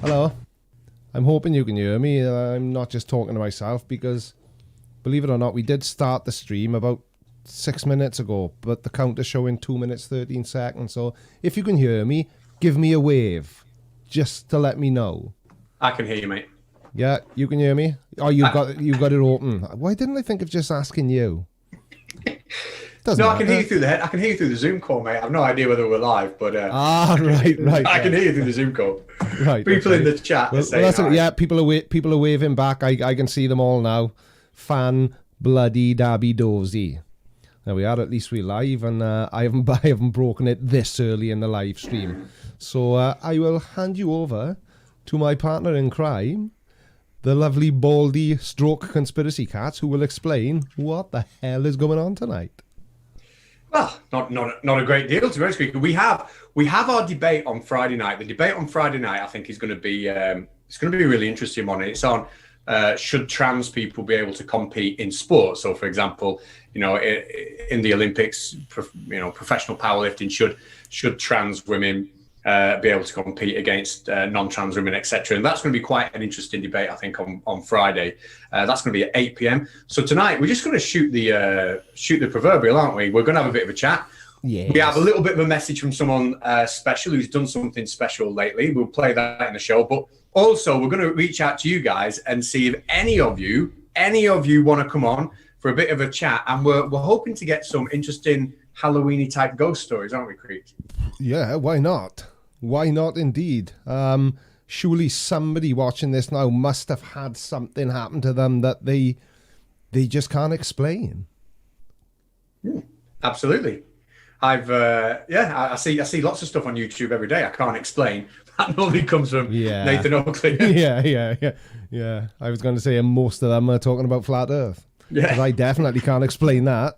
Hello. I'm hoping you can hear me. I'm not just talking to myself because, believe it or not, we did start the stream about 6 minutes ago, but the counter's showing 2 minutes, 13 seconds. So if you can hear me, give me a wave just to let me know. I can hear you, mate. Yeah, you can hear me? Oh, you've got it open. Why didn't I think of just asking you? I can hear you through the Zoom call, mate. I've no idea whether we're live, but right. I can hear you through the Zoom call. Right. People in the chat are saying, yeah, people are waving back. I can see them all now. Fan bloody Dabby Dozy. There we are. At least we're live, and I haven't broken it this early in the live stream. So I will hand you over to my partner in crime, the lovely Baldy Conspiracy Catz, who will explain what the hell is going on tonight. Well, not a great deal, to be honest with you. We have our debate on Friday night. The debate on Friday night, I think, is going to be a really interesting one. It's on should trans people be able to compete in sport? So, for example, in the Olympics, professional powerlifting, should trans women be able to compete against non-trans women, etc. And that's going to be quite an interesting debate, I think, on Friday. That's going to be at 8 p.m. So tonight we're just going to shoot the proverbial, aren't we? We're going to have a bit of a chat. Yes. We have a little bit of a message from someone special who's done something special lately. We'll play that in the show, but also we're going to reach out to you guys and see if any of you want to come on for a bit of a chat. And we're hoping to get some interesting Halloween-y type ghost stories, aren't we, Creek? Yeah, why not? Why not indeed? Surely somebody watching this now must have had something happen to them that they just can't explain. Absolutely. I see lots of stuff on YouTube every day I can't explain. That normally comes from Nathan Oakley. Yeah. I was going to say most of them are talking about flat Earth. Yeah. Because I definitely can't explain that.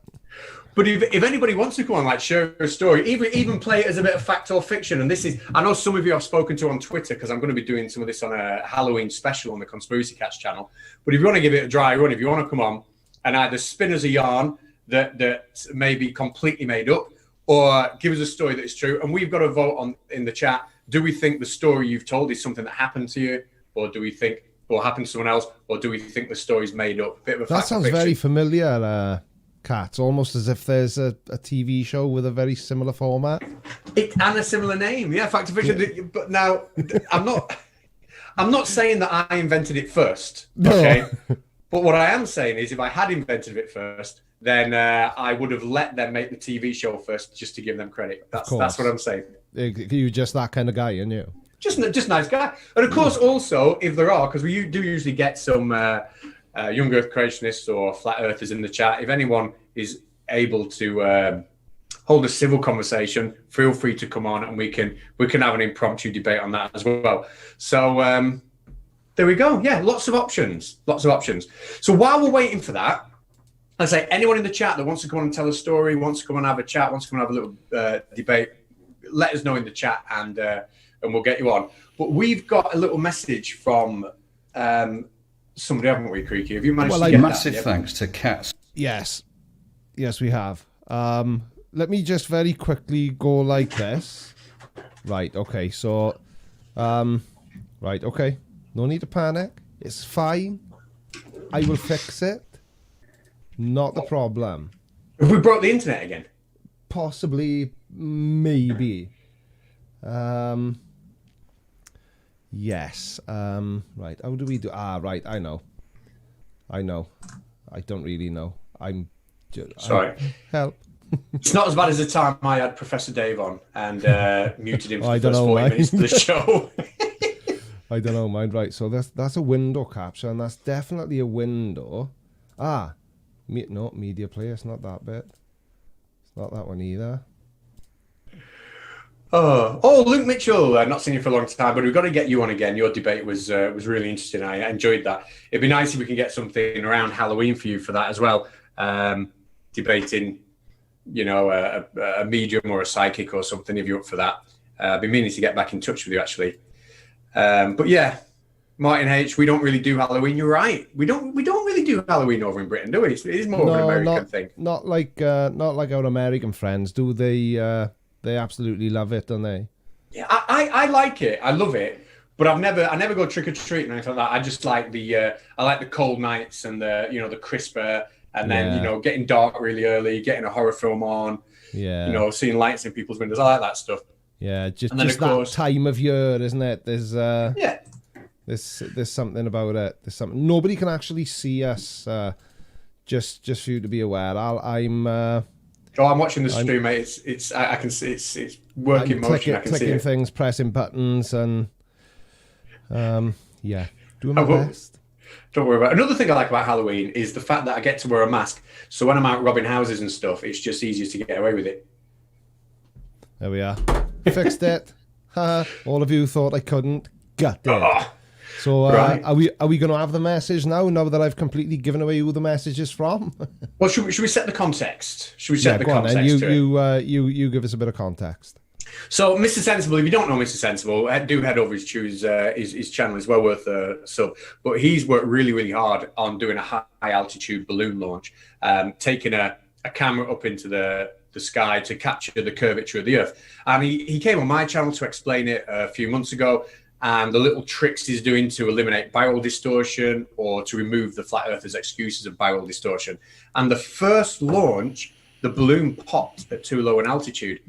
But if anybody wants to come on, like, share a story, even play it as a bit of fact or fiction. And I know some of you I've spoken to on Twitter, because I'm going to be doing some of this on a Halloween special on the Conspiracy Catz channel. But if you want to give it a dry run, if you want to come on and either spin us a yarn that may be completely made up, or give us a story that is true, and we've got to vote in the chat. Do we think the story you've told is something that happened to you, or do we think or happened to someone else, or do we think the story's made up? Bit of a fact that sounds or fiction. Very familiar. Catz, almost as if there's a TV show with a very similar format. And a similar name, yeah, fact or fiction. Yeah. But now, I'm not saying that I invented it first, okay? No. But what I am saying is, if I had invented it first, then I would have let them make the TV show first, just to give them credit. That's what I'm saying. You're just that kind of guy, aren't you? Just nice guy. And of course, also, if there are, because we do usually get some young Earth creationists or flat earthers in the chat, if anyone is able to hold a civil conversation, feel free to come on, and we can have an impromptu debate on that as well. So there we go. Yeah, lots of options. So while we're waiting for that, I say anyone in the chat that wants to come on and tell a story, wants to come and have a chat, wants to come and have a little debate, let us know in the chat, and we'll get you on. But we've got a little message from somebody, haven't we, Creaky? Have you managed to get massive that? Thanks to Catz. Yes, we have. Let me just very quickly go like this. Right, okay, so... right, okay. No need to panic. It's fine. I will fix it. Not the problem. Have we broke the internet again? Possibly, maybe. Yes. Right. How do we do? Right. I know. I don't really know. Sorry. Help. It's not as bad as the time I had Professor Dave on and muted him for the first 40 minutes of the show. I don't know, mind. Right. So that's a window capture, and that's definitely a window. No, media player. It's not that bit. It's not that one either. Oh, Luke Mitchell. Not seen you for a long time, but we've got to get you on again. Your debate was really interesting. I enjoyed that. It'd be nice if we can get something around Halloween for you for that as well. Debating, a medium or a psychic or something, if you're up for that. I've been meaning to get back in touch with you, actually. But yeah, Martin H, we don't really do Halloween. You're right. We don't really do Halloween over in Britain, do we? It is more of an American thing. Not like our American friends, do they? They absolutely love it, don't they? Yeah, I like it. I love it. But I never go trick or treating or anything like that. I just like I like the cold nights and the crisp air, and then getting dark really early, getting a horror film on, seeing lights in people's windows. I like that stuff. Yeah, just of course, that time of year, isn't it? There's there's something about it. There's something nobody can actually see us. Just for you to be aware, I'm watching the stream, mate. I can see it's working motion. I can see clicking things, pressing buttons, and doing my best. Don't worry about it. Another thing I like about Halloween is the fact that I get to wear a mask. So when I'm out robbing houses and stuff, it's just easier to get away with it. There we are. Fixed it. All of you thought I couldn't. Got it. Oh, so right. are we going to have the message now that I've completely given away who the message is from? Well, should we set the context? Should we set the go context? On, you give us a bit of context. So, Mr. Sensible, if you don't know Mr. Sensible, do head over his channel. It's well worth a sub. But he's worked really, really hard on doing a high altitude balloon launch, taking a camera up into the sky to capture the curvature of the Earth. And he came on my channel to explain it a few months ago, and the little tricks he's doing to eliminate barrel distortion or to remove the flat earthers' excuses of barrel distortion. And the first launch, the balloon popped at too low an altitude.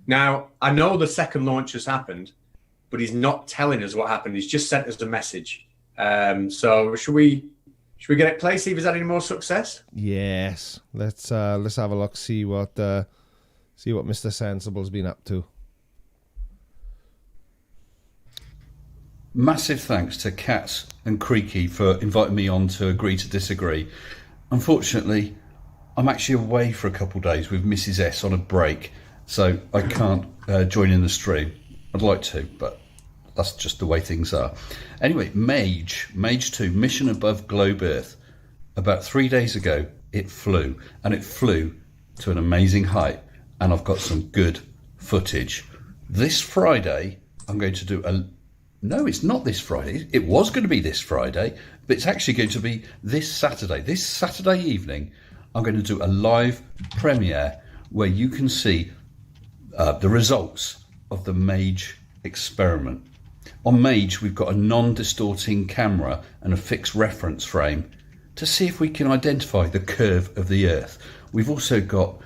Now, I know the second launch has happened, but he's not telling us what happened. He's just sent us a message. So should we get it played, see if he's had any more success? Yes. Let's have a look, see what Mr. Sensible's been up to. Massive thanks to Catz and Creaky for inviting me on to Agree to Disagree. Unfortunately, I'm actually away for a couple of days with Mrs. S on a break, so I can't join in the stream. I'd like to, but that's just the way things are. Anyway, Mage 2, Mission Above Globe Earth. About 3 days ago, it flew, and it flew to an amazing height, and I've got some good footage. This Friday, I'm going to do No, it's not this Friday. It was going to be this Friday, but it's actually going to be this Saturday. This Saturday evening, I'm going to do a live premiere where you can see the results of the Mage experiment. On Mage, we've got a non-distorting camera and a fixed reference frame to see if we can identify the curve of the Earth. We've also got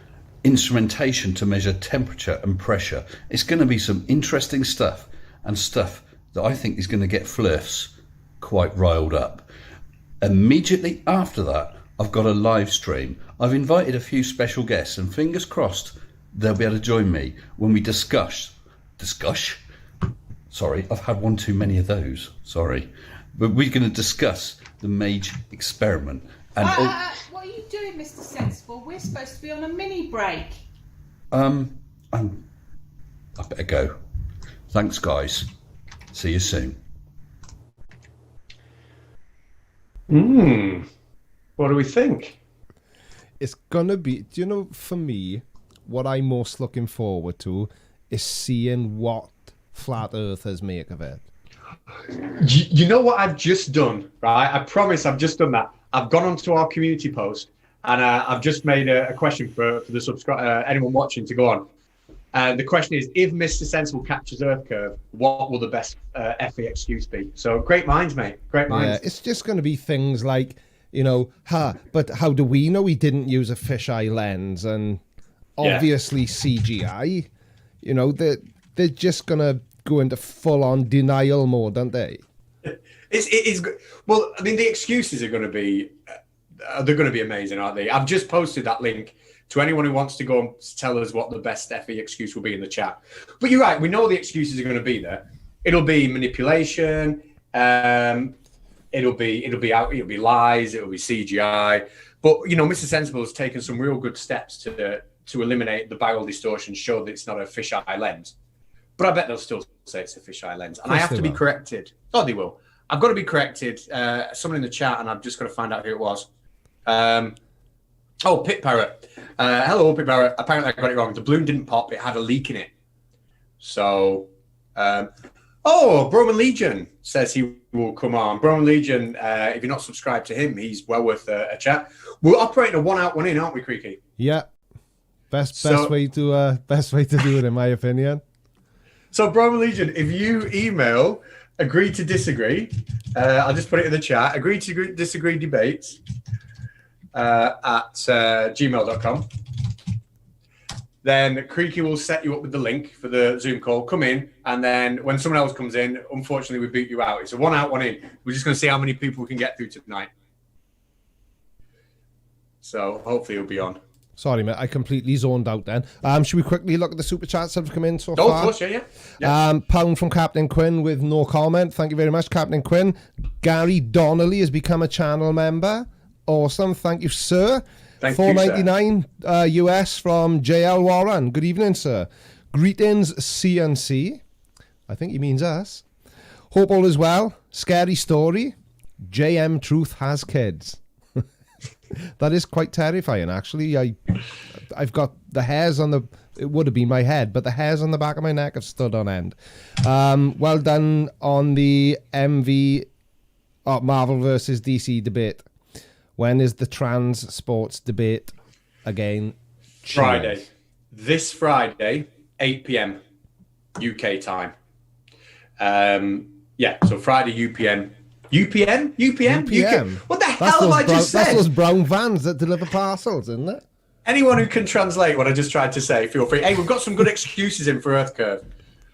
instrumentation to measure temperature and pressure. It's going to be some interesting stuff, and stuff that I think is going to get Flirfs quite riled up. Immediately after that, I've got a live stream. I've invited a few special guests, and fingers crossed they'll be able to join me when we discuss. Sorry, I've had one too many of those. Sorry. But we're going to discuss the Mage experiment. And what are you doing, Mr. Sensible? We're supposed to be on a mini break. I better go. Thanks, guys. See you soon. What do we think? It's gonna be, do you know, for me, what I'm most looking forward to is seeing what flat earthers make of it. You know what I've just done, right? I promise I've just done that. I've gone onto our community post, and I've just made a question for the anyone watching to go on. The question is, if Mr. Sensible captures Earth curve, what will the best FE excuse be? So great minds, mate. Great minds. Yeah, it's just going to be things like, but how do we know he didn't use a fisheye lens? And obviously CGI. They're just going to go into full-on denial mode, aren't they? It's well, I mean, the excuses are going to be they're going to be amazing, aren't they? I've just posted that link to anyone who wants to go and tell us what the best FE excuse will be in the chat. But you're right, we know the excuses are going to be there. It'll be manipulation, it'll be lies, it'll be CGI. But Mr. Sensible has taken some real good steps to eliminate the barrel distortion, show that it's not a fisheye lens. But I bet they'll still say it's a fisheye lens, and I have to be corrected. Oh, they will. I've got to be corrected. Someone in the chat, and I've just got to find out who it was. Pit Parrot. Hello, Pit Parrot. Apparently, I got it wrong. The balloon didn't pop. It had a leak in it. So, Broman Legion says he will come on. Broman Legion, if you're not subscribed to him, he's well worth a chat. We're operating a one out, one in, aren't we, Creaky? Yeah. Best way to do it, in my opinion. So, Broman Legion, if you email agree to disagree. I'll just put it in the chat. Agree to disagree debates at gmail.com. Then Creaky will set you up with the link for the Zoom call. Come in, and then when someone else comes in, unfortunately, we beat you out. It's a 1 out, 1 in. We're just going to see how many people we can get through tonight. So hopefully you'll be on. Sorry, mate. I completely zoned out then. Should we quickly look at the super chats that have come in so Oh, far? of course, yeah. Pound from Captain Quinn with no comment. Thank you very much, Captain Quinn. Gary Donnelly has become a channel member. Awesome. Thank you, sir. Thank you, $4.99 US from JL Warren. Good evening, sir. Greetings, CNC. I think he means us. Hope all is well. Scary story. JM Truth has kids. That is quite terrifying, actually. I've got the hairs on the... It would have been my head, but the hairs on the back of my neck have stood on end. Well done on the Marvel versus DC debate. When is the trans sports debate again? Friday. This Friday, 8 p.m. UK time. So Friday, UPM. UPM? UPM? What the hell have I just said? That's those brown vans that deliver parcels, isn't it? Anyone who can translate what I just tried to say, feel free. Hey, we've got some good excuses in for Earth Curve.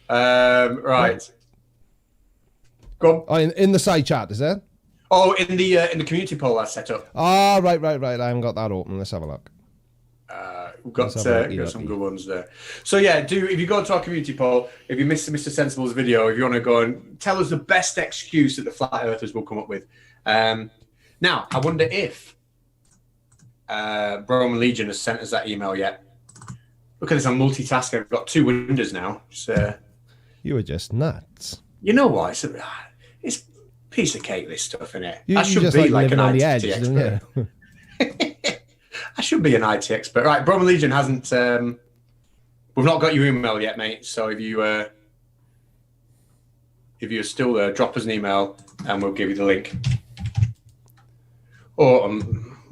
Right. Go on. Oh, in the side chat, is it? Oh, in the community poll I set up. Oh, right. I haven't got that open. Let's have a look. We've got some good ones there. So yeah, if you go to our community poll, if you missed Mr. Sensible's video, if you want to go and tell us the best excuse that the flat earthers will come up with. Now, I wonder if Roman Legion has sent us that email yet. Look at this, I'm multitasking. I've got 2 windows now. You were just nuts. You know what? It's a piece of cake, this stuff, isn't it? You I should just be like an living on IT the edge, expert. don't you? I should be an IT expert. Right, Roman Legion hasn't... we've not got your email yet, mate. So if you're still there, drop us an email and we'll give you the link. Or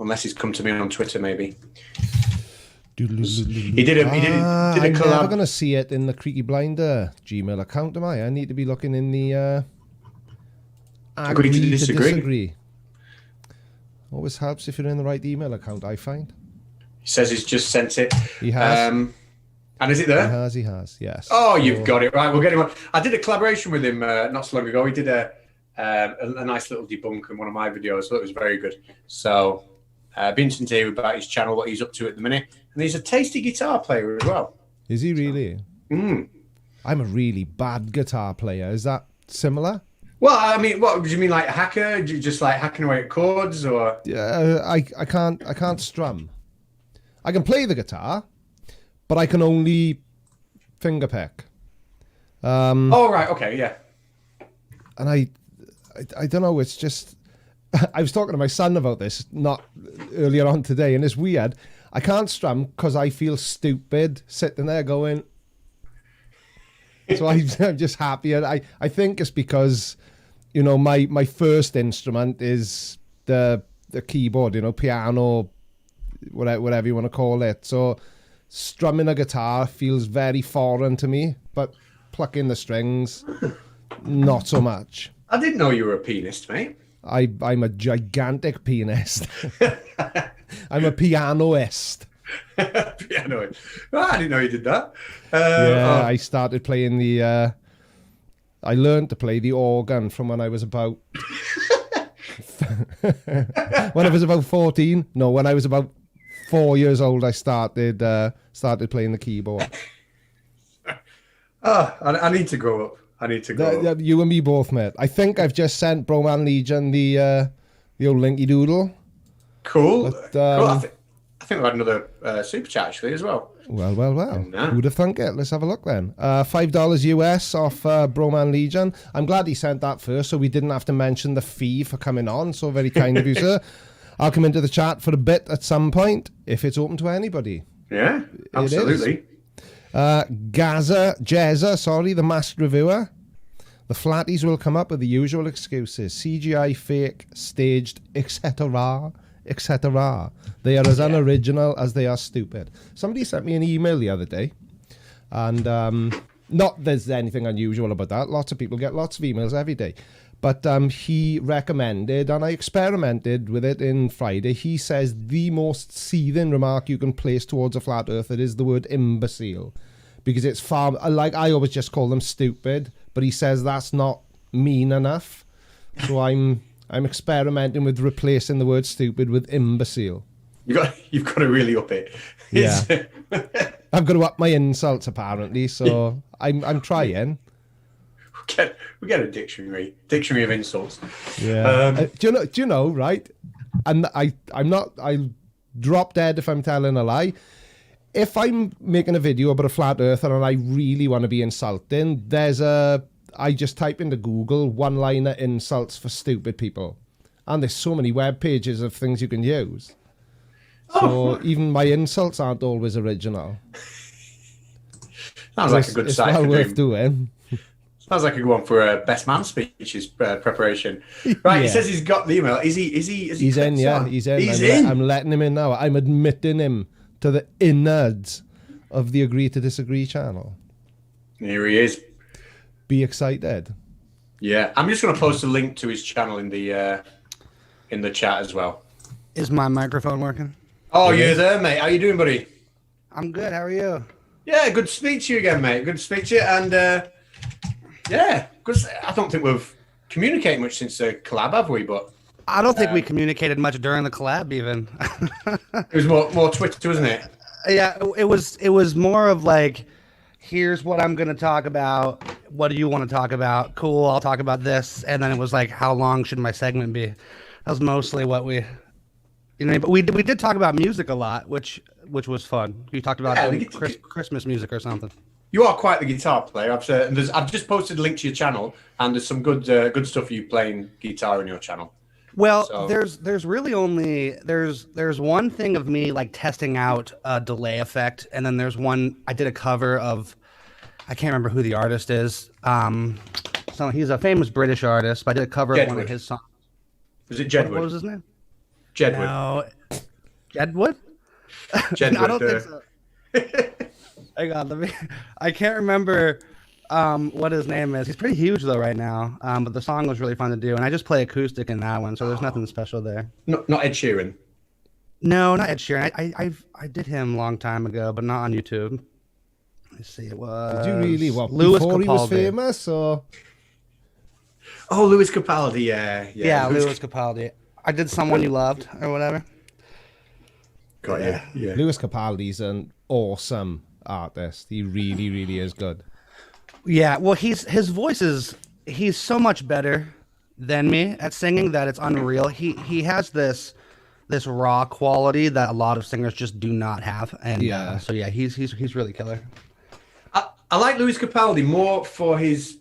unless he's come to me on Twitter, maybe. He did a I'm collab. never going to see it in the Creaky Blinder Gmail account, am I? I need to be looking in the... Agree to disagree. Always helps if you're in the right email account, I find. He says he's just sent it. He has. And is it there? He has, yes. Oh, you've got it. Right, we'll get him on. I did a collaboration with him not so long ago. He did a nice little debunk in one of my videos, so it was very good. So, be interesting to hear about his channel, what he's up to at the minute. And he's a tasty guitar player as well. Is he really? I'm a really bad guitar player. Is that similar? Well, I mean, what do you mean, like hacker? Do you just like hacking away at chords, or? Yeah, I can't strum. I can play the guitar, but I can only finger pick. Oh right, okay, yeah. And I don't know. It's just I was talking to my son about this not earlier on today, and it's weird. I can't strum because I feel stupid sitting there going. So I'm just happy. I think it's because, you know, my first instrument is the keyboard, you know, piano, whatever you want to call it. So strumming a guitar feels very foreign to me, but plucking the strings, not so much. I didn't know you were a pianist, mate. I'm a gigantic pianist. I'm a pianoist. Pianoist. Oh, I didn't know you did that. I started playing the... I learned to play the organ from when I was about... when I was about 14. No, when I was about 4 years old, I started playing the keyboard. I need to grow up. You and me both, mate. I think I've just sent Broman Legion the old Linky Doodle. Cool. But, cool. I think we had another super chat actually as well. Well. Who'd have thunk it? Let's have a look then. $5 US off Broman Legion. I'm glad he sent that first, so we didn't have to mention the fee for coming on. So very kind of you, sir. I'll come into the chat for a bit at some point if it's open to anybody. Yeah, absolutely. Jezza, the masked reviewer. The flatties will come up with the usual excuses. CGI, fake, staged, etc. etc. They are as unoriginal as they are stupid. Somebody sent me an email the other day, and Not there's anything unusual about that. Lots of people get lots of emails every day. But he recommended, and I experimented with it in Friday, he says the most seething remark you can place towards a flat earther is the word imbecile. Because it's far, like I always just call them stupid, but he says that's not mean enough. So I'm experimenting with replacing the word stupid with imbecile. You've got to really up it. Yeah. I've got to up my insults apparently, so I'm trying. We get a dictionary of insults. Yeah. Do you know, right? And I'll drop dead if I'm telling a lie. If I'm making a video about a flat earther and I really want to be insulting, I just type into Google one-liner insults for stupid people. And there's so many web pages of things you can use. So even my insults aren't always original. Sounds like a good site. It's well worth doing. Sounds like a good one for a best man speeches preparation. Right, yeah. He says he's got the email. Is he? He's in. Yeah, he's in. I'm letting him in now. I'm admitting him to the innards of the Agree to Disagree channel. Here he is. Be excited. Yeah, I'm just going to post a link to his channel in the chat as well. Is my microphone working? Oh, you're there, mate. How you doing, buddy? I'm good. How are you? Yeah, good to speak to you again, mate. Good to speak to you. And yeah, because I don't think we've communicated much since the collab, have we? But I don't think we communicated much during the collab, even. It was more Twitter, wasn't it? Yeah, it was more of like, here's what I'm going to talk about. What do you want to talk about? Cool, I'll talk about this. And then it was like, how long should my segment be? That was mostly what we, but we did talk about music a lot, which was fun. We talked about Christmas music or something. You are quite the guitar player. I've just posted a link to your channel, and there's some good stuff you playing guitar on your channel. Well, so. there's really only there's one thing of me like testing out a delay effect, and then there's one I did a cover of, I can't remember who the artist is. So he's a famous British artist, but I did a cover of one of his songs. Was it Jedward? What was his name? Jedward. No. Jedward? Jedward. I don't think so. Hang on, I can't remember what his name is. He's pretty huge though right now. But the song was really fun to do, and I just play acoustic in that one, so there's nothing special there. Not Ed Sheeran. No, not Ed Sheeran. I did him a long time ago, but not on YouTube. Let's see, it was. Did you really? What? Louis before Capaldi. He was famous, or? Oh, Louis Capaldi. Yeah. Louis Capaldi. I did Someone You Loved or whatever. Got yeah. Louis Capaldi's an awesome artist. He really, really is good. Yeah, well, his voice is, he's so much better than me at singing that it's unreal. He has this raw quality that a lot of singers just do not have, and so yeah, he's really killer. I like Louis Capaldi more for his.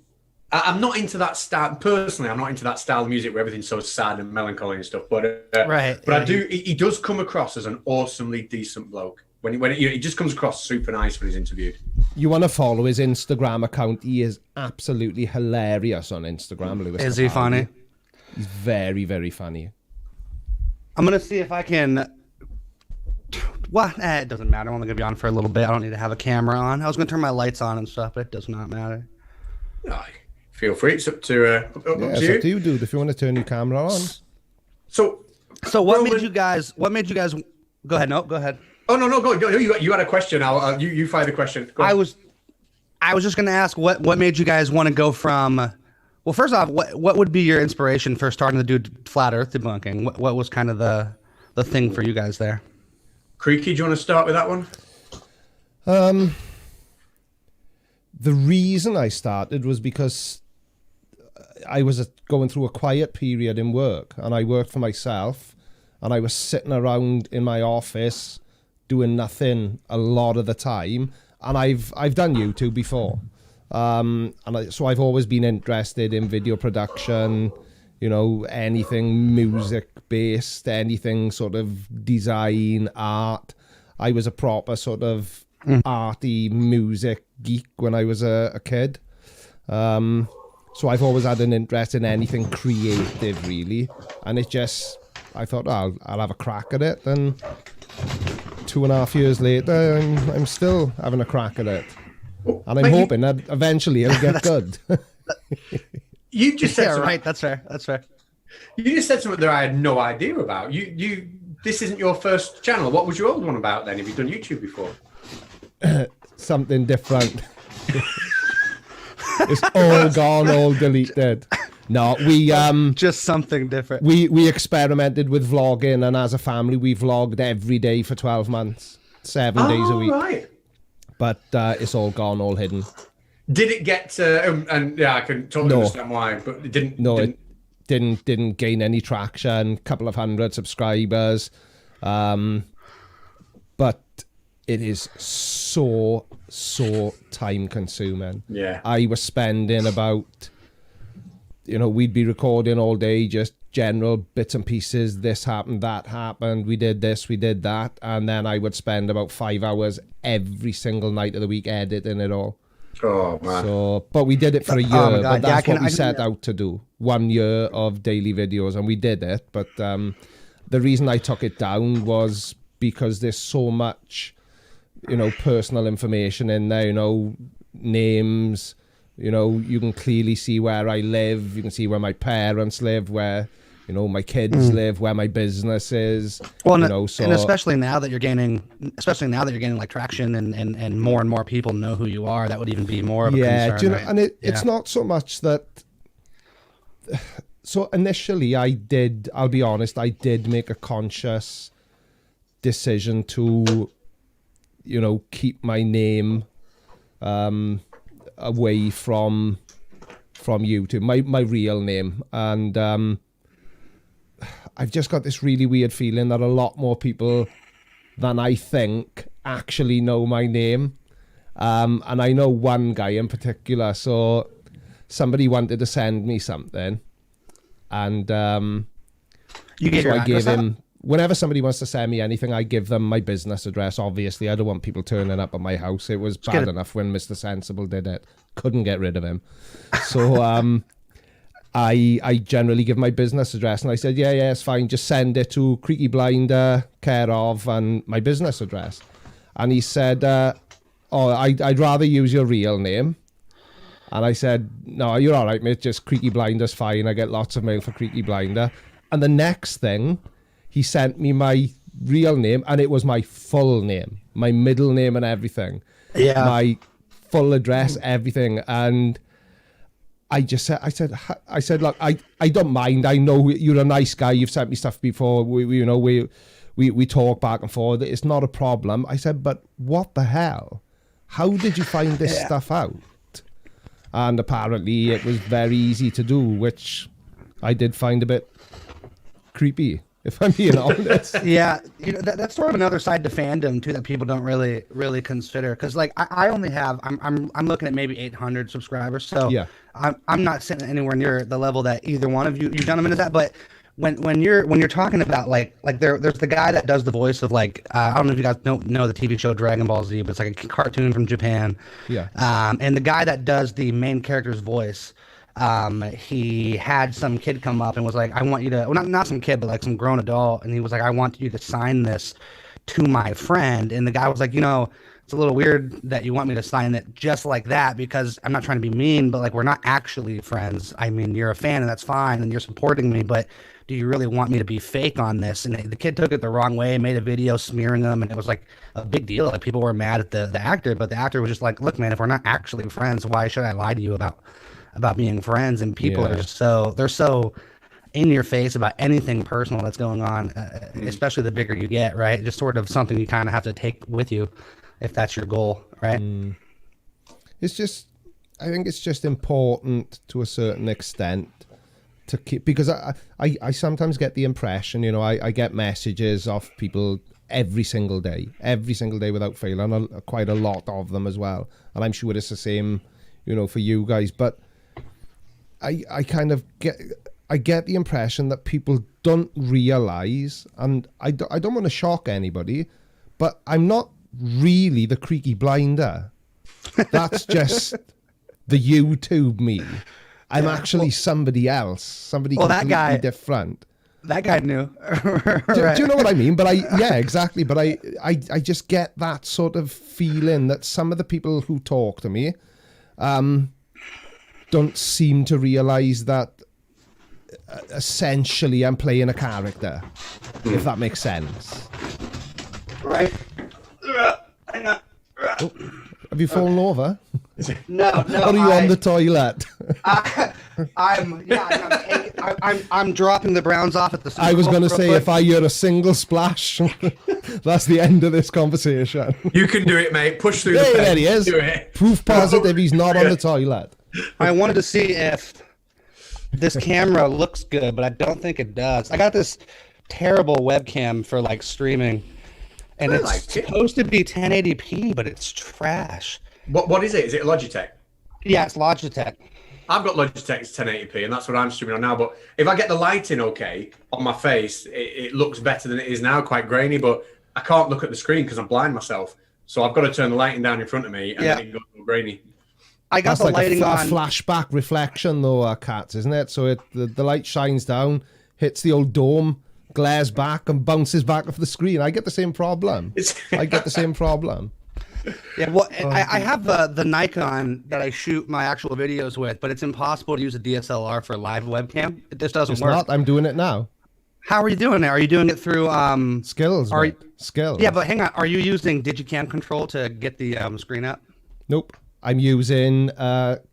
I'm not into that style personally. I'm not into that style of music where everything's so sad and melancholy and stuff. But right, but I do. He does come across as an awesomely decent bloke. When he just comes across super nice when he's interviewed. You want to follow his Instagram account? He is absolutely hilarious on Instagram. Louis is Capaldi. He funny? He's very, very funny. I'm gonna see if I can. What? It doesn't matter. I'm only gonna be on for a little bit. I don't need to have a camera on. I was gonna turn my lights on and stuff, but it does not matter. No, feel free. It's up to it's up to you, dude. If you want to turn your camera on. So what made you guys? Go ahead. No, go ahead. Oh no, go. You had a question. You fire the question. Go I was just gonna ask what made you guys want to go from. Well, first off, what would be your inspiration for starting to do flat Earth debunking? What was kind of the thing for you guys there? Creaky, do you want to start with that one? The reason I started was because I was going through a quiet period in work, and I worked for myself, and I was sitting around in my office doing nothing a lot of the time, and I've done YouTube before, so I've always been interested in video production, anything music based, anything sort of design, art. I was a proper sort of arty music geek when I was a kid, so I've always had an interest in anything creative really, and I thought I'll have a crack at it, and 2.5 years later I'm still having a crack at it. And I'm Mate, hoping that eventually it'll get good. You just said Yeah, something, right. That's fair. That's fair. You just said something that I had no idea about. This isn't your first channel. What was your old one about then? Have you done YouTube before? Something different. It's all gone, all deleted. No, we Just something different. we experimented with vlogging, and as a family, we vlogged every day for 12 months, 7 days a week. Right. But it's all gone, all hidden. Did it get? And yeah, I can totally understand why, but it didn't. No, it didn't gain any traction. Couple of hundred subscribers, but it is so time consuming. Yeah. I was spending about, we'd be recording all day, just general bits and pieces. This happened, that happened. We did this, we did that, and then I would spend about 5 hours every single night of the week editing it all. Oh man. So, but we did it for a year. Oh my God. But that's Yeah, what we set out to do. 1 year of daily videos, and we did it. But the reason I took it down was because there's so much, personal information in there. Names. You can clearly see where I live. You can see where my parents live, where my kids live, where my business is. Well, so and especially now that you're gaining like traction and more people know who you are, that would even be more of a concern. Right? And it's not so much that. So initially, I'll be honest, I did make a conscious decision to, keep my name away from YouTube, my real name, and I've just got this really weird feeling that a lot more people than I think actually know my name. And I know one guy in particular. So somebody wanted to send me something, and You gave so your I gave address out? him. Whenever somebody wants to send me anything, I give them my business address. Obviously, I don't want people turning up at my house. It was bad enough when Mr. Sensible did it. Couldn't get rid of him. So I generally give my business address, and I said, yeah, it's fine. Just send it to Creaky Blinder, care of, and my business address. And he said, I'd rather use your real name. And I said, no, you're all right, mate. Just Creaky Blinder's fine. I get lots of mail for Creaky Blinder. And the next thing, he sent me my real name, and it was my full name, my middle name and everything. Yeah. My full address, everything. And I said, look, I don't mind. I know you're a nice guy. You've sent me stuff before. We talk back and forth. It's not a problem. I said, but what the hell? How did you find this stuff out? And apparently it was very easy to do, which I did find a bit creepy, if I'm being honest. Yeah, that's sort of another side to fandom too that people don't really consider. Because like I only have I'm looking at maybe 800 subscribers, so Yeah. I'm not sitting anywhere near the level that either one of you gentlemen is at. But when you're talking about like there's the guy that does the voice of like I don't know if you guys know the TV show Dragon Ball Z, but it's like a cartoon from Japan. Yeah. And the guy that does the main character's voice. He had some kid come up and was like, I want you to, well, not some kid, but like some grown adult. And he was like, I want you to sign this to my friend. And the guy was like, it's a little weird that you want me to sign it just like that, because I'm not trying to be mean, but like, we're not actually friends. I mean, you're a fan and that's fine. And you're supporting me, but do you really want me to be fake on this? And the kid took it the wrong way, made a video smearing them. And it was like a big deal. Like people were mad at the actor, but the actor was just like, look, man, if we're not actually friends, why should I lie to you about being friends? And people are just they're so in your face about anything personal that's going on, especially the bigger you get, right? Just sort of something you kind of have to take with you if that's your goal, right? It's just, I think it's just important to a certain extent to keep, because I sometimes get the impression, I get messages of people every single day without fail, and quite a lot of them as well. And I'm sure it's the same, for you guys, but I kind of get the impression that people don't realize, and I don't want to shock anybody, but I'm not really the Creaky Blinder. That's just the YouTube me. I'm actually somebody else, somebody completely different. That guy knew. Do you know what I mean? But yeah, exactly. But I just get that sort of feeling that some of the people who talk to me don't seem to realize that essentially I'm playing a character, if that makes sense. Right. Hang on. Oh, have you fallen over? No. Or are you on the toilet? I'm dropping the Browns off at the Super I was Bowl going to real say, quick. if I hear a single splash, that's the end of this conversation. You can do it, mate. Push through the There fence. he is. Do it. Proof positive he's not on the toilet. I wanted to see if this camera looks good, but I don't think it does. I got this terrible webcam for like streaming, and I it's like it. supposed to be 1080p, but it's trash. What is it? Is it Logitech? Yeah, it's Logitech. I've got Logitech's 1080p, and that's what I'm streaming on now. But if I get the lighting okay on my face, it looks better than it is now, quite grainy. But I can't look at the screen because I'm blind myself. So I've got to turn the lighting down in front of me, and then it goes all grainy. I got That's the like lighting a on. flashback reflection, though, Catz, isn't it? So the light shines down, hits the old dome, glares back, and bounces back off the screen. I get the same problem. I get the same problem. Yeah, well, I have the Nikon that I shoot my actual videos with, but it's impossible to use a DSLR for live webcam. It just doesn't It's work. not. I'm doing it now. How are you doing it? Are you doing it through Skills, Are mate. Skills. Yeah, but hang on. Are you using Digicam control to get the screen up? Nope. I'm using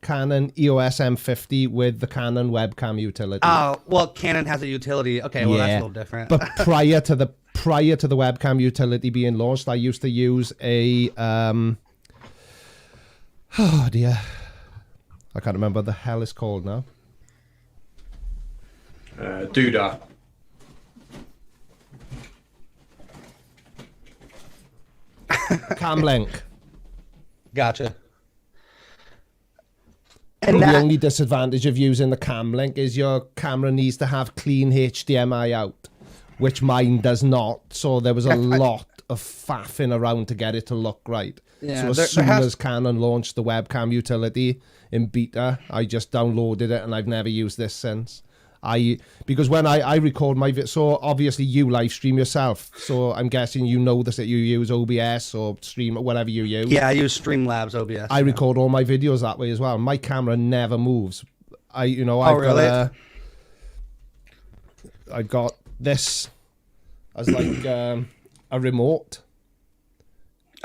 Canon EOS M50 with the Canon webcam utility. Oh, well, Canon has a utility. Okay, well, that's a little different. But prior to the webcam utility being launched, I used to use a oh dear, I can't remember what the hell it's called now. Doodah. Cam Link. Gotcha. The And that, only disadvantage of using the Cam Link is your camera needs to have clean HDMI out, which mine does not. So there was a lot of faffing around to get it to look right. Yeah, So as soon as Canon launched the webcam utility in beta, I just downloaded it and I've never used this since. Because when I record my video, so obviously you live stream yourself, so I'm guessing you know this, that you use OBS or Stream or whatever you use. yeah, I use Streamlabs OBS. I record all my videos that way as well. My camera never moves. I've got this as like a remote.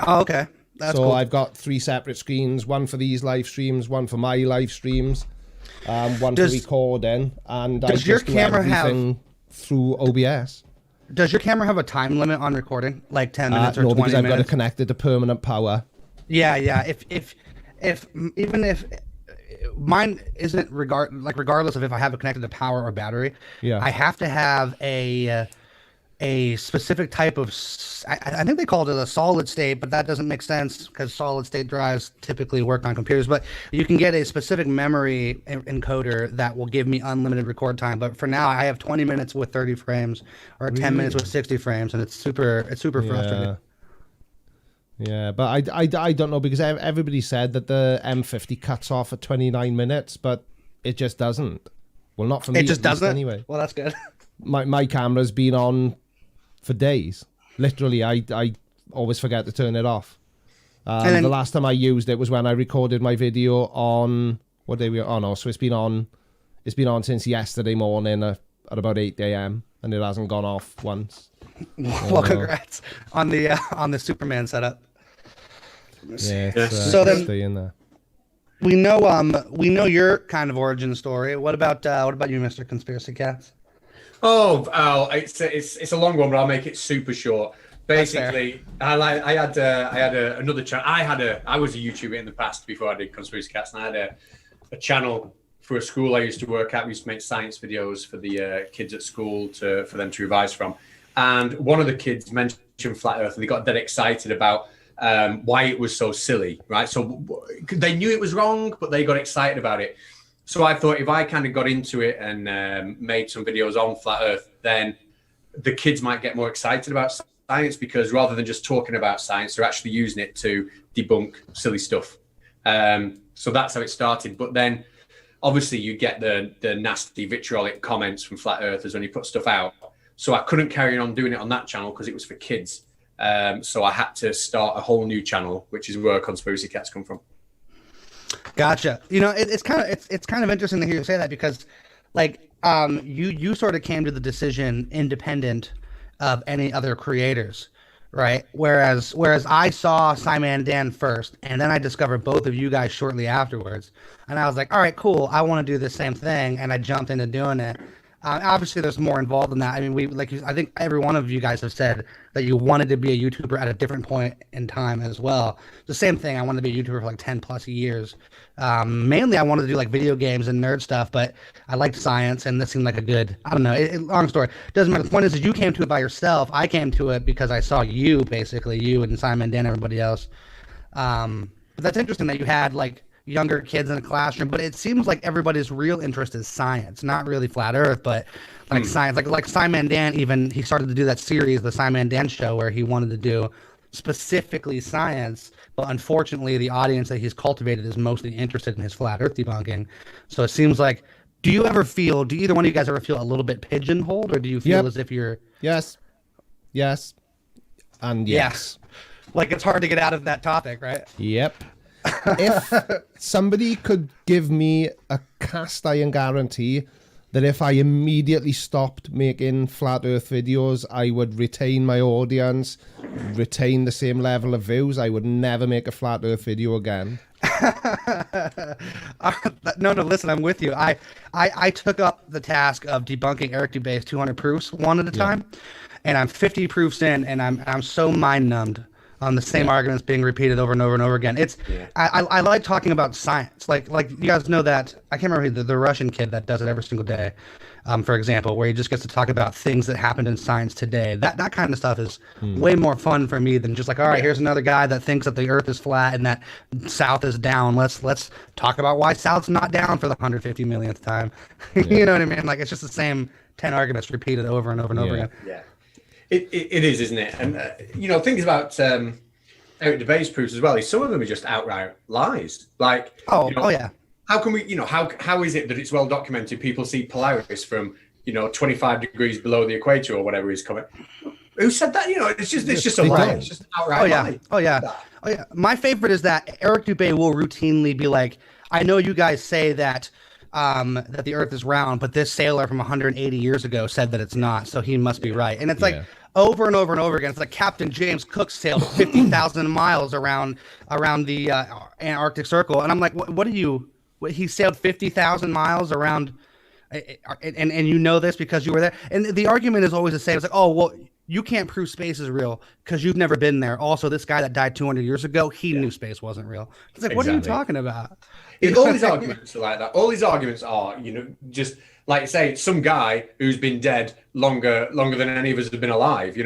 Oh, okay. That's so cool. I've got 3 separate screens, one for these live streams, one for my live streams, one for recording, and I does your just do camera everything through OBS. Does your camera have a time limit on recording, like 10 minutes or No, 20 because I've got it minutes? connected to permanent power. Yeah. If mine isn't regardless of if I have it connected to power or battery, Yeah. I have to have a specific type of I think they called it a solid state, but that doesn't make sense because solid state drives typically work on computers. But you can get a specific memory encoder that will give me unlimited record time. But for now, I have 20 minutes with 30 frames or 10 minutes with 60 frames, and it's super frustrating. Yeah, but I don't know, because everybody said that the M50 cuts off at 29 minutes, but it just doesn't. Well, not for me. It just at least doesn't. anyway. Well, that's good. My camera's been on for days. Literally, I always forget to turn it off. The last time I used it was when I recorded my video on what day we were on. So it's been on since yesterday morning at about 8 a.m. and it hasn't gone off once. Well, congrats on the Superman setup. Yeah, So then- stay in there. We know your kind of origin story. What about you, Mr. Conspiracy Catz? Oh, it's a long one, but I'll make it super short. Basically, I had another channel. I was a YouTuber in the past before I did Conspiracy Catz, and I had a channel for a school I used to work at. We used to make science videos for the kids at school for them to revise from. And one of the kids mentioned flat Earth, and they got dead excited about why it was so silly, right? So they knew it was wrong, but they got excited about it. So I thought if I kind of got into it and made some videos on flat Earth, then the kids might get more excited about science, because rather than just talking about science, they're actually using it to debunk silly stuff. So that's how it started. But then obviously you get the nasty vitriolic comments from flat earthers when you put stuff out. So I couldn't carry on doing it on that channel because it was for kids. So I had to start a whole new channel, which is where Conspiracy Cats come from. Gotcha. You know, it's kind of interesting to hear you say that, because like you sort of came to the decision independent of any other creators, right? Whereas I saw Simon and Dan first, and then I discovered both of you guys shortly afterwards, and I was like, all right, cool, I want to do the same thing, and I jumped into doing it. Obviously, there's more involved in that. I mean, I think every one of you guys have said that you wanted to be a YouTuber at a different point in time as well. The same thing. I wanted to be a YouTuber for like 10 plus years. Mainly, I wanted to do like video games and nerd stuff, but I liked science, and this seemed like a good. I don't know. Long story. Doesn't matter. The point is you came to it by yourself. I came to it because I saw you, basically, you and Simon, Dan, everybody else. But that's interesting that you had like younger kids in a classroom, but it seems like everybody's real interest is science, not really flat earth, but like science. Like Simon and Dan, even he started to do that series, the Simon and Dan show, where he wanted to do specifically science, but unfortunately the audience that he's cultivated is mostly interested in his flat earth debunking. So it seems like, do either one of you guys ever feel a little bit pigeonholed, or do you feel as if you're yes and yes. Like it's hard to get out of that topic, right? Yep. If somebody could give me a cast iron guarantee that if I immediately stopped making flat earth videos, I would retain my audience, retain the same level of views, I would never make a flat earth video again. No, listen, I'm with you. I took up the task of debunking Eric Dubé's 200 proofs one at a time, and I'm 50 proofs in, and I'm so mind numbed on the same arguments being repeated over and over and over again. I like talking about science. Like you guys know that, I can't remember the Russian kid that does it every single day, for example, where he just gets to talk about things that happened in science today. That kind of stuff is way more fun for me than just like, all right, here's another guy that thinks that the earth is flat and that South is down. Let's talk about why South's not down for the 150 millionth time. You know what I mean? Like, it's just the same 10 arguments repeated over and over and over again. Yeah. It is, isn't it? And things about Eric Dubé's proofs as well. Some of them are just outright lies. Like, yeah. How can we, how is it that it's well documented people see Polaris from 25 degrees below the equator or whatever is coming? Who said that? It's just a lie. It's just an outright lie. Oh yeah. My favorite is that Eric Dubé will routinely be like, I know you guys say that that the earth is round, but this sailor from 180 years ago said that it's not, so he must be right. And it's like over and over and over again. It's like Captain James Cook sailed 50,000 miles around the Antarctic Circle. And I'm like, he sailed 50,000 miles around, and you know this because you were there. And the argument is always the same. It's like, oh, well, you can't prove space is real because you've never been there. Also, this guy that died 200 years ago, he knew space wasn't real. It's like, what are you talking about? All these arguments are like that. All these arguments are, just like you say, some guy who's been dead longer than any of us have been alive.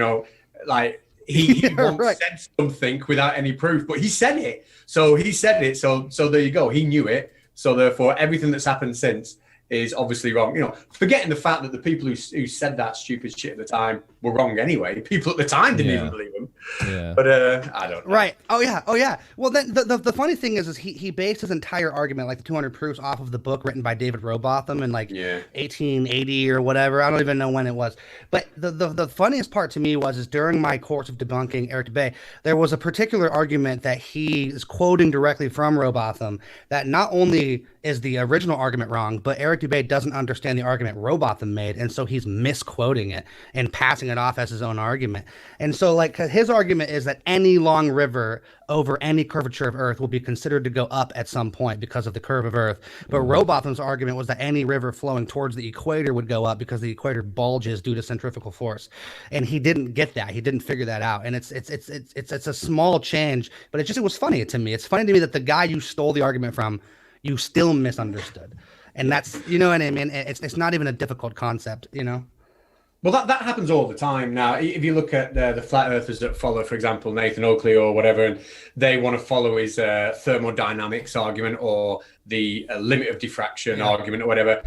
Like he once said something without any proof, but he said it. So he said it. So there you go. He knew it. So therefore, everything that's happened since is obviously wrong. Forgetting the fact that the people who said that stupid shit at the time were wrong anyway. People at the time didn't even believe them. Yeah. But I don't know. Right. Oh yeah. Well, then the funny thing is he based his entire argument, like the 200 proofs, off of the book written by David Robotham in 1880 or whatever. I don't even know when it was. But the funniest part to me is during my course of debunking Eric Dubé, there was a particular argument that he is quoting directly from Robotham that not only is the original argument wrong, but Eric Dubé doesn't understand the argument Robotham made, and so he's misquoting it and passing it off as his own argument. And so, like, his argument is that any long river over any curvature of Earth will be considered to go up at some point because of the curve of Earth. But Robotham's argument was that any river flowing towards the equator would go up because the equator bulges due to centrifugal force. And he didn't get that. He didn't figure that out. And it's a small change, but it was funny to me. It's funny to me that the guy you stole the argument from, you still misunderstood. And that's, you know what I mean? It's not even a difficult concept, Well, that happens all the time now. If you look at the flat earthers that follow, for example, Nathan Oakley or whatever, and they want to follow his thermodynamics argument or the limit of diffraction argument or whatever,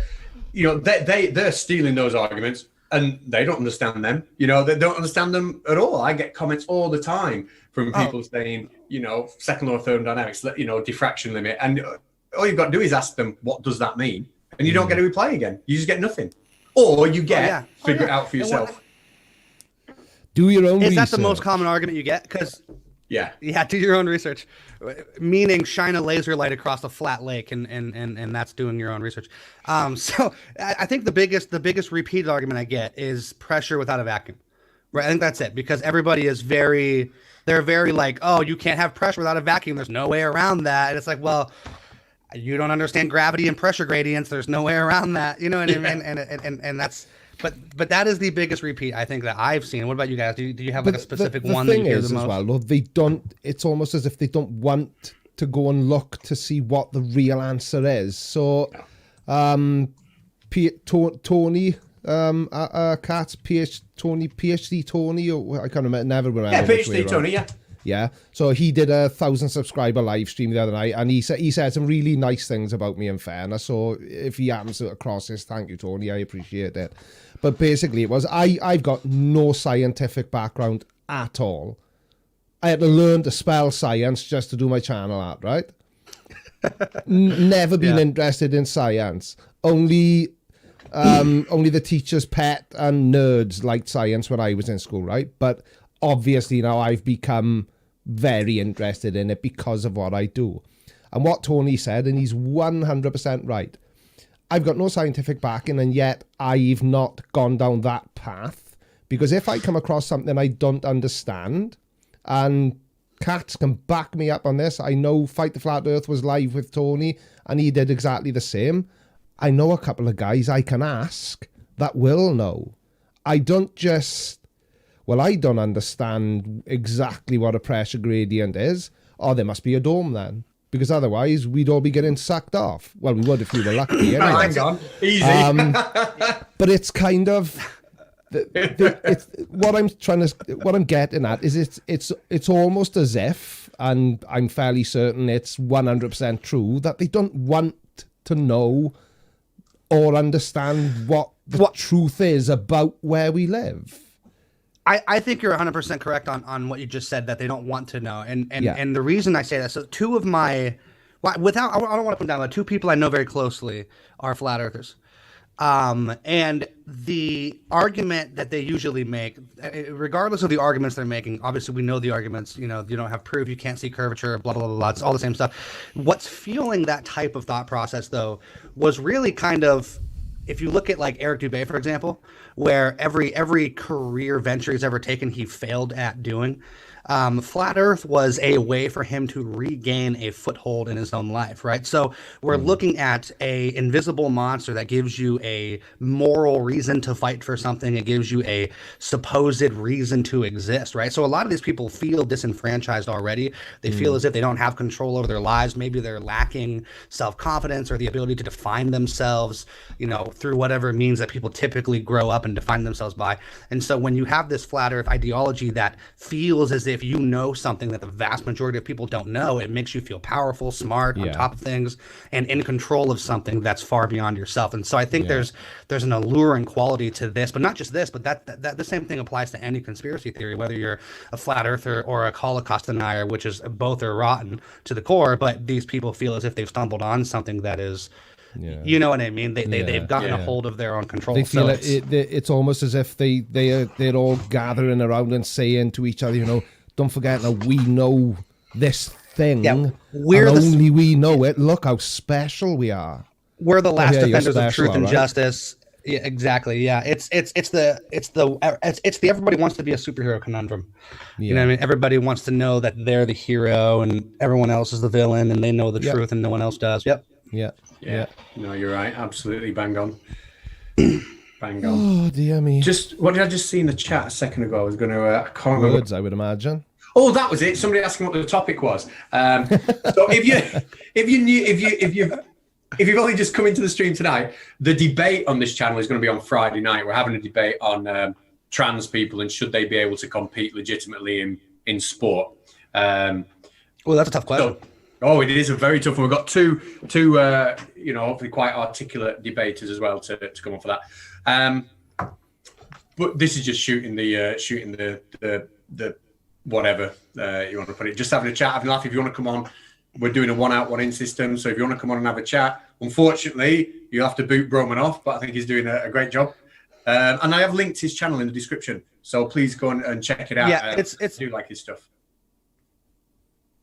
they're stealing those arguments and they don't understand them. They don't understand them at all. I get comments all the time from people saying, second law of thermodynamics, diffraction limit. And all you've got to do is ask them, what does that mean? And you don't get a reply again. You just get nothing. Or you get, figure it out for yourself. Do your own research. Is that the most common argument you get? Because Yeah, do your own research. Meaning shine a laser light across a flat lake, and that's doing your own research. So I think the biggest repeated argument I get is pressure without a vacuum. Right, I think that's it, because everybody is they're very like, oh, you can't have pressure without a vacuum. There's no way around that. And it's like, well, you don't understand gravity and pressure gradients. There's no way around that. You know what I mean? And that's, but that is the biggest repeat I think that I've seen. What about you guys? Do you have like a specific one that you hear the most? As well, they don't. It's almost as if they don't want to go and look to see what the real answer is. So, Tony Catz, PhD Tony, or I can't remember. Never remember. Yeah, PhD Tony. Yeah. Yeah, so he did a 1,000 subscriber live stream the other night, and he said some really nice things about me, in fairness. So if he happens to cross this, thank you, Tony, I appreciate it. But basically, it was I've got no scientific background at all. I had to learn to spell science just to do my channel art, right? Never been interested in science. Only the teacher's pet and nerds liked science when I was in school, right? But obviously now I've become very interested in it because of what I do. And what Tony said, and he's 100% right, I've got no scientific backing, and yet I've not gone down that path, because if I come across something I don't understand, and Catz can back me up on this, I know Fight the Flat Earth was live with Tony and he did exactly the same. I know a couple of guys I can ask that will know. I don't understand exactly what a pressure gradient is. Oh, there must be a dome then, because otherwise we'd all be getting sucked off. Well, we would if we were lucky. Anyway. Hang on, easy. But it's kind of it's what I'm getting at is it's almost as if, and I'm fairly certain it's 100% true, that they don't want to know or understand what the truth is about where we live. I think you're 100% correct on what you just said, that they don't want to know. And the reason I say that, so two of my, I don't want to put them down, but two people I know very closely are flat earthers. And the argument that they usually make, regardless of the arguments they're making, obviously we know the arguments, you don't have proof, you can't see curvature, blah, blah, blah, blah, it's all the same stuff. What's fueling that type of thought process, though, was really kind of, if you look at like Eric Dubé, for example, where every career venture he's ever taken, he failed at doing. Flat Earth was a way for him to regain a foothold in his own life, right? So we're looking at a invisible monster that gives you a moral reason to fight for something. It gives you a supposed reason to exist, right? So a lot of these people feel disenfranchised already. They feel as if they don't have control over their lives. Maybe they're lacking self-confidence or the ability to define themselves, through whatever means that people typically grow up and define themselves by. And so when you have this Flat Earth ideology that feels as if you know something that the vast majority of people don't know, it makes you feel powerful, smart, on top of things, and in control of something that's far beyond yourself. And so I think there's an alluring quality to this, but not just this, but that the same thing applies to any conspiracy theory, whether you're a flat earther or a Holocaust denier, which is both are rotten to the core, but these people feel as if they've stumbled on something that is, you know what I mean? They've gotten a hold of their own control. They feel it's almost as if they're all gathering around and saying to each other, don't forget that we know this thing. Yeah, only we know it. Look how special we are. We're the last defenders of truth and justice. Yeah, exactly. Yeah, it's the everybody wants to be a superhero conundrum. You know what I mean? Everybody wants to know that they're the hero and everyone else is the villain, and they know the truth and no one else does. Yep. Yeah. No, you're right. Absolutely bang on. Bang on. Oh dear me. What did I just see in the chat a second ago? I was going to. I can't remember. Words, I would imagine. Oh, that was it. Somebody asking what the topic was. So if you've only just come into the stream tonight, the debate on this channel is going to be on Friday night. We're having a debate on trans people and should they be able to compete legitimately in sport. Well, that's a tough question. It is a very tough one. We've got two hopefully quite articulate debaters as well to come on for that. But this is just shooting the whatever you want to put it. Just having a chat, having a laugh. If you want to come on, we're doing a one out, one in system. So if you want to come on and have a chat, unfortunately, you'll have to boot Broman off, but I think he's doing a great job. And I have linked his channel in the description. So please go and check it out. Yeah, I do like his stuff.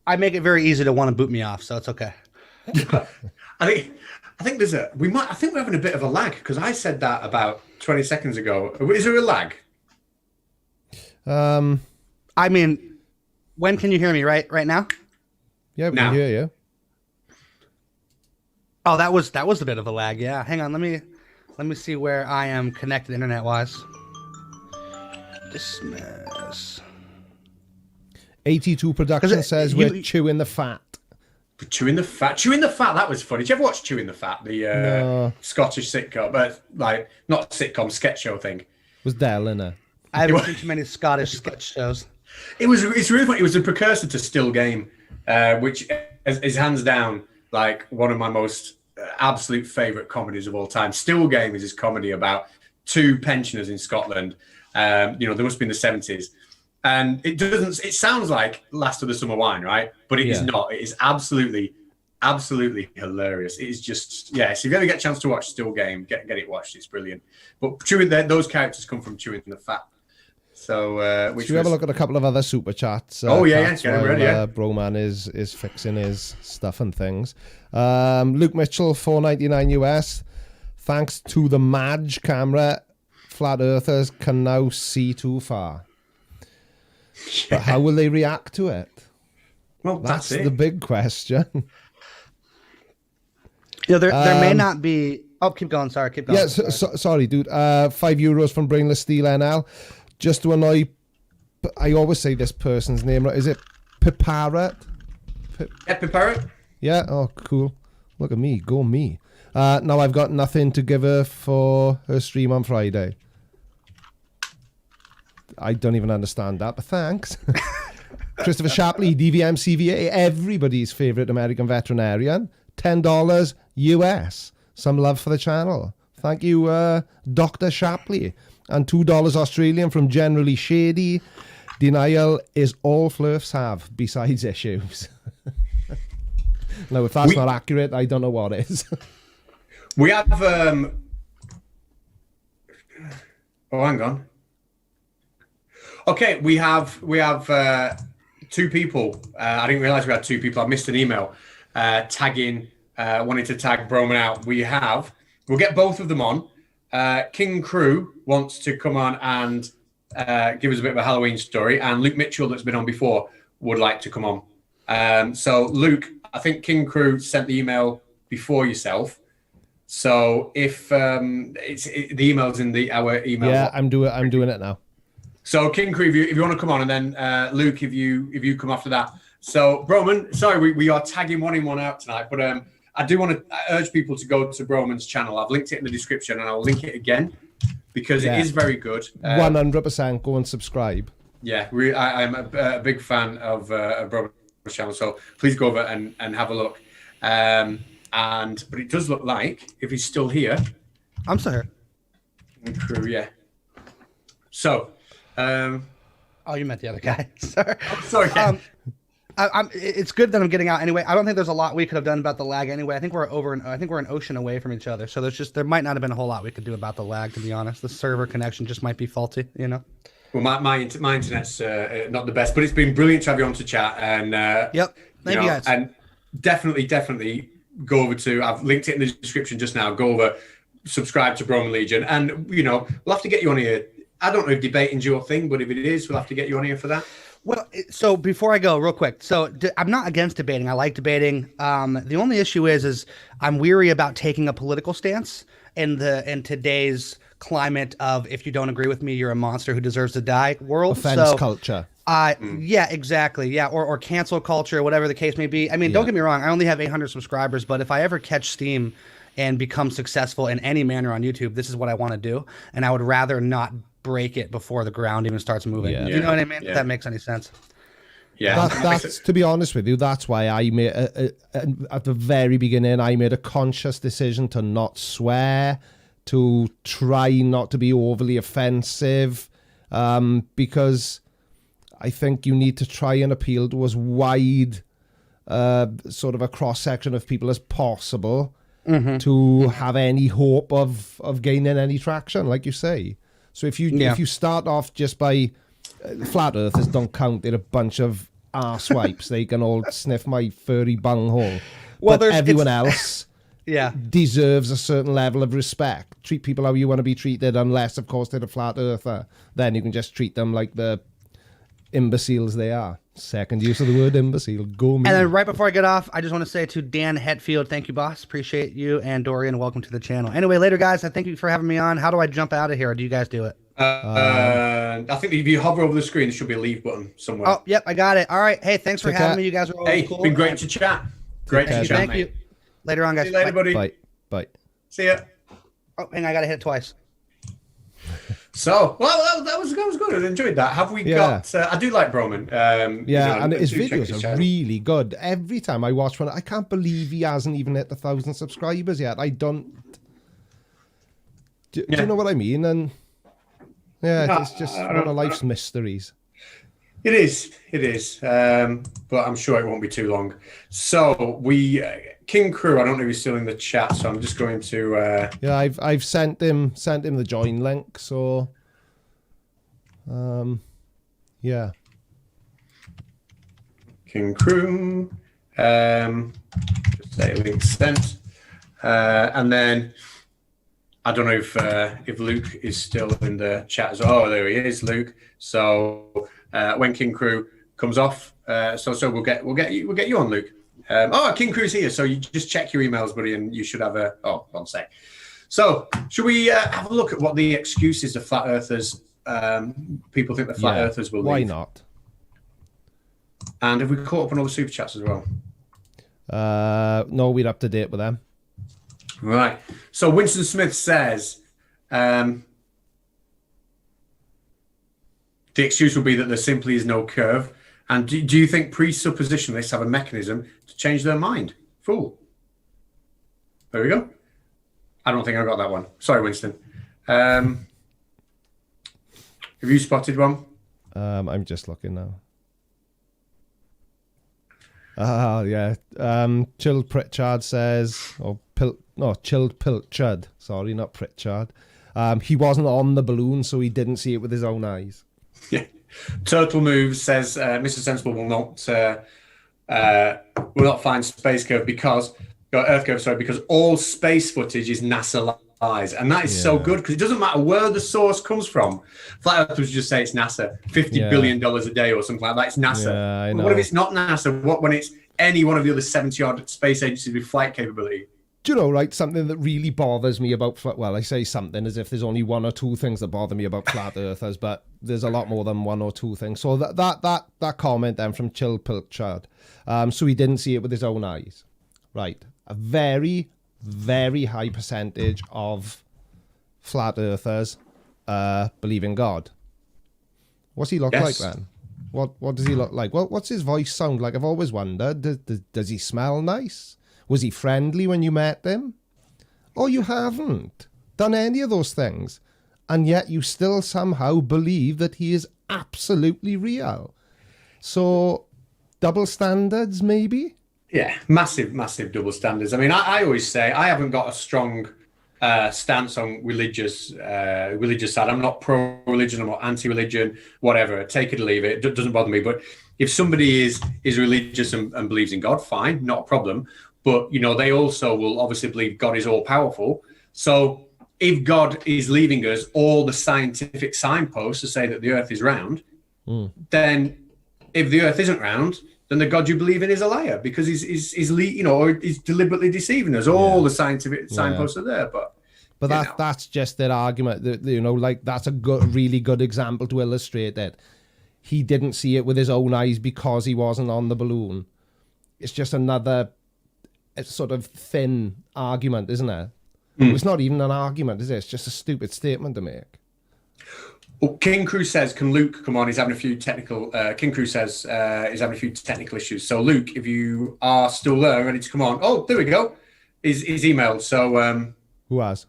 I make it very easy to want to boot me off, so it's okay. I think we're having a bit of a lag because I said that about 20 seconds ago. Is there a lag? I mean, when can you hear me? Right now? Yeah, we can hear you. Oh, that was a bit of a lag. Yeah, hang on. Let me see where I am connected internet wise. Dismiss. 82 Production says we're chewing the fat. Chewing the Fat. Chewing the Fat, that was funny. Did you ever watch Chewing the Fat? The No. Scottish sitcom, but like not sitcom, sketch show thing. Was Dell in it? I haven't seen too many Scottish sketch shows. It's really funny. It was a precursor to Still Game, which is hands down like one of my most absolute favourite comedies of all time. Still Game is this comedy about two pensioners in Scotland. There must have been the 70s. And it sounds like Last of the Summer Wine, right? But it is not. It is absolutely hilarious. It is just, so if you ever get a chance to watch Still Game, get it watched. It's brilliant. But those characters come from Chewing the Fat. So, Should we have a look at a couple of other super chats? Get them ready, Broman is fixing his stuff and things. Luke Mitchell, $4.99 US. Thanks to the Madge camera, flat earthers can now see too far. But how will they react to it? Well, that's the big question. There may not be. Oh, keep going. Sorry, keep going. Yeah, sorry, dude. €5 from Brainless Steel NL. Just to annoy, I always say this person's name. Is it Piparat? Piparat? Yeah. Oh, cool. Look at me. Go me. Now I've got nothing to give her for her stream on Friday. I don't even understand that, but thanks. Christopher Shapley, DVM CVA, everybody's favourite American veterinarian. $10 US. Some love for the channel. Thank you, Dr. Shapley. And $2 Australian from Generally Shady. Denial is all flirts have, besides issues. Now, if that's not accurate, I don't know what is. We have... Oh, hang on. Okay, we have two people. I didn't realise we had two people. I missed an email tagging, wanting to tag Broman out. We'll get both of them on. King Crew wants to come on and give us a bit of a Halloween story, and Luke Mitchell, that's been on before, would like to come on. So Luke, I think King Crew sent the email before yourself. So if the email's in our email. Yeah, I'm doing it now. So King Crew, if you want to come on, and then Luke, if you come after that. So Broman, sorry, we are tagging one in, one out tonight, but I do want to urge people to go to Broman's channel. I've linked it in the description, and I'll link it again because it is very good. 100% go and subscribe. Yeah, I'm a big fan of Broman's channel, so please go over and have a look. But it does look like, if he's still here, I'm still here. Crew, yeah. So. Oh, you meant the other guy. Sorry. I'm sorry. It's good that I'm getting out anyway. I don't think there's a lot we could have done about the lag anyway. I think we're an ocean away from each other. So there might not have been a whole lot we could do about the lag, to be honest. The server connection just might be faulty, Well, my internet's not the best, but it's been brilliant to have you on to chat. And yep, thank you guys. And definitely go over to. I've linked it in the description just now. Go over, subscribe to Broman Legion, and we'll have to get you on here. I don't know if debating's your thing, but if it is, we'll have to get you on here for that. Well, so before I go, real quick. So I'm not against debating. I like debating. The only issue is I'm weary about taking a political stance in today's climate of if you don't agree with me, you're a monster who deserves to die world. Offense culture. Yeah, exactly. Yeah, or cancel culture, whatever the case may be. I mean, don't get me wrong. I only have 800 subscribers, but if I ever catch steam and become successful in any manner on YouTube, this is what I want to do. And I would rather not break it before the ground even starts moving. Yeah. You know what I mean? If that makes any sense. Yeah. That's to be honest with you, that's why I made at the very beginning, I made a conscious decision to not swear, to try not to be overly offensive, because I think you need to try and appeal to as wide sort of a cross section of people as possible to have any hope of gaining any traction, like you say. So if you start off just by flat earthers don't count, they're a bunch of arse wipes. They can all sniff my furry bunghole. Well, but everyone else yeah, deserves a certain level of respect. Treat people how you want to be treated, unless, of course, they're a flat earther. Then you can just treat them like the imbeciles they are. Second use of the word imbecile. Go me. And then right before I get off, I just want to say to Dan Hetfield, thank you, boss. Appreciate you. And Dorian, welcome to the channel. Anyway, later, guys. I thank you for having me on. How do I jump out of here? Or do you guys do it? I think if you hover over the screen, there should be a leave button somewhere. Oh, yep, I got it. All right. Hey, thanks for having me. You guys are all Hey, cool. it's been great to chat. Great to chat, Thank mate. you. Later on, guys. See you later, buddy. Bye. See ya. Oh, and I got to hit it twice. So, well, that was good. I enjoyed that. Have we got? I do like Broman. And his videos are really good. Every time I watch one, I can't believe he hasn't even hit 1,000 subscribers yet. I don't. Do you know what I mean? And it's just one of life's mysteries. It is. But I'm sure it won't be too long. So King Crew. I don't know if he's still in the chat, so I'm just going to. I've sent him the join link. So, King Crew. Just say link sent, and then I don't know if Luke is still in the chat as well. Oh, there he is, Luke. So when King Crew comes off, so we'll get you on, Luke. King Crew's here, so you just check your emails, buddy, and you should have one sec. So, should we have a look at what the excuses of flat earthers? People think the flat earthers will leave. Why not? And have we caught up on all the super chats as well? No, we're up to date with them. Right. So Winston Smith says the excuse will be that there simply is no curve. And do you think presuppositionalists have a mechanism to change their mind? Fool. There we go. I don't think I got that one. Sorry, Winston. Have you spotted one? I'm just looking now. Chilled Pritchard says, Chilled Pilchard. Sorry, not Pritchard. He wasn't on the balloon, so he didn't see it with his own eyes. Yeah. Turtle Moves says Mr. Sensible will not find space curve because Earth curve, because all space footage is NASA lies, and that is so good because it doesn't matter where the source comes from. Flat Earthers just say it's NASA, $50 billion a day or something like that. It's NASA. Yeah, I know. What if it's not NASA? What when it's any one of the other 70-odd space agencies with flight capability? Do you know, right, something that really bothers me about, well, I say something as if there's only one or two things that bother me about flat earthers, but there's a lot more than one or two things. So that comment then from Chill Pilchard. So he didn't see it with his own eyes. Right. A very, very high percentage of flat earthers believe in God. What's he look like then? What does he look like? What's his voice sound like? I've always wondered. Does he smell nice? Was he friendly when you met him? Or you haven't done any of those things, and yet you still somehow believe that he is absolutely real. So, double standards, maybe? Yeah, massive double standards. I mean, I always say I haven't got a strong stance on religious side. I'm not pro-religion, I'm not anti-religion, whatever. Take it or leave it. It doesn't bother me. But if somebody is religious and believes in God, fine, not a problem. But, they also will obviously believe God is all-powerful. So if God is leaving us all the scientific signposts to say that the earth is round, then if the earth isn't round, then the God you believe in is a liar because he's deliberately deceiving us. All the scientific signposts are there. But that's just their argument. That's a really good example to illustrate that. He didn't see it with his own eyes because he wasn't on the balloon. It's just another sort of thin argument, isn't it? It's not even an argument, is it? It's just a stupid statement to make. Well, King Crew says, can Luke come on? He's having a few technical... King Crew says he's having a few technical issues. So, Luke, if you are still there, ready to come on... Oh, there we go. He's emailed. So... Who has?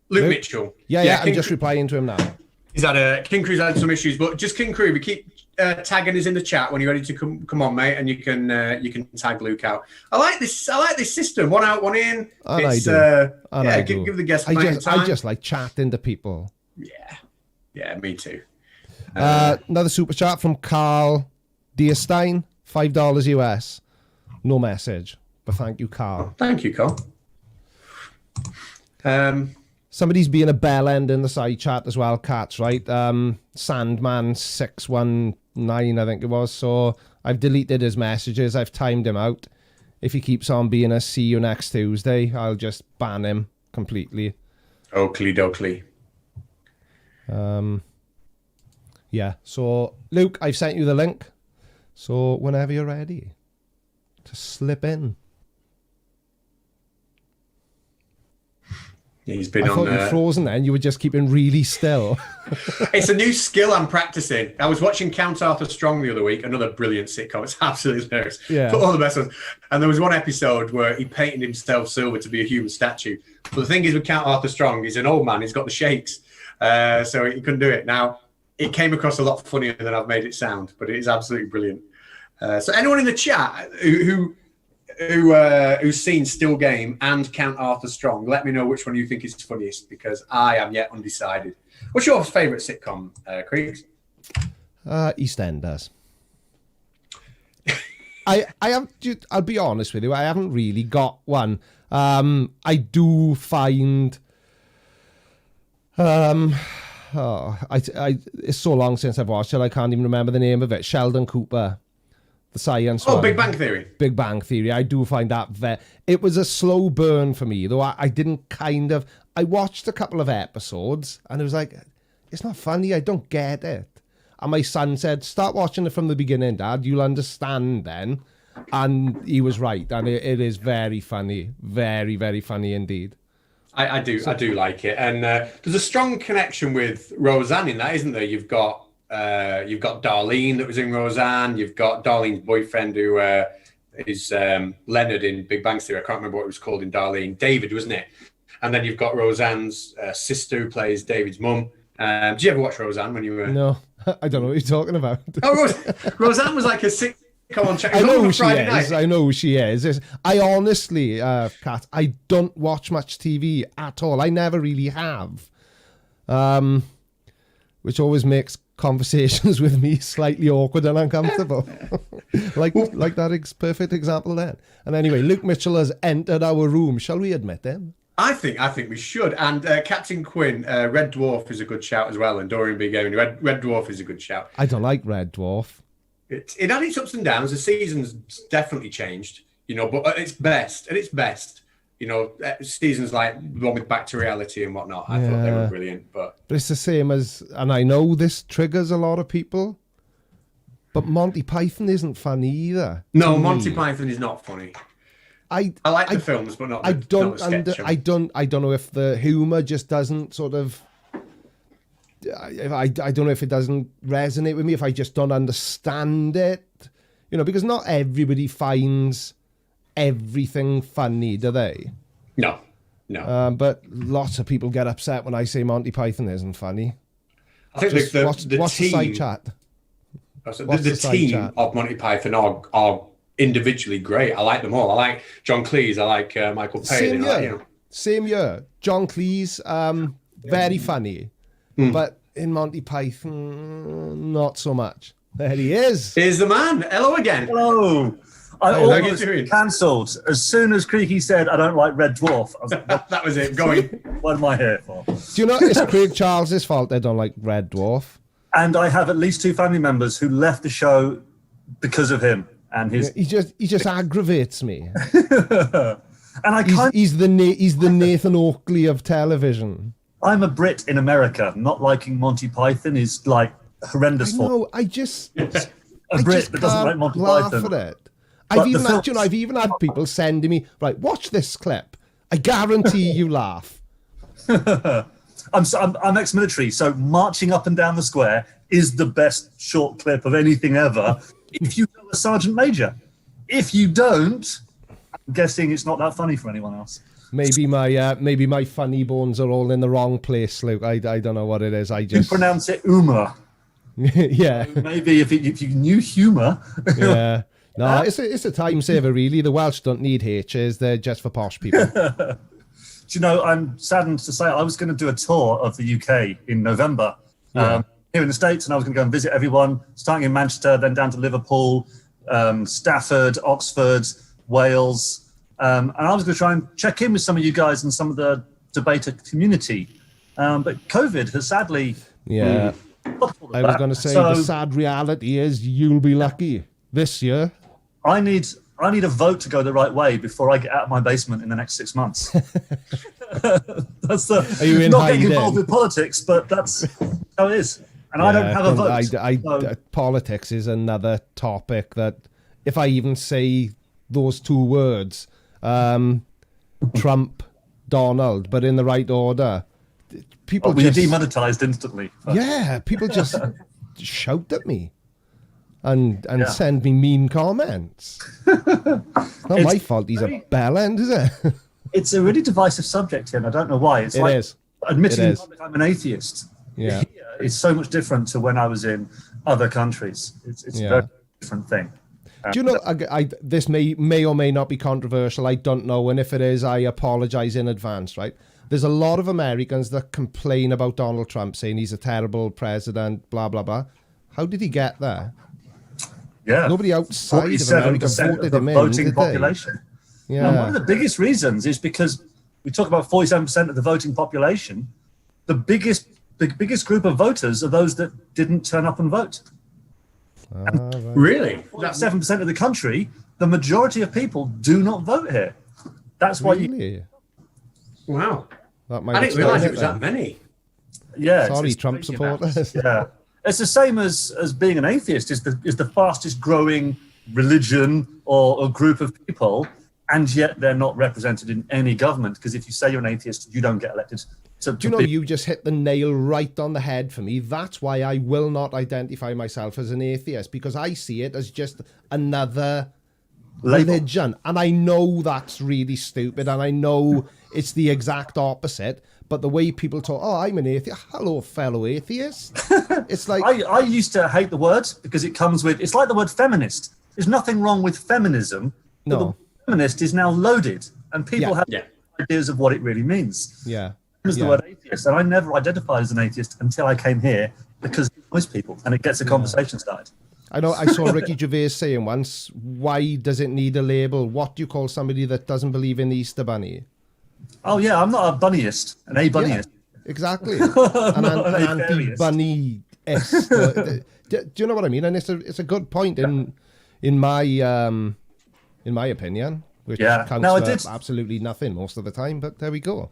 Luke Mitchell. Yeah, I'm just replying to him now. King Crew's had some issues, but just King Crew, if you keep tagging us in the chat when you're ready to come on, mate, and you can tag Luke out. I like this system. One out, one in. And it's, I do. Give the guests I just like chatting to people. Yeah, me too. Another super chat from Carl Deerstein, $5 US. No message, but thank you, Carl. Thank you, Carl. Somebody's being a bell end in the side chat as well, Catz, right? Sandman619, I think it was. So I've deleted his messages. I've timed him out. If he keeps on being a see you next Tuesday, I'll just ban him completely. Oakley dokley. Yeah, so Luke, I've sent you the link. So whenever you're ready to slip in. He's been I thought you were frozen then. You were just keeping really still. It's a new skill I'm practicing. I was watching Count Arthur Strong the other week, another brilliant sitcom. It's absolutely hilarious. Yeah. But all the best ones. And there was one episode where he painted himself silver to be a human statue. But the thing is with Count Arthur Strong, he's an old man. He's got the shakes. So he couldn't do it. Now, it came across a lot funnier than I've made it sound, but it is absolutely brilliant. So anyone in the chat who's seen Still Game and Count Arthur Strong, let me know which one you think is funniest, because I am yet undecided. What's your favourite sitcom, Creeks? EastEnders. I have. I'll be honest with you. I haven't really got one. I do find. It's so long since I've watched it. I can't even remember the name of it. Sheldon Cooper. The science one. Big Bang Theory. Big Bang Theory. I do find that it was a slow burn for me, though I didn't I watched a couple of episodes and it was like, it's not funny. I don't get it. And my son said, start watching it from the beginning, Dad. You'll understand then. And he was right. And it is very funny. Very, very funny indeed. I do like it. And there's a strong connection with Roseanne in that, isn't there? You've got Darlene that was in Roseanne. You've got Darlene's boyfriend who is Leonard in Big Bang Theory. I can't remember what it was called in Darlene. David, wasn't it? And then you've got Roseanne's sister who plays David's mum. Did you ever watch Roseanne when you were... No, I don't know what you're talking about. Roseanne was like a sitcom on I know who she is. I know who she is. I honestly, Kat, I don't watch much TV at all. I never really have. Which always makes conversations with me slightly awkward and uncomfortable. like that perfect example there. And anyway, Luke Mitchell has entered our room. Shall we admit him? I think we should. And Captain Quinn, Red Dwarf is a good shout as well. And Dorian Big Amy, Red Dwarf is a good shout. I don't like Red Dwarf. It had its ups and downs. The season's definitely changed, but at its best. Seasons like the one with Back to Reality and whatnot. I thought they were brilliant. But it's the same as, and I know this triggers a lot of people, but Monty Python isn't funny either. No, Monty Python is not funny. I like the films, but not the sketch. I don't know if the humour just doesn't sort of. I don't know if it doesn't resonate with me, if I just don't understand it, because not everybody finds everything funny, do they? No. But lots of people get upset when I say Monty Python isn't funny. I think the team, side chat. The team of Monty Python are individually great. I like them all. I like John Cleese. I like Michael Palin. Same year. John Cleese, very funny. But in Monty Python, not so much. There he is. Here's the man. Hello again. Hello. I almost cancelled. As soon as Creaky said, I don't like Red Dwarf. I was like, that was it. Going. What am I here for? Do you know it's Craig Charles's fault they don't like Red Dwarf? And I have at least 2 family members who left the show because of him. And his... He just aggravates me. And he's the Nathan Oakley of television. I'm a Brit in America. Not liking Monty Python is like horrendous. I just a Brit that doesn't like Monty Python. At it. I've even had people sending me, right, watch this clip. I guarantee you laugh. I'm ex-military, so marching up and down the square is the best short clip of anything ever. If you know a sergeant major, if you don't, I'm guessing it's not that funny for anyone else. Maybe my funny bones are all in the wrong place, Luke. I don't know what it is. You pronounce it Uma. Yeah. Maybe if you knew humour. Yeah. No, it's a time saver, really. The Welsh don't need H's. They're just for posh people. Do you know, I'm saddened to say I was going to do a tour of the UK in November here in the States, and I was going to go and visit everyone, starting in Manchester, then down to Liverpool, Stafford, Oxford, Wales. And I was going to try and check in with some of you guys and some of the debater community. But COVID has sadly... Yeah. I was going to say, the sad reality is you'll be lucky this year. I need a vote to go the right way before I get out of my basement in the next 6 months. Are you in not hiding? getting involved with politics, but that's how it is. And I don't have a vote. Politics is another topic that, if I even say those two words, Trump, Donald, but in the right order, people you're demonetized instantly. Yeah, people just shout at me and send me mean comments. It's not my fault he's a bellend, is it? It's a really divisive subject here, and I don't know why. It is. Admitting in public I'm an atheist. Yeah. It's so much different to when I was in other countries. It's a very different thing. Do you know, this may or may not be controversial, I don't know, and if it is, I apologize in advance, right? There's a lot of Americans that complain about Donald Trump, saying he's a terrible president, blah, blah, blah. How did he get there? Yeah. Nobody outside of America voted him in, voting did population. They? Yeah. And one of the biggest reasons is because we talk about 47% of the voting population. The biggest group of voters are those that didn't turn up and vote. Right. Really? 7% of the country, the majority of people do not vote here. That's why Wow. That might I didn't realise it was that many. Yeah. Sorry, Trump supporters. Yeah. It's the same as being an atheist is the fastest growing religion or group of people, and yet they're not represented in any government, because if you say you're an atheist, you don't get elected. Do you know, you just hit the nail right on the head for me. That's why I will not identify myself as an atheist, because I see it as just another religion. And I know that's really stupid, and I know it's the exact opposite. But the way people talk, I'm an atheist. Hello, fellow atheist. It's like... I used to hate the word because it comes with... It's like the word feminist. There's nothing wrong with feminism. No. The word feminist is now loaded, and people have ideas of what it really means. Yeah. The word atheist, and I never identified as an atheist until I came here, because it annoys people and it gets a conversation started. I know. I saw Ricky Gervais saying once, "Why does it need a label? What do you call somebody that doesn't believe in the Easter Bunny?" Oh yeah, I'm not a bunnyist, an a-bunnyist. Yeah, exactly, an anti-bunny-est. Do you know what I mean? And it's a good point in my opinion, which counts for absolutely nothing most of the time. But there we go.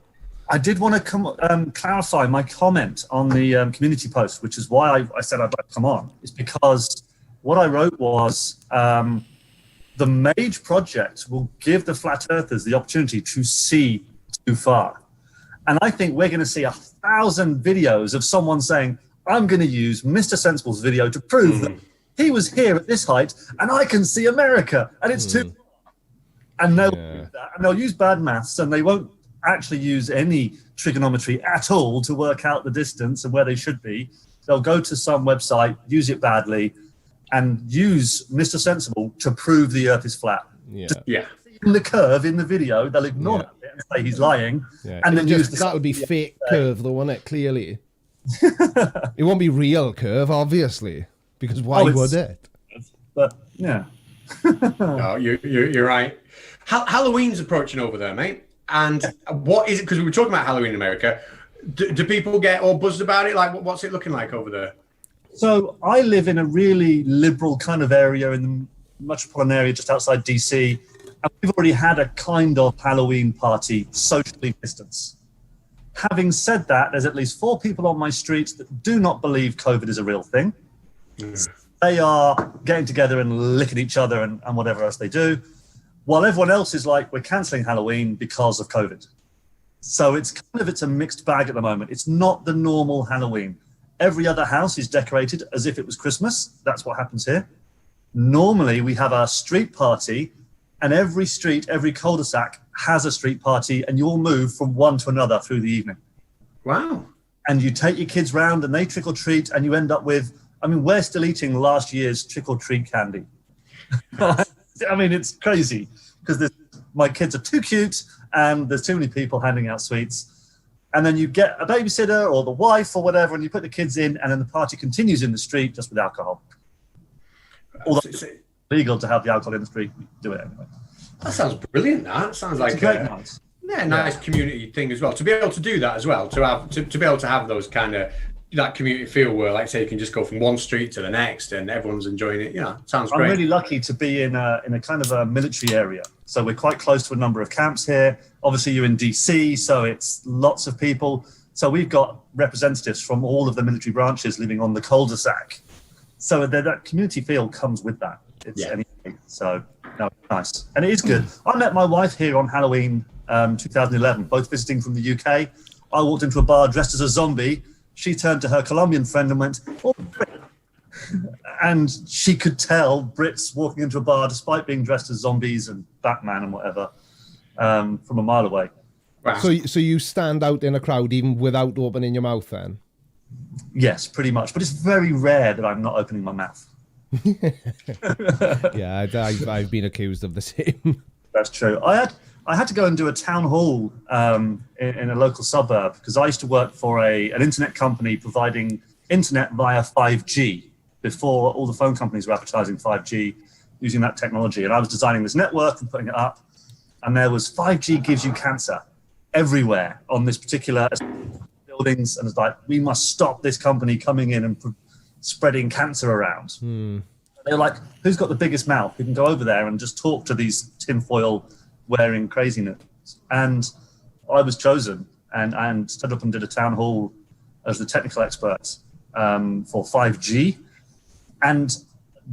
I did want to clarify my comment on the community post, which is why I said I'd like to come on. It's because what I wrote was the MAGE project will give the flat earthers the opportunity to see too far. And I think we're going to see 1,000 videos of someone saying, I'm going to use Mr. Sensible's video to prove that he was here at this height and I can see America and it's too far. And they'll use that, and they'll use bad maths, and they won't actually use any trigonometry at all to work out the distance and where they should be. They'll go to some website, use it badly, and use Mr. Sensible to prove the Earth is flat. Yeah. In the curve in the video, they'll ignore that bit and say he's lying. Yeah. And then that would be fake curve, though, wouldn't it? Clearly, it won't be real curve, obviously, because why would it? But yeah, no, you're right. Halloween's approaching over there, mate. And what is it? Because we were talking about Halloween in America. Do people get all buzzed about it? Like, what's it looking like over there? So I live in a really liberal kind of area in the metropolitan area just outside DC. And we've already had a kind of Halloween party socially distanced. Having said that, there's at least 4 people on my street that do not believe COVID is a real thing. They are getting together and licking each other and whatever else they do, while everyone else is like, we're cancelling Halloween because of COVID. So it's a mixed bag at the moment. It's not the normal Halloween. Every other house is decorated as if it was Christmas. That's what happens here. Normally, we have a street party, and every street, every cul-de-sac has a street party, and you all move from one to another through the evening. Wow. And you take your kids round, and they trick or treat, and you end up with I mean, we're still eating last year's trick-or-treat candy. I mean, it's crazy because my kids are too cute and there's too many people handing out sweets. And then you get a babysitter or the wife or whatever, and you put the kids in, and then the party continues in the street just with alcohol. Although it's legal to have the alcohol in the street, we do it anyway. That sounds brilliant. That sounds like a great night. Yeah, nice community thing as well. To be able to do that as well, to be able to have those kind of that community feel where, like, say, you can just go from one street to the next and everyone's enjoying it. Yeah, sounds great. I'm really lucky to be in a kind of a military area. So we're quite close to a number of camps here. Obviously, you're in DC, so it's lots of people. So we've got representatives from all of the military branches living on the cul-de-sac. So that community feel comes with that. It's anything. So no, nice. And it is good. I met my wife here on Halloween 2011, both visiting from the UK. I walked into a bar dressed as a zombie. She turned to her Colombian friend and went, "Oh, Brit." And she could tell Brits walking into a bar, despite being dressed as zombies and Batman and whatever, from a mile away. Wow. So you stand out in a crowd even without opening your mouth then? Yes, pretty much. But it's very rare that I'm not opening my mouth. Yeah, I've been accused of the same. That's true. I had to go and do a town hall in a local suburb because I used to work for an internet company providing internet via 5G before all the phone companies were advertising 5G using that technology. And I was designing this network and putting it up. And there was 5G gives you cancer everywhere on this particular buildings. And it's like, we must stop this company coming in and spreading cancer around. They're like, who's got the biggest mouth? We can go over there and just talk to these tinfoil wearing craziness. And I was chosen and stood up and did a town hall as the technical expert for 5G. And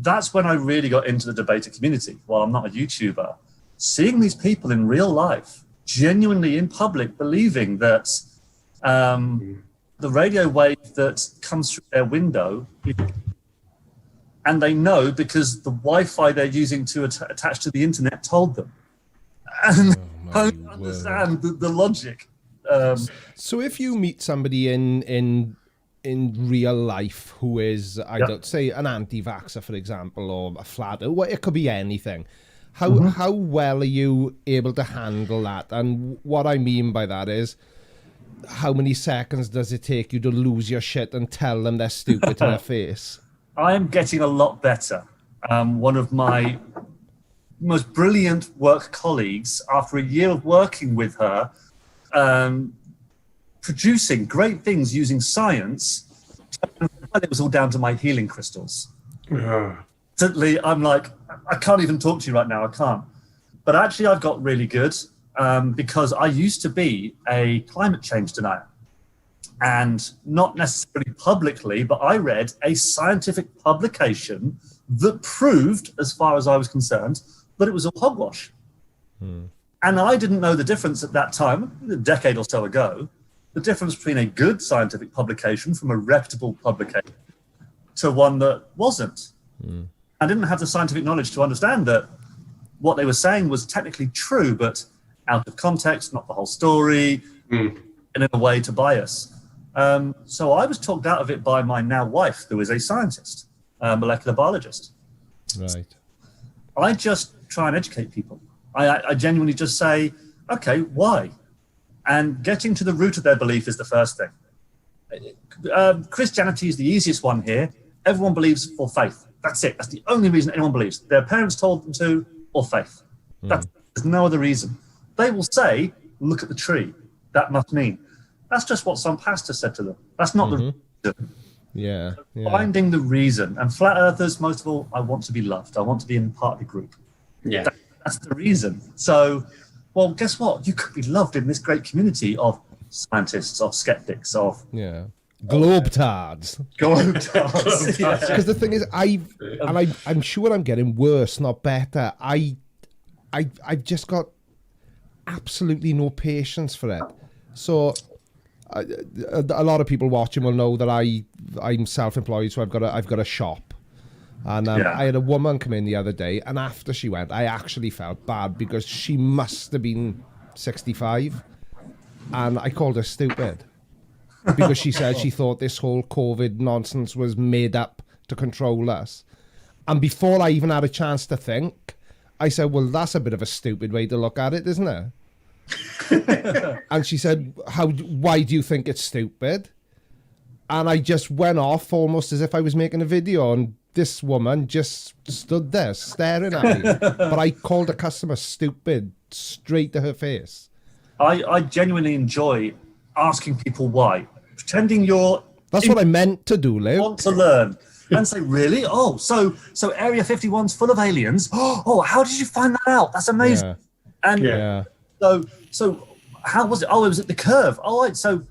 that's when I really got into the debater community. While I'm not a YouTuber, seeing these people in real life, genuinely in public, believing that the radio wave that comes through their window, and they know because the Wi-Fi they're using to attach to the internet told them. And I understand the logic. So if you meet somebody in real life who is, don't say, an anti-vaxxer, for example, or a flat, it could be anything. How well are you able to handle that? And what I mean by that is, how many seconds does it take you to lose your shit and tell them they're stupid to their face? I am getting a lot better. One of my most brilliant work colleagues, after a year of working with her, producing great things using science, it was all down to my healing crystals. Suddenly, I'm like, I can't even talk to you right now. I can't. But actually, I've got really good because I used to be a climate change denier. And not necessarily publicly, but I read a scientific publication that proved, as far as I was concerned, that it was all hogwash. And I didn't know the difference at that time, a decade or so ago, the difference between a good scientific publication from a reputable publication to one that wasn't. I didn't have the scientific knowledge to understand that what they were saying was technically true, but out of context, not the whole story, and in a way to bias. So I was talked out of it by my now wife, who is a scientist, molecular biologist. Right. I just try and educate people. I genuinely just say, okay, why? And getting to the root of their belief is the first thing. Christianity is the easiest one here. Everyone believes for faith. That's it. That's the only reason anyone believes. Their parents told them to, or faith. There's no other reason. They will say, look at the tree. That must mean. That's just what some pastor said to them. That's not the reason. Yeah. Finding the reason. And flat earthers, most of all, I want to be loved. I want to be in part of the group. Yeah. That's the reason. So, well, guess what? You could be loved in this great community of scientists, of skeptics, of... Yeah. Globetards. Globetards. Because the thing is, I'm sure I'm getting worse, not better. I've just got absolutely no patience for it. So a lot of people watching will know that I'm self-employed, so I've got a shop. And I had a woman come in the other day, and after she went, I actually felt bad because she must have been 65, and I called her stupid because she said she thought this whole COVID nonsense was made up to control us. And before I even had a chance to think, I said, well, that's a bit of a stupid way to look at it, isn't it? And she said, why do you think it's stupid? And I just went off almost as if I was making a video, and this woman just stood there staring at me. But I called a customer stupid straight to her face. I genuinely enjoy asking people why. Pretending you're... That's what I meant to do, Lou. Want to learn. And say, really? Oh, so Area 51's full of aliens? Oh, how did you find that out? That's amazing. Yeah. And Yeah. so how was it? Oh, it was at the curve. All right, so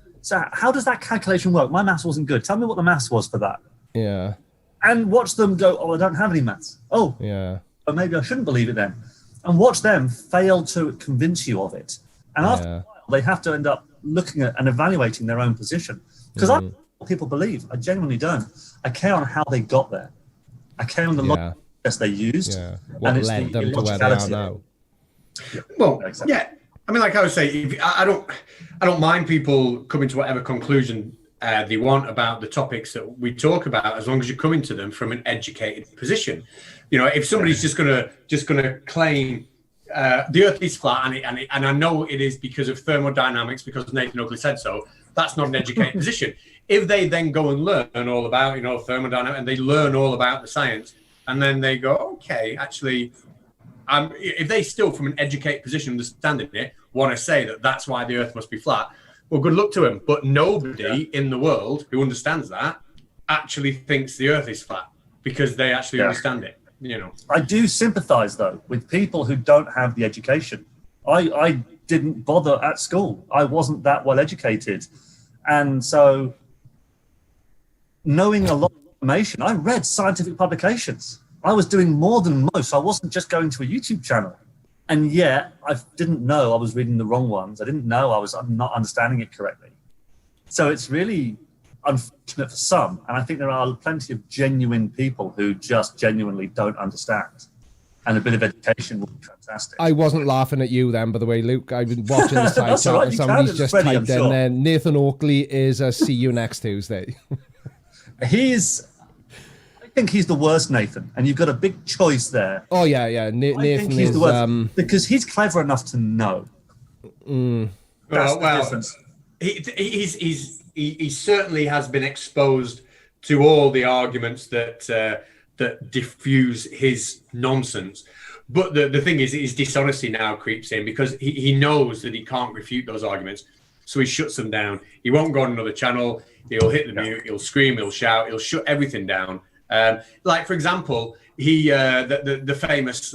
how does that calculation work? My maths wasn't good. Tell me what the maths was for that. Yeah. And watch them go, oh, I don't have any maths. Oh, Yeah. or maybe I shouldn't believe it then. And watch them fail to convince you of it. And after a while, they have to end up looking at and evaluating their own position. Because I don't know what people believe. I genuinely don't. I care on how they got there. I care on the logic they used. Yeah. What it's led the them to where they are illogicality. now. Well, Exactly. yeah. I mean, like I was saying, I don't mind people coming to whatever conclusion they want about the topics that we talk about, as long as you're coming to them from an educated position. You know, if somebody's just gonna claim the Earth is flat, and I know it is because of thermodynamics, because Nathan Oakley said so, that's not an educated position. If they then go and learn all about, you know, thermodynamics, and they learn all about the science, and then they go, okay, actually, if they still, from an educated position, understanding it, want to say that that's why the Earth must be flat, well, good luck to them. But nobody in the world who understands that actually thinks the Earth is flat, because they actually understand it. You know, I do sympathise though with people who don't have the education. I didn't bother at school. I wasn't that well educated, and so knowing a lot of information, I read scientific publications. I was doing more than most. I wasn't just going to a YouTube channel, and yet I didn't know I was reading the wrong ones. I didn't know I was not understanding it correctly. So it's really unfortunate for some, and I think there are plenty of genuine people who just genuinely don't understand, and a bit of education would be fantastic. I wasn't laughing at you then, by the way, Luke. I've been watching the side That's chat all right, and you somebody's can. just It's Freddie, typed I'm in sure. there, Nathan Oakley is a see you next Tuesday. I think he's the worst Nathan, and you've got a big choice there. Oh, yeah. I Nathan think he's is... the worst because he's clever enough to know. That's the difference. He certainly has been exposed to all the arguments that diffuse his nonsense. But the thing is, his dishonesty now creeps in, because he knows that he can't refute those arguments. So he shuts them down. He won't go on another channel. He'll hit the mute. He'll scream. He'll shout. He'll shut everything down. Like, for example, the famous,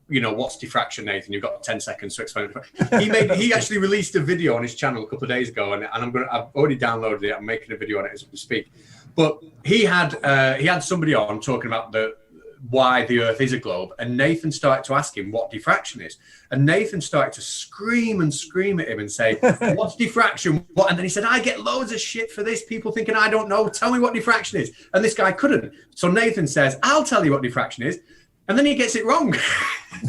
what's diffraction, Nathan? You've got 10 seconds to explain it. He actually released a video on his channel a couple of days ago, and I've already downloaded it. I'm making a video on it as we speak. But he had somebody on talking about why the Earth is a globe, and Nathan started to ask him what diffraction is, and Nathan started to scream at him and say, "What's diffraction? What?" And then he said, "I get loads of shit for this. People thinking I don't know. Tell me what diffraction is." And this guy couldn't. So Nathan says, "I'll tell you what diffraction is," and then he gets it wrong.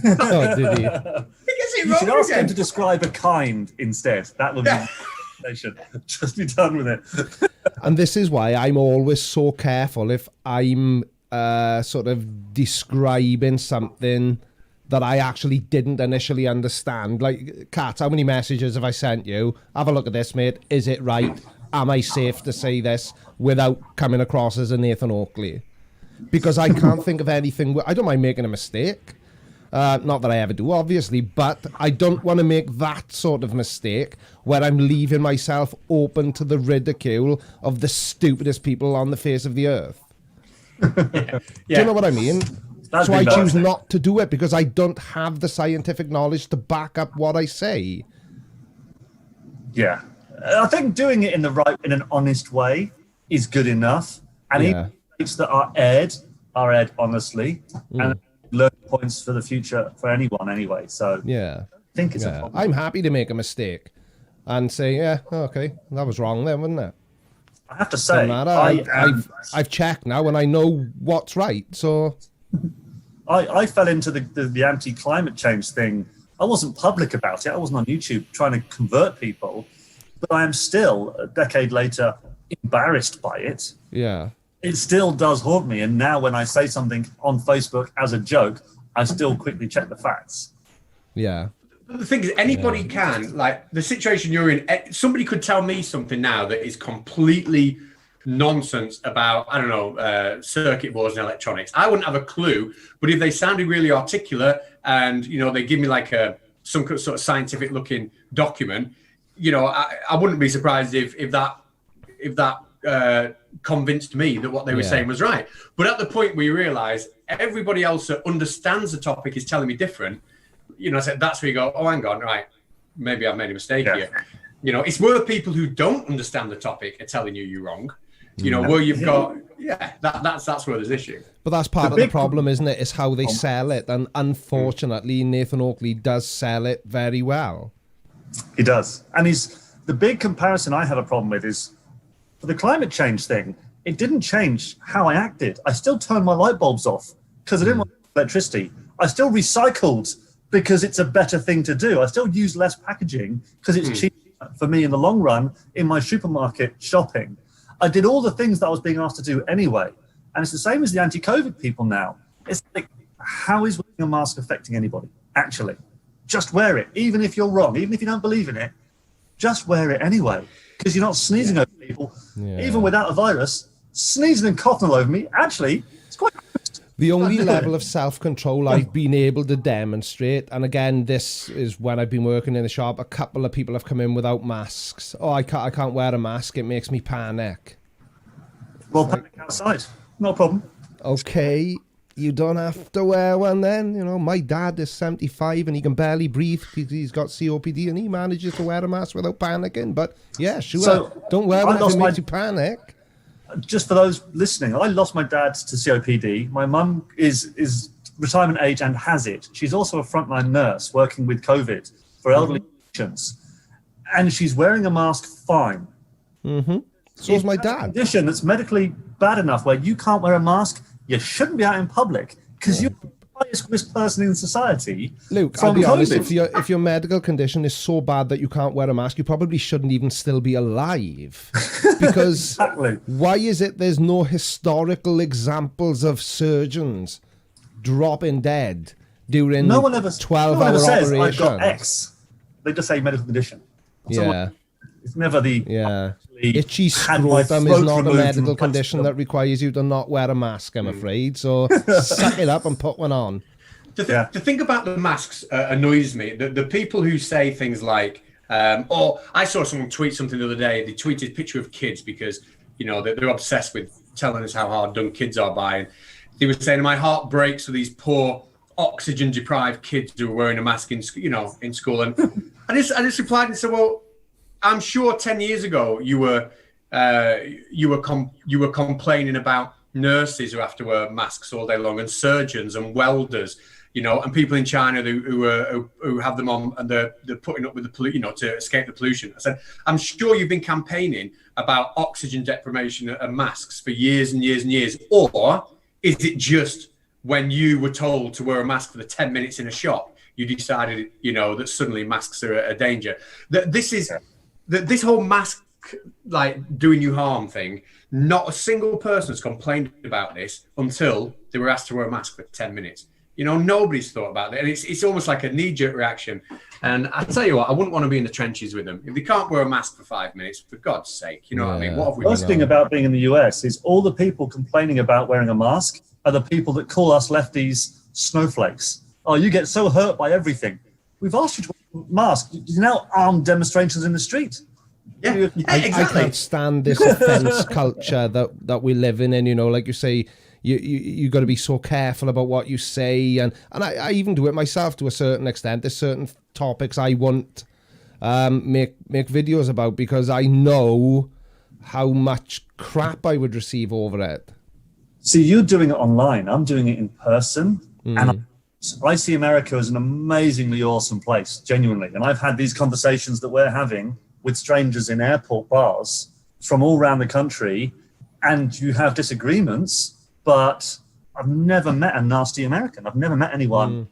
Oh, did he? He gets it You wrong should ask him again. to describe a kind instead. That would be they should just be done with it. And this is why I'm always so careful if I'm sort of describing something that I actually didn't initially understand. Like, Kat, how many messages have I sent you? Have a look at this, mate. Is it right? Am I safe to say this without coming across as a Nathan Oakley? Because I can't think of anything. I don't mind making a mistake. Not that I ever do, obviously, but I don't want to make that sort of mistake where I'm leaving myself open to the ridicule of the stupidest people on the face of the earth. Do you know what I mean? That'd So be I nice. choose not to do it because I don't have the scientific knowledge to back up what I say. Yeah, I think doing it in an honest way is good enough, and Yeah. things that are aired honestly, and learn points for the future for anyone anyway. So Yeah. I think it's a Yeah. problem. I'm happy to make a mistake and say, yeah, okay, that was wrong then, wasn't it? I have to Doesn't say, matter. I've checked now and I know what's right. So I fell into the anti-climate change thing. I wasn't public about it. I wasn't on YouTube trying to convert people, but I am still, a decade later, embarrassed by it. yeah. it still does haunt me. And now when I say something on Facebook as a joke, I still quickly check the facts. Yeah. But the thing is, anybody can, like the situation you're in, somebody could tell me something now that is completely nonsense about, I don't know, circuit boards and electronics. I wouldn't have a clue, but if they sounded really articulate and, you know, they give me like some sort of scientific looking document, you know, I wouldn't be surprised if that convinced me that what they were saying was right. But at the point where you realize everybody else that understands the topic is telling me different, you know, so that's where you go, oh, hang on, right, maybe I've made a mistake here. You know, it's where people who don't understand the topic are telling you're wrong. You know, where you've got, that's where there's issue. But that's part of the problem, isn't it? Is how they sell it. And unfortunately, Nathan Oakley does sell it very well. He does. And the big comparison I have a problem with is for the climate change thing, it didn't change how I acted. I still turned my light bulbs off because I didn't want electricity. I still recycled because it's a better thing to do. I still use less packaging because it's cheaper for me in the long run in my supermarket shopping. I did all the things that I was being asked to do anyway. And it's the same as the anti-COVID people now. It's like, how is wearing a mask affecting anybody? Actually, just wear it. Even if you're wrong, even if you don't believe in it, just wear it anyway. Because you're not sneezing over people. Even without a virus, sneezing and coughing all over me, actually, it's quite... The only level of self-control I've been able to demonstrate, and again, this is when I've been working in the shop, a couple of people have come in without masks. Oh, I can't wear a mask, it makes me panic. Well, panic outside, no problem. Okay, you don't have to wear one then. You know, my dad is 75 and he can barely breathe because he's got COPD and he manages to wear a mask without panicking. But yeah, sure, So, don't wear one if it makes you panic. Just for those listening, I lost my dad to COPD. My mum is retirement age and has it. She's also a frontline nurse working with COVID for elderly patients. And she's wearing a mask fine. So is my dad. A condition that's medically bad enough where you can't wear a mask, you shouldn't be out in public because you're the highest risk person in society. Luke, I'll be honest, if your medical condition is so bad that you can't wear a mask, you probably shouldn't even still be alive. Because why is it there's no historical examples of surgeons dropping dead during 12-hour operations? I've got X. They just say medical condition. It's never the... Itchy scrotum is not a medical condition that requires you to not wear a mask, I'm afraid. So suck it up and put one on. The thing about the masks annoys me. The people who say things like, I saw someone tweet something the other day. They tweeted a picture of kids because, you know, they're obsessed with telling us how hard done kids are by. And they were saying, my heart breaks for these poor oxygen-deprived kids who are wearing a mask in school. And I just replied and said, well, I'm sure 10 years ago you were complaining about nurses who have to wear masks all day long, and surgeons and welders, you know, and people in China who have them on and they're putting up with the pollution, you know, to escape the pollution. I said, I'm sure you've been campaigning about oxygen deprivation and masks for years and years and years, or is it just when you were told to wear a mask for the 10 minutes in a shop, you decided, you know, that suddenly masks are a danger? This whole mask, like, doing you harm thing, not a single person has complained about this until they were asked to wear a mask for 10 minutes. You know, nobody's thought about it. And it's almost like a knee-jerk reaction. And I tell you what, I wouldn't want to be in the trenches with them. If they can't wear a mask for 5 minutes, for God's sake, you know what I mean? What have we done? The worst thing about being in the US is all the people complaining about wearing a mask are the people that call us lefties snowflakes. Oh, you get so hurt by everything. We've asked you to wear a mask. You're now armed demonstrations in the street. Exactly. I can't stand this offense culture that we live in. And, you know, like you say, you got to be so careful about what you say. And I even do it myself to a certain extent. There's certain topics I won't make videos about because I know how much crap I would receive over it. See, you're doing it online. I'm doing it in person. And I see America as an amazingly awesome place, genuinely. And I've had these conversations that we're having with strangers in airport bars from all around the country, and you have disagreements, but I've never met a nasty American. I've never met anyone.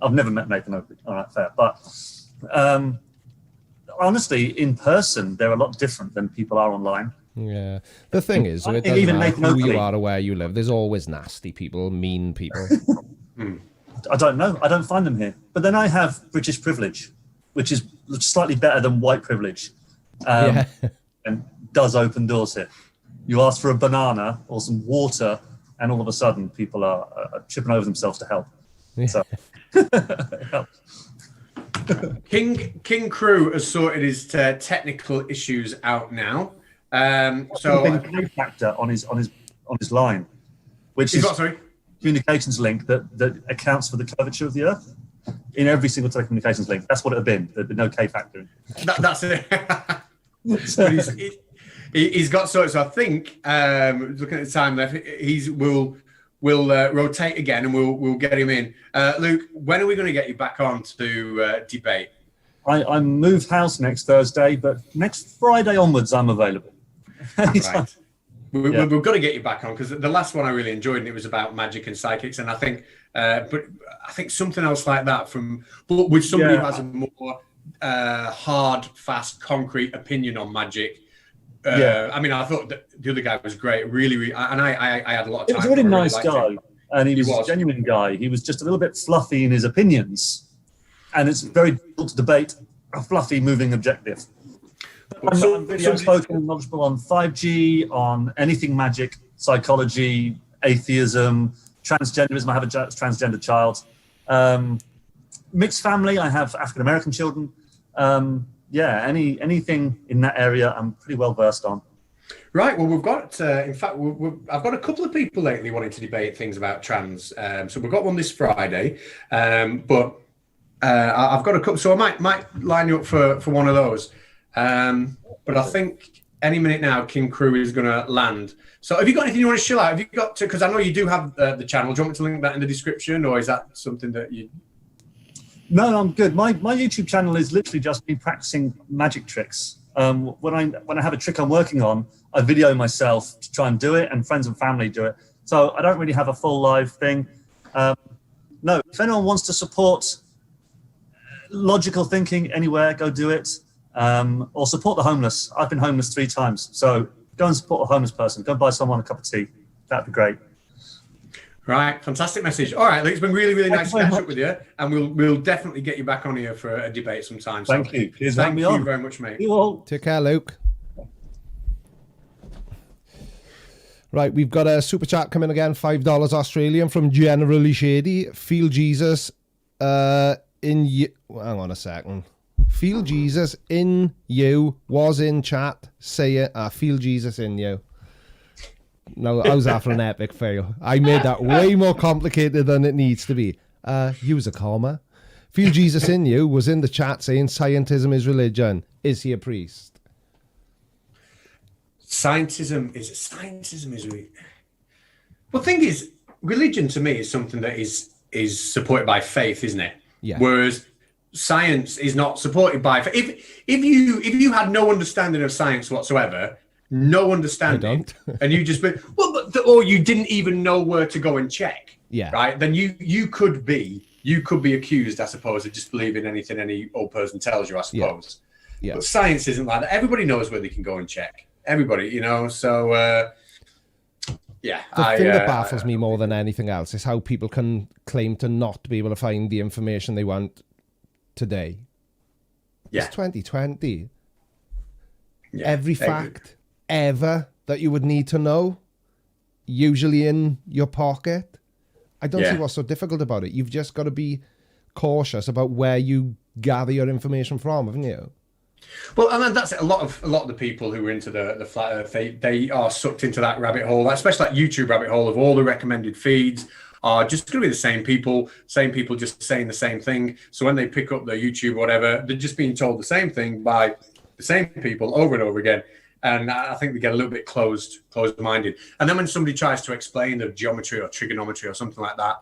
I've never met Nathan Oakley. All right, fair. But honestly, in person, they're a lot different than people are online. Yeah. The thing is, I it think doesn't even matter Nathan who you Oakley- are or where you live. There's always nasty people, mean people. I don't know. I don't find them here. But then I have British privilege, which is slightly better than white privilege, Yeah. and does open doors here. You ask for a banana or some water, and all of a sudden people are tripping over themselves to help. So it helps. King Crew has sorted his technical issues out now. Been K factor on his line, which He's is what, sorry? communications link that accounts for the curvature of the Earth in every single telecommunications link. That's what it had been. There'd been no K factor. That's it. But he's got sorted. So I think, looking at the time left, we'll rotate again and we'll get him in. Luke, when are we going to get you back on to debate? I move house next Thursday, but next Friday onwards I'm available. Right. We've got to get you back on, because the last one I really enjoyed, and it was about magic and psychics, and I think, but I think something else like that but with somebody who has a more hard, fast, concrete opinion on magic. I mean, I thought that the other guy was great, really, and I had a lot of time. He was a really nice liked guy, him. and he was a genuine guy. He was just a little bit fluffy in his opinions, and it's very difficult to debate a fluffy, moving objective. I'm really outspoken and knowledgeable on 5G, on anything magic, psychology, atheism, transgenderism. I have a transgender child. Mixed family. I have African American children. Anything in that area, I'm pretty well versed on. Right. Well, we've got, in fact, I've got a couple of people lately wanting to debate things about trans. So we've got one this Friday, but I've got a couple. So I might line you up for one of those. But I think any minute now, King Crew is going to land. So have you got anything you want to chill out? Have you got to, because I know you do have the channel. Do you want me to link that in the description, or is that something that you... No, I'm good. My YouTube channel is literally just me practicing magic tricks. When I have a trick I'm working on, I video myself to try and do it, and friends and family do it. So I don't really have a full live thing. No, if anyone wants to support logical thinking anywhere, go do it. Or support the homeless. I've been homeless 3 times. So go and support a homeless person. Go buy someone a cup of tea. That'd be great. Right, fantastic message. All right, Luke, it's been really, really nice to catch up with you, and we'll definitely get you back on here for a debate sometime. Thank you. Thank you very much, mate. You all. Take care, Luke. Right, we've got a super chat coming again, $5 Australian from Generally Shady. Feel Jesus in you. Hang on a second. Feel Jesus in you was in chat. Say it. Feel Jesus in you. No, I was after an epic fail. I made that way more complicated than it needs to be. Use a comma. Feel Jesus in you was in the chat saying scientism is religion. Is he a priest? Scientism is really... Well, the thing is, religion to me is something that is supported by faith, isn't it? Yeah. Whereas science is not supported by faith. If you had no understanding of science whatsoever, no understanding, and you just or you didn't even know where to go and check, right? Then you could be accused, I suppose, of just believing anything any old person tells you, I suppose. Yeah. But science isn't like that. Everybody knows where they can go and check. Everybody, you know. So The thing that baffles me more than anything else is how people can claim to not be able to find the information they want today. It's 2020. Every fact ever that you would need to know, usually in your pocket. I don't see what's so difficult about it. You've just got to be cautious about where you gather your information from, haven't you? Well, and that's it. A lot of the people who are into the flat earth, they are sucked into that rabbit hole, especially that YouTube rabbit hole of all the recommended feeds are just going to be the same people just saying the same thing. So when they pick up their YouTube or whatever, they're just being told the same thing by the same people over and over again. And I think they get a little bit closed-minded. And then when somebody tries to explain the geometry or trigonometry or something like that,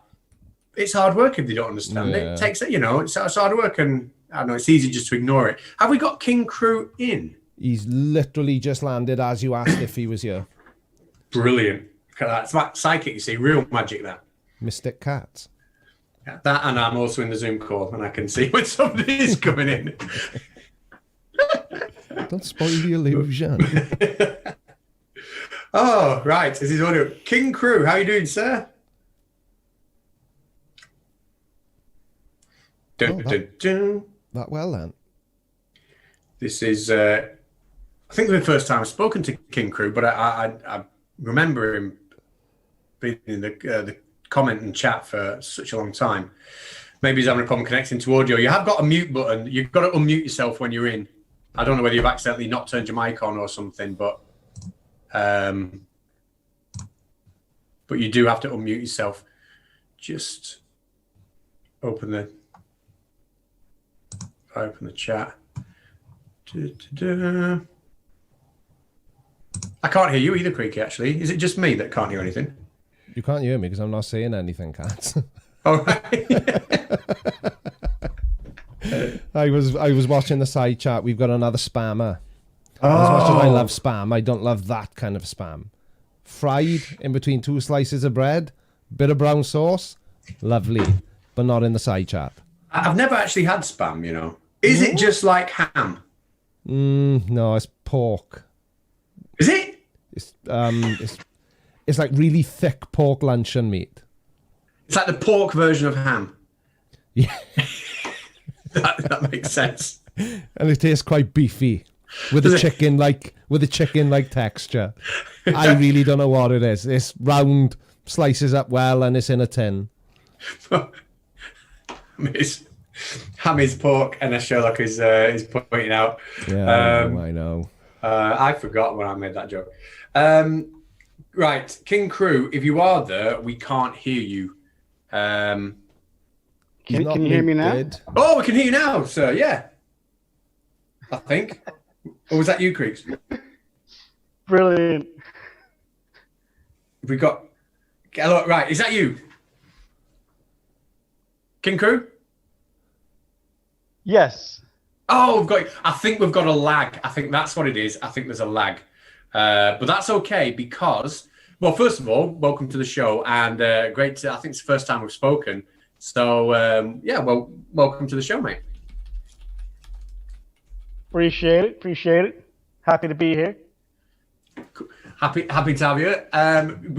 it's hard work if they don't understand it. It takes it, it's hard work, and I don't know, it's easy just to ignore it. Have we got King Crew in? He's literally just landed as you asked if he was here. Brilliant. Look at that. It's like psychic, you see, real magic, that. Mystic Catz. Yeah, that, and I'm also in the Zoom call, and I can see when somebody is coming in. Don't spoil the illusion. Oh, right. This is audio. King Crew, how you doing, sir? Dun, dun, dun. That well then. This is, I think the first time I've spoken to King Crew, but I remember him being in the comment and chat for such a long time. Maybe he's having a problem connecting to audio. You have got a mute button. You've got to unmute yourself when you're in. I don't know whether you've accidentally not turned your mic on or something, but you do have to unmute yourself. Just open the chat. I can't hear you either, Creaky, actually. Is it just me that can't hear anything? You can't hear me because I'm not saying anything, Catz. All right. I was watching the side chat. We've got another spammer. As much as I love spam, I don't love that kind of spam. Fried in between two slices of bread, bit of brown sauce, lovely, but not in the side chat. I've never actually had spam, you know. Is it just like ham? No, it's pork. Is it? It's like really thick pork luncheon meat. It's like the pork version of ham. Yeah. that makes sense. And it tastes quite beefy with a chicken like texture. I really don't know what it is. It's round, slices up well, and it's in a tin. Ham is pork, and as Sherlock is pointing out. Yeah, I know. I forgot when I made that joke. Right, King Crew, if you are there, we can't hear you. Can you hear me now? Oh, we can hear you now, sir. Yeah, I think. Or was that you, Creeks? Brilliant. We got. Hello, right? Is that you, King Crew? Yes. Oh, I think we've got a lag. I think that's what it is. I think there's a lag. But that's okay because, well, first of all, welcome to the show. And great I think it's the first time we've spoken. So, well, welcome to the show, mate. Appreciate it. Happy to be here. Happy to have you.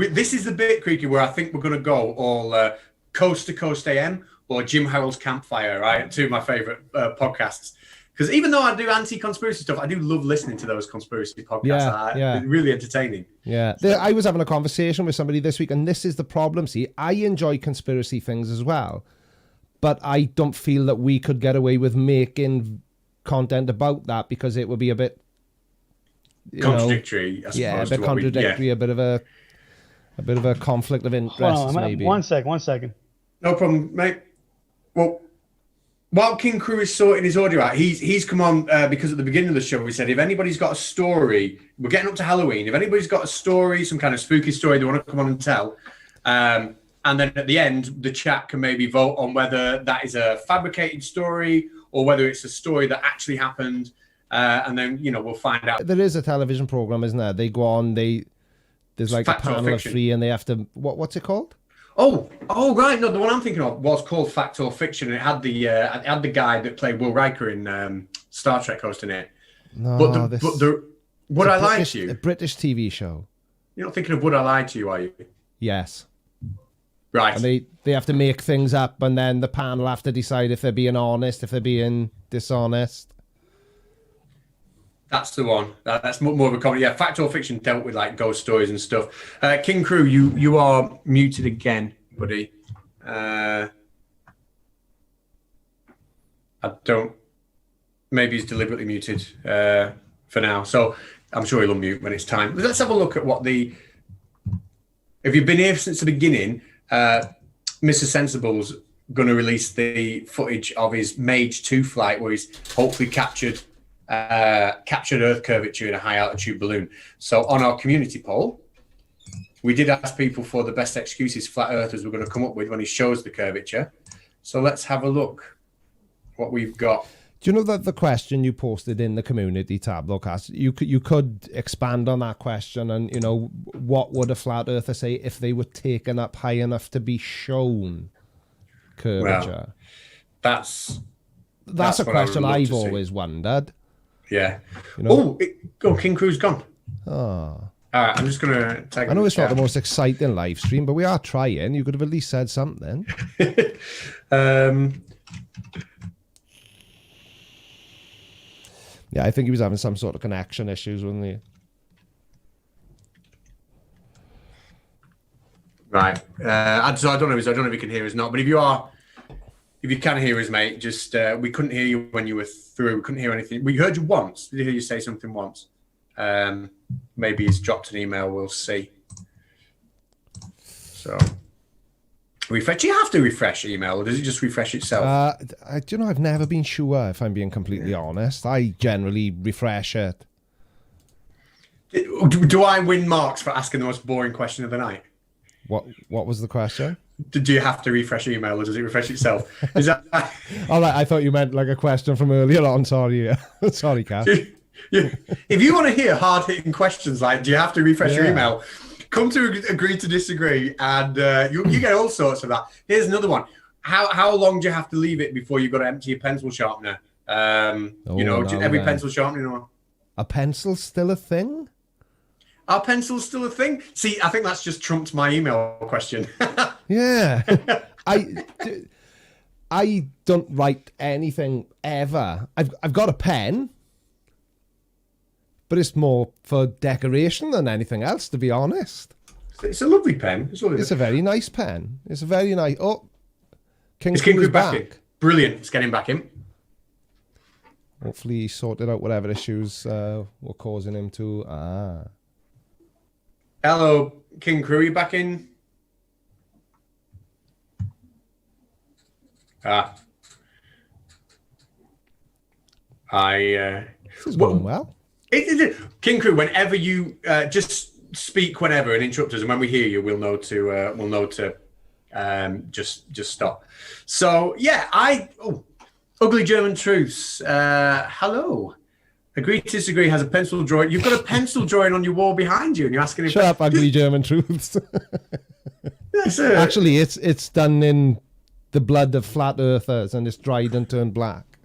This is the bit, Creaky, where I think we're going to go all Coast to Coast AM or Jim Harold's Campfire, right? Two of my favourite podcasts. Because even though I do anti-conspiracy stuff, I do love listening to those conspiracy podcasts. Yeah. They're really entertaining. Yeah. I was having a conversation with somebody this week, and this is the problem. See, I enjoy conspiracy things as well, but I don't feel that we could get away with making content about that because it would be a bit contradictory, I suppose. Yeah, a bit contradictory, a bit of a conflict of interest, maybe. One second. No problem, mate. Well, while King Crew is sorting his audio out, he's come on because at the beginning of the show we said if anybody's got a story, we're getting up to Halloween. If anybody's got a story, some kind of spooky story they want to come on and tell, and then at the end the chat can maybe vote on whether that is a fabricated story or whether it's a story that actually happened, and then we'll find out. There is a television program, isn't there? They go on. There's like a panel of three, and they have to what's it called? Oh, right. No, the one I'm thinking of was called Fact or Fiction. And it had the guy that played Will Riker in Star Trek hosting it. No, Would I Lie to You? A British TV show. You're not thinking of Would I Lie to You, are you? Yes. Right. And they have to make things up, and then the panel have to decide if they're being honest, if they're being dishonest. That's the one. That's more of a comedy. Yeah, Fact or Fiction dealt with like ghost stories and stuff. King Crew, you are muted again, buddy. I don't. Maybe he's deliberately muted for now. So I'm sure he'll unmute when it's time. Let's have a look at what the. If you've been here since the beginning, Mr. Sensible's going to release the footage of his Mage 2 flight, where he's hopefully captured Earth curvature in a high altitude balloon. So on our community poll, we did ask people for the best excuses flat earthers were going to come up with when he shows the curvature. So let's have a look what we've got. Do you know that the question you posted in the community tab, though, Catz, you could expand on that question and, what would a flat earther say if they were taken up high enough to be shown curvature? Well, that's a question I've always wondered. Yeah. King Crew's gone. Oh. All right, I'm just going to take. I know it's not the most exciting live stream, but we are trying. You could have at least said something. Yeah, I think he was having some sort of connection issues, wasn't he? Right. So I don't know if you can hear us or not, but if you can hear us, mate, just we couldn't hear you when you were through. We couldn't hear anything. We heard you once. Did you hear you say something once? Maybe he's dropped an email. We'll see. So refresh. Do you have to refresh email, or does it just refresh itself? I've never been sure, if I'm being completely honest. I generally refresh it. Do I win marks for asking the most boring question of the night? What was the question? Do you have to refresh email, or does it refresh itself? Is that all right? I thought you meant like a question from earlier on. Sorry, sorry, Kat. If you want to hear hard-hitting questions like, do you have to refresh your email? Come to Agree to Disagree, and you get all sorts of that. Here's another one. How long do you have to leave it before you've got to empty your pencil sharpener? Every pencil sharpener. A pencil's still a thing? Are pencils still a thing? See, I think that's just trumped my email question. Yeah. I don't write anything ever. I've got a pen, but it's more for decoration than anything else, to be honest. It's a lovely pen. It's a very nice pen. It's a very nice... Oh, King Crew's back in. Brilliant. Let's get him back in. Hopefully he sorted out whatever issues were causing him to... Hello, King Crew, you back in? This is going well. King Crew, whenever you just speak whenever and interrupt us, and when we hear you, we'll know to just stop. So yeah, Ugly German Truths. Hello. Agree to Disagree has a pencil drawing. You've got a pencil drawing on your wall behind you, and you're asking if... Shut up, Ugly German Truths. Actually, it's done in the blood of flat earthers, and it's dried and turned black.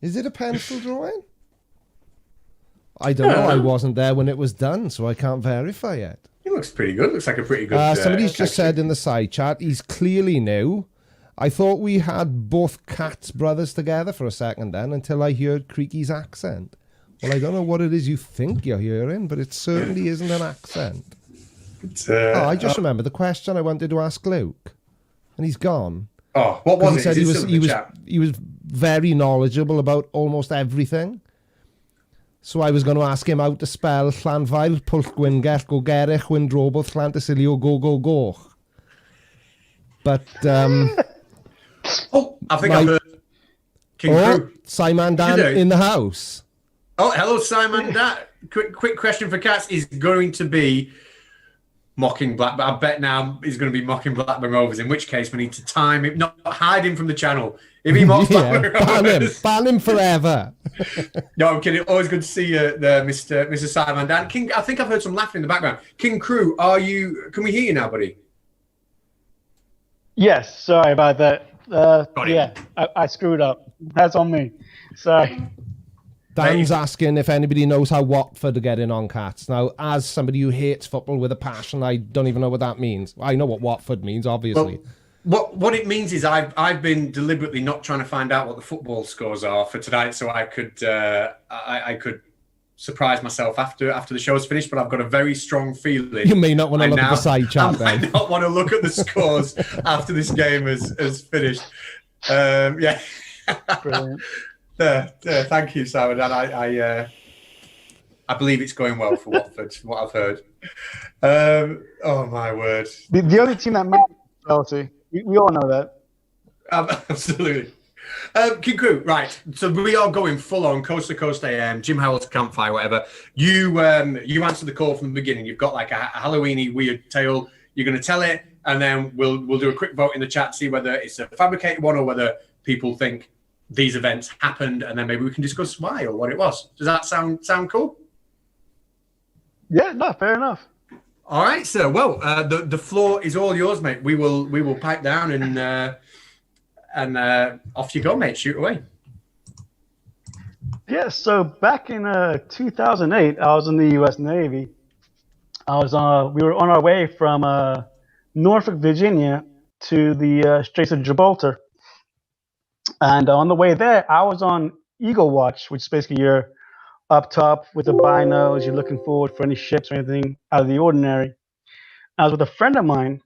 Is it a pencil drawing? I don't know. I wasn't there when it was done, so I can't verify it. It looks pretty good. Looks like a pretty good... Somebody's just said in the side chat, he's clearly new. I thought we had both Catz brothers together for a second then, until I heard Creaky's accent. Well, I don't know what it is you think you're hearing, but it certainly isn't an accent. I just remember the question I wanted to ask Luke, and he's gone. Oh, what was it? He was very knowledgeable about almost everything. So I was going to ask him how to spell Llanfail, Pwll Gwyngellt, Gogerich, Windroboth, Llantysilio, go. But... I think I've heard King Crew. Simon Dan in the house. Oh, hello, Simon Dan. Quick question for Catz is going to be mocking Blackburn. I bet now he's going to be mocking Blackburn Rovers, in which case we need to time him, not hide him from the channel. If he mocks Blackburn Rovers... Ban him forever. No, I'm kidding. Always good to see you there, Mr. Simon Dan. King, I think I've heard some laughing in the background. King Crew, can we hear you now, buddy? Yes, sorry about that. I screwed up. That's on me. Sorry. Dan's asking if anybody knows how Watford are getting on, Catz. Now, as somebody who hates football with a passion, I don't even know what that means. I know what Watford means, obviously. Well, what it means is I've been deliberately not trying to find out what the football scores are for tonight, so I could surprise myself after the show's finished. But I've got a very strong feeling. You may not want to look at the side chat. I might not want to look at the scores after this game has finished. Yeah. Brilliant. Thank you, Simon. And I believe it's going well for Watford, from what I've heard. Oh my word! The only team that matters is Chelsea. We all know that. Absolutely. King Crew, right. So we are going full on Coast to Coast AM, Jim Howell's Campfire, whatever. You answered the call from the beginning. You've got like a Halloweeny weird tale. You're going to tell it, and then we'll do a quick vote in the chat, see whether it's a fabricated one or whether people think these events happened, and then maybe we can discuss why or what it was. Does that sound cool? Yeah, no, fair enough. All right, sir. Well, the floor is all yours, mate. We will pipe down and off you go, mate. Shoot away. Yeah, so back in 2008, I was in the U.S. Navy. We were on our way from Norfolk, Virginia, to the Straits of Gibraltar, and on the way there, I was on Eagle Watch, which is basically you're up top with the binos, you're looking forward for any ships or anything out of the ordinary. I was with a friend of mine,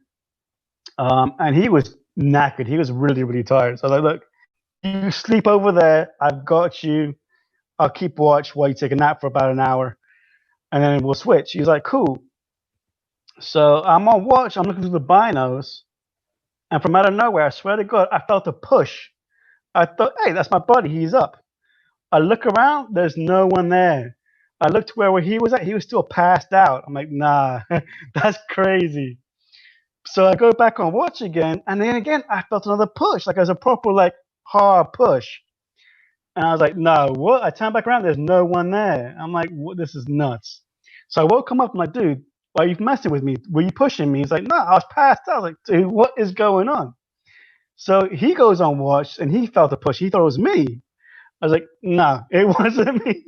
and he was knackered. He was really, really tired. So I was like, look, you sleep over there. I've got you. I'll keep watch while you take a nap for about an hour, and then we'll switch. He's like, cool. So I'm on watch. I'm looking through the binos, and from out of nowhere, I swear to God, I felt a push. I thought, hey, that's my buddy. He's up. I look around. There's no one there. I looked to where he was at. He was still passed out. I'm like, nah, that's crazy. So I go back on watch again, and then again, I felt another push, like it was a proper, like, hard push. And I was like, no, what? I turned back around, there's no one there. I'm like, what? This is nuts. So I woke him up, I'm like, dude, why are you messing with me? Were you pushing me? He's like, no, I was passed out. I was like, dude, what is going on? So he goes on watch, and he felt a push. He thought it was me. I was like, no, it wasn't me.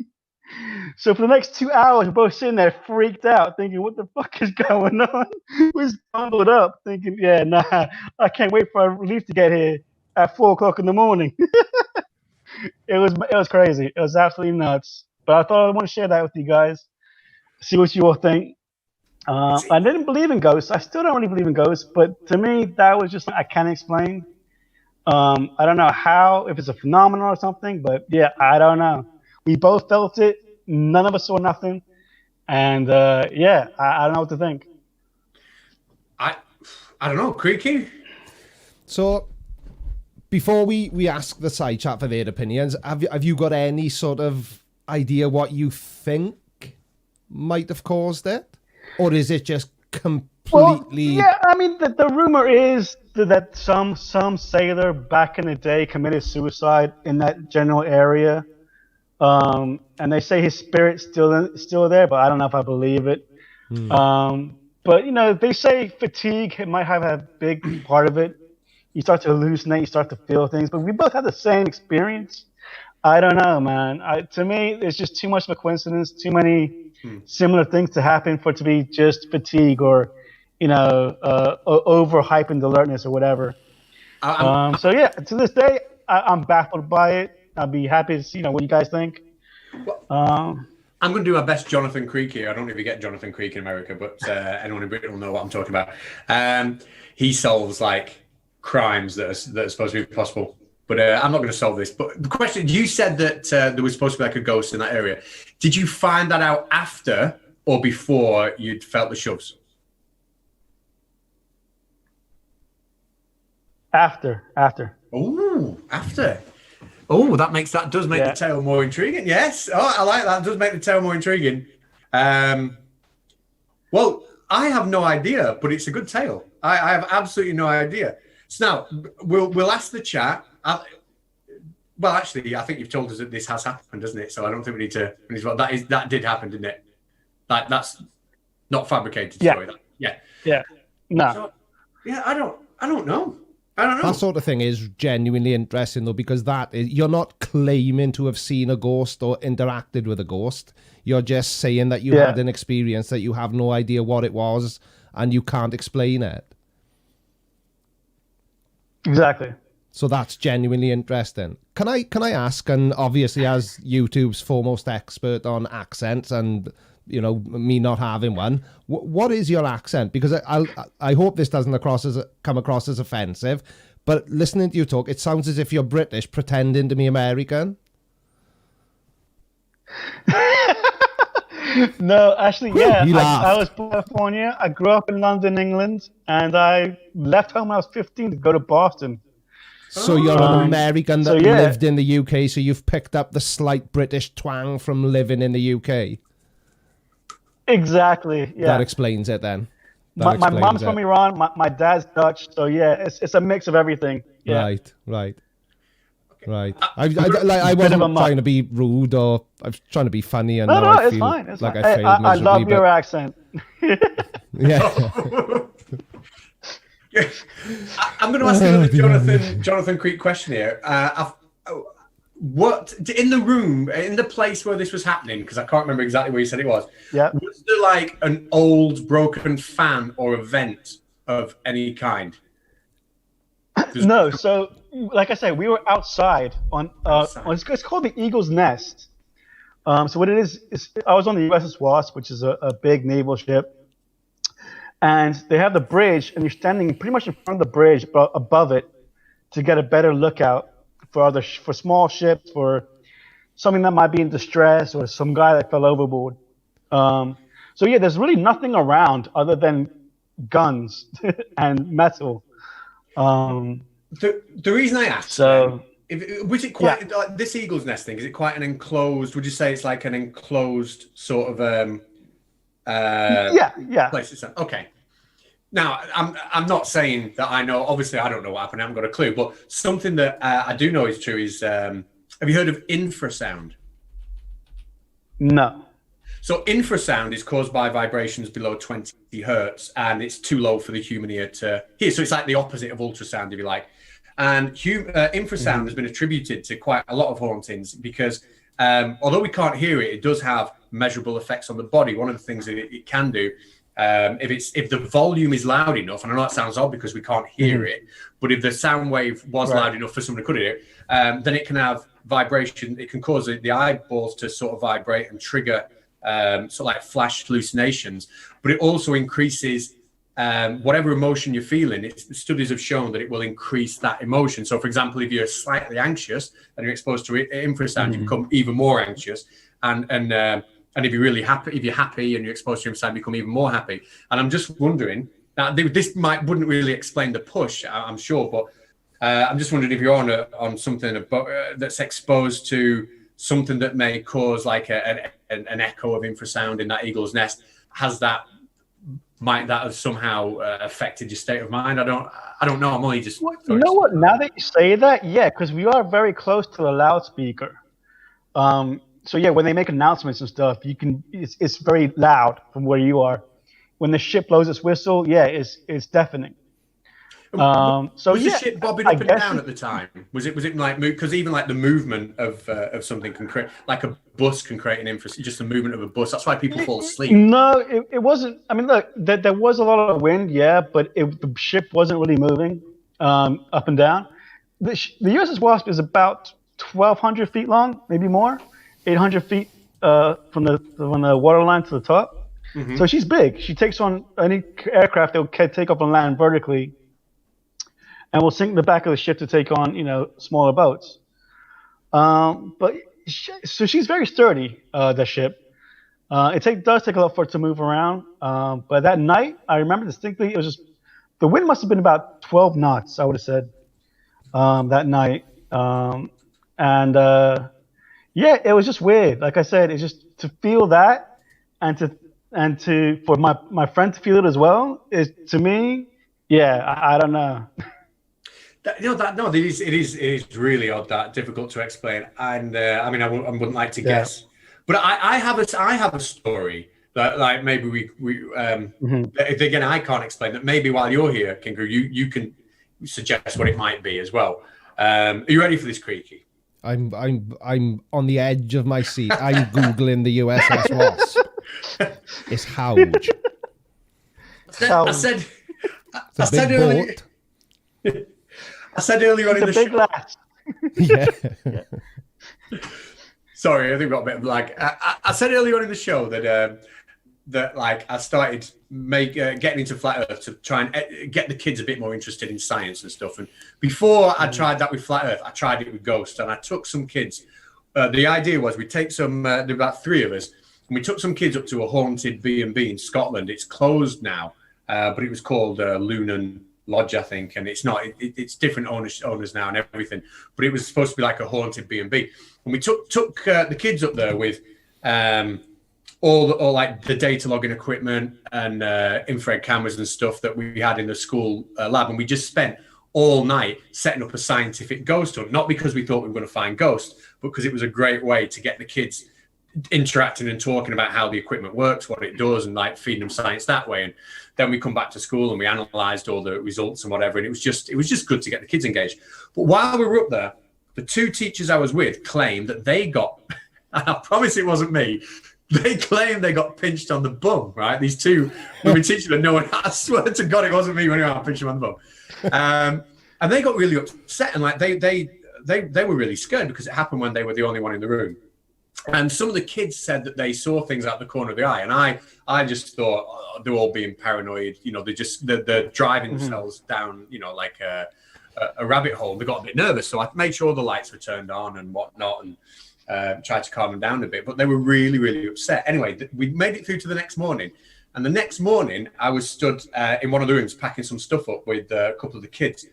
So for the next 2 hours, we're both sitting there freaked out, thinking, what the fuck is going on? We just bundled up, thinking, yeah, nah, I can't wait for our relief to get here at 4 o'clock in the morning. It was crazy. It was absolutely nuts. But I thought I want to share that with you guys, see what you all think. I didn't believe in ghosts. I still don't really believe in ghosts, but to me, that was just I can't explain. I don't know how, if it's a phenomenon or something, but yeah, I don't know. We both felt it. None of us saw nothing, and yeah, I don't know what to think. I don't know, Creaky. So, before we ask the side chat for their opinions, have you got any sort of idea what you think might have caused it, or is it just completely? Well, yeah, I mean, the rumor is that some sailor back in the day committed suicide in that general area. And they say his spirit's still there, but I don't know if I believe it. But you know, they say fatigue might have a big part of it. You start to hallucinate, you start to feel things. But we both had the same experience. I don't know, man. To me, it's just too much of a coincidence. Too many similar things to happen for it to be just fatigue or, you know, overhyping alertness or whatever. So yeah, to this day, I'm baffled by it. I'd be happy to see, what you guys think. I'm going to do my best Jonathan Creaky. I don't know if you get Jonathan Creaky in America, but anyone in Britain will know what I'm talking about. He solves like crimes that are supposed to be possible. But I'm not going to solve this. But the question, you said that there was supposed to be like a ghost in that area. Did you find that out after or before you'd felt the shoves? After. Oh, after. Oh, that does make the tale more intriguing. Yes. Oh, I like that. It does make the tale more intriguing. Well, I have no idea, but it's a good tale. I have absolutely no idea. So now we'll ask the chat. Well, actually, I think you've told us that this has happened, doesn't it? So I don't think we need to. That did happen, didn't it? That's not fabricated story. Yeah. No. So, yeah, I don't know. That sort of thing is genuinely interesting, though, because you're not claiming to have seen a ghost or interacted with a ghost. You're just saying that you had an experience that you have no idea what it was and you can't explain it. Exactly. So that's genuinely interesting. Can I ask, and obviously as YouTube's foremost expert on accents and me not having one, what is your accent? Because I hope this doesn't come across as offensive, but listening to you talk, it sounds as if you're British pretending to be American. No, actually, yeah. I was laughed. born in California. I grew up in London, England, and I left home when I was 15 to go to Boston. So you're an American that lived in the UK, so you've picked up the slight British twang from living in the UK. Exactly. Yeah. That explains it then. My mom's from Iran. My dad's Dutch. So yeah, it's a mix of everything. Yeah. Right. I wasn't trying to be rude or I was trying to be funny. And no, I it's feel fine. It's like fine. I failed miserably. I love your accent. Yeah. I'm going to ask another Jonathan Creek question here. what in the room, in the place where this was happening, because I can't remember exactly where you said it was. Yeah. Was there like an old broken fan or a vent of any kind? No, so like I said, we were outside on Outside. it's called the Eagle's Nest. So what it is I was on the USS Wasp, which is a big naval ship, and they have the bridge, and you're standing pretty much in front of the bridge, but above it, to get a better lookout for small ships, for something that might be in distress, or some guy that fell overboard. So yeah, there's really nothing around other than guns and metal. The reason I asked, So was it quite like this Eagle's Nest thing? Is it quite an enclosed? Would you say it's like an enclosed sort of yeah. place? Okay. Now, I'm not saying that I know. Obviously, I don't know what happened. I haven't got a clue. But something that I do know is true is, have you heard of infrasound? No. So infrasound is caused by vibrations below 20 hertz, and it's too low for the human ear to hear. So it's like the opposite of ultrasound, if you like. And infrasound has been attributed to quite a lot of hauntings because although we can't hear it, it does have measurable effects on the body. One of the things that it can do, if the volume is loud enough, and I know that sounds odd because we can't hear it, but if the sound wave was loud enough for someone to could hear it, then it can have vibration. It can cause the eyeballs to sort of vibrate and trigger sort of like flash hallucinations, but it also increases whatever emotion you're feeling. Studies have shown that it will increase that emotion. So, for example, if you're slightly anxious and you're exposed to infrasound, you become even more anxious. And if you're really happy, if you're happy and you're exposed to infrasound, you become even more happy. And I'm just wondering, now this wouldn't really explain the push, I'm sure, but I'm just wondering if you're on something that's exposed to something that may cause like an echo of infrasound in that Eagle's Nest. Might that have somehow affected your state of mind? I don't know. I'm only just. You know what? Now that you say that, yeah, because we are very close to the loudspeaker. So yeah, when they make announcements and stuff, it's very loud from where you are. When the ship blows its whistle, yeah, it's deafening. So was the ship bobbing up and down it, at the time? Was it like because even like the movement of something can create, like a bus can create an just the movement of a bus. That's why people fall asleep. No, it wasn't. I mean, look, there was a lot of wind, yeah, but the ship wasn't really moving up and down. The USS Wasp is about 1,200 feet long, maybe more, 800 feet from the waterline to the top. Mm-hmm. So she's big. She takes on any aircraft that can take off and land vertically, and will sink the back of the ship to take on, smaller boats. So she's very sturdy, the ship. It does take a lot for it to move around. But that night, I remember distinctly, it was just, the wind must have been about 12 knots, I would have said, that night. Yeah, it was just weird. Like I said, it's just to feel that and for my friend to feel it as well, is to me, yeah, I don't know. It is really odd, that difficult to explain, and I mean I wouldn't like to guess, but I have a story that like maybe we again I can't explain, that maybe while you're here, Kingu, you can suggest what it might be as well. Are you ready for this, Creaky? I'm on the edge of my seat. I'm googling the USS Wasp. It's huge. I said earlier. I said earlier on in the show. Yeah. Sorry, I think we got a bit of lag. I said earlier on in the show that like I started getting into Flat Earth to try and get the kids a bit more interested in science and stuff. And before I tried that with Flat Earth, I tried it with Ghost, and I took some kids. The idea was we'd take some. There were about 3 of us, and we took some kids up to a haunted B&B in Scotland. It's closed now, but it was called Lunan Lodge, I think, and it's not. It's different owners now and everything. But it was supposed to be like a haunted B&B, and we took the kids up there with all like the data logging equipment and infrared cameras and stuff that we had in the school lab, and we just spent all night setting up a scientific ghost hunt. Not because we thought we were going to find ghosts, but because it was a great way to get the kids interacting and talking about how the equipment works, what it does, and like feeding them science that way. And then we come back to school and we analysed all the results and whatever. And it was just good to get the kids engaged. But while we were up there, the two teachers I was with claimed that they got, and I promise it wasn't me, they claimed they got pinched on the bum, right? These two women teachers that no one, I swear to God, it wasn't me when I pinched them on the bum. And they got really upset, and like they were really scared because it happened when they were the only one in the room. And some of the kids said that they saw things out the corner of the eye, and I just thought they're all being paranoid. You know, they're driving themselves down, you know, like a rabbit hole. They got a bit nervous, so I made sure the lights were turned on and whatnot, and tried to calm them down a bit. But they were really, really upset. Anyway, we made it through to the next morning, and the next morning I was stood in one of the rooms packing some stuff up with a couple of the kids.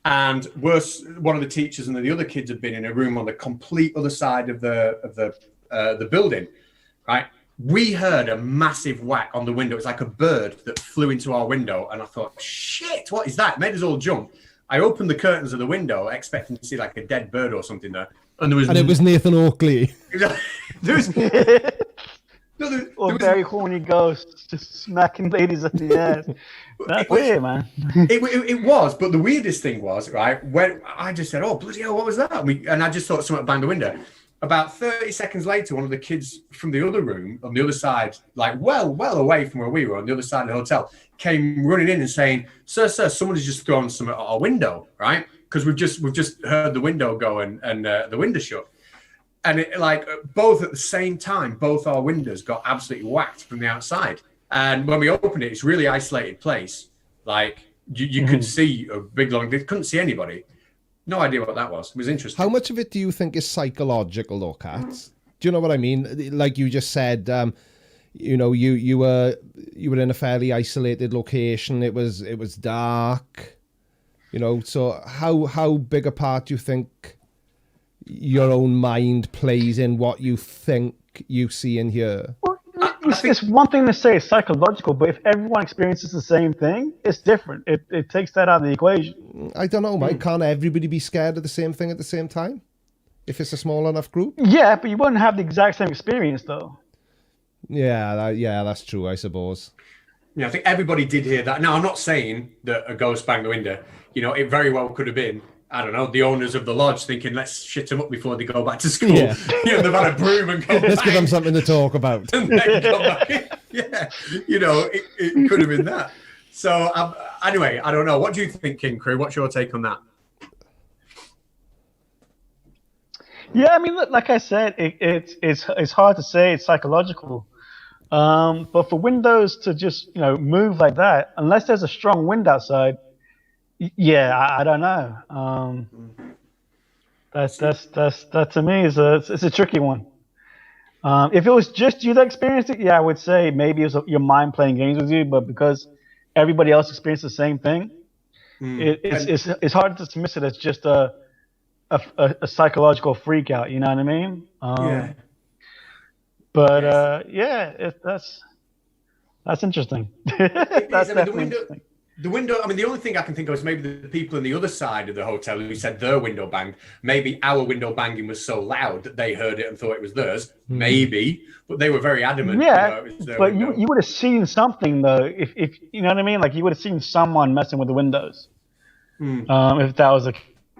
And worse, one of the teachers and the other kids had been in a room on the complete other side of the building, right? We heard a massive whack on the window. It was like a bird that flew into our window, and I thought, shit, what is that? It made us all jump. I opened the curtains of the window, expecting to see like a dead bird or something there, and it was Nathan Oakley. there was. Or very horny ghosts just smacking ladies in the head. That's weird, man. It was, but the weirdest thing was, right, when I just said, oh, bloody hell, what was that? And I just thought someone banged the window. About 30 seconds later, one of the kids from the other room on the other side, like well away from where we were on the other side of the hotel, came running in and saying, sir, someone has just thrown something at our window, right? Because we've just heard the window go and the window shut. And it, like, both at the same time, both our windows got absolutely whacked from the outside. And when we opened it, it's a really isolated place. Like, you could see a big long, they couldn't see anybody. No idea what that was. It was interesting. How much of it do you think is psychological, though, Catz? Do you know what I mean? Like you just said, you know, you were in a fairly isolated location. It was dark. You know, so how big a part do you think your own mind plays in what you think you see and hear? Well, it's one thing to say it's psychological, but if everyone experiences the same thing, it's different. It takes that out of the equation. I don't know, Mike. Can't everybody be scared of the same thing at the same time? If it's a small enough group? Yeah, but you wouldn't have the exact same experience, though. Yeah, that's true, I suppose. Yeah, I think everybody did hear that. Now, I'm not saying that a ghost banged the window. You know, it very well could have been, I don't know, the owners of the lodge thinking, let's shit them up before they go back to school. Yeah. You know, they've had a broom and go Let's give them something to talk about. And then come back. Yeah, you know, it could have been that. So, anyway, I don't know. What do you think, King Crew? What's your take on that? Yeah, I mean, like I said, it's hard to say. It's psychological. But for windows to just, you know, move like that, unless there's a strong wind outside, yeah, I don't know. That to me is a tricky one. If it was just you that experienced it, yeah, I would say maybe it was your mind playing games with you. But because everybody else experienced the same thing, it's hard to dismiss it as just a psychological freak out. You know what I mean? Yeah. But that's interesting. That's definitely interesting. The window, I mean, the only thing I can think of is maybe the people on the other side of the hotel who said their window banged. Maybe our window banging was so loud that they heard it and thought it was theirs. Maybe, but they were very adamant. Yeah, you know, but you would have seen something, though, if you know what I mean? Like, you would have seen someone messing with the windows if that was the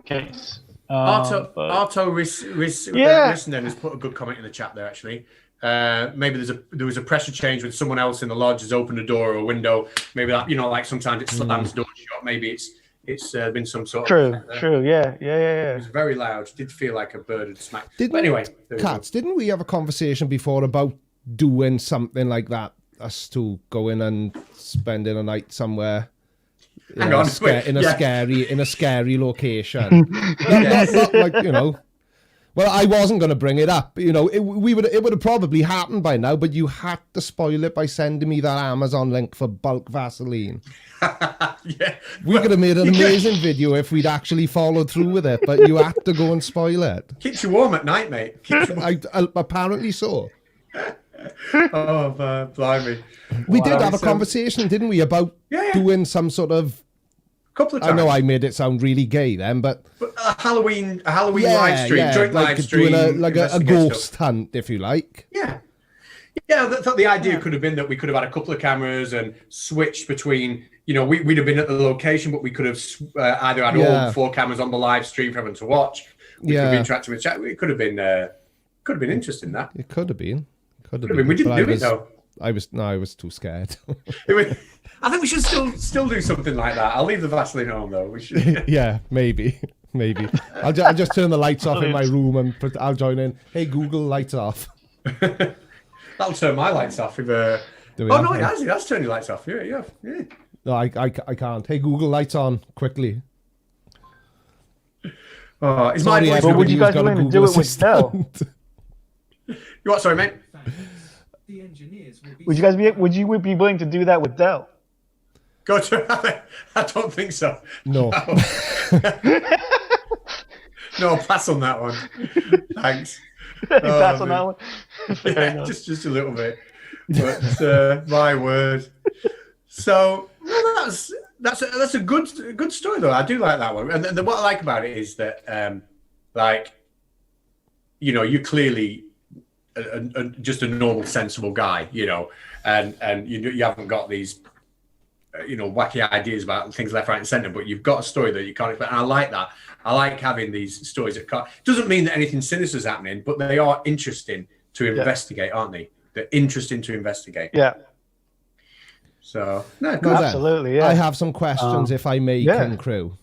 case. Arto Risnen has put a good comment in the chat there, actually. Maybe there was a pressure change when someone else in the lodge has opened a door or a window. Maybe that, you know, like sometimes it slams door shut. Maybe it's been some sort of true. Yeah. It was very loud. It did feel like a bird had smacked. But anyway, Catz, didn't we have a conversation before about doing something like that? Us to go in and spending a night somewhere. In a scary location. not like, you know. Well, I wasn't going to bring it up. You know, it would have probably happened by now, but you had to spoil it by sending me that Amazon link for bulk Vaseline. We could have made an amazing video if we'd actually followed through with it, but you had to go and spoil it. Keeps you warm at night, mate. Apparently so. Oh, blimey. We did have a conversation, didn't we, about doing some sort of... Couple of times. I know I made it sound really gay then, but a Halloween live stream, joint like live stream, doing a ghost hunt, if you like. Yeah. I thought the idea could have been that we could have had a couple of cameras and switched between. You know, we'd have been at the location, but we could have either had all 4 cameras on the live stream for everyone to watch, which Yeah. would be interacting with chat. It could have been interesting. That It could have been. could have been. We didn't but do it though. I was too scared. I think we should still do something like that. I'll leave the Vaseline home though. We should. Yeah, maybe. I'll just turn the lights off in my room and I'll join in. Hey Google, lights off. That'll turn my lights off. If Do we oh have no, one? it has. It has turned your lights off. Yeah. No, I can't. Hey Google, lights on quickly. Oh, is Sorry, my voice? everybody But would you who's guys got a willing to Google do it with assistant. You what? Sorry, mate. Would you be willing to do that with Dell? Go to. I don't think so. No. No, pass on that one. Thanks. That's on that one. Yeah, just a little bit. But my word. So well, that's a good story though. I do like that one. And what I like about it is that like you're clearly just a normal, sensible guy, and you haven't got these wacky ideas about things left, right, and centre. But you've got a story that you can't expect, and I like that. I like having these stories that doesn't mean that anything sinister is happening, but they are interesting to investigate, aren't they? They're interesting to investigate. Yeah. So no, Now good. then, Absolutely, yeah. I have some questions, if I may, yeah. King Crew.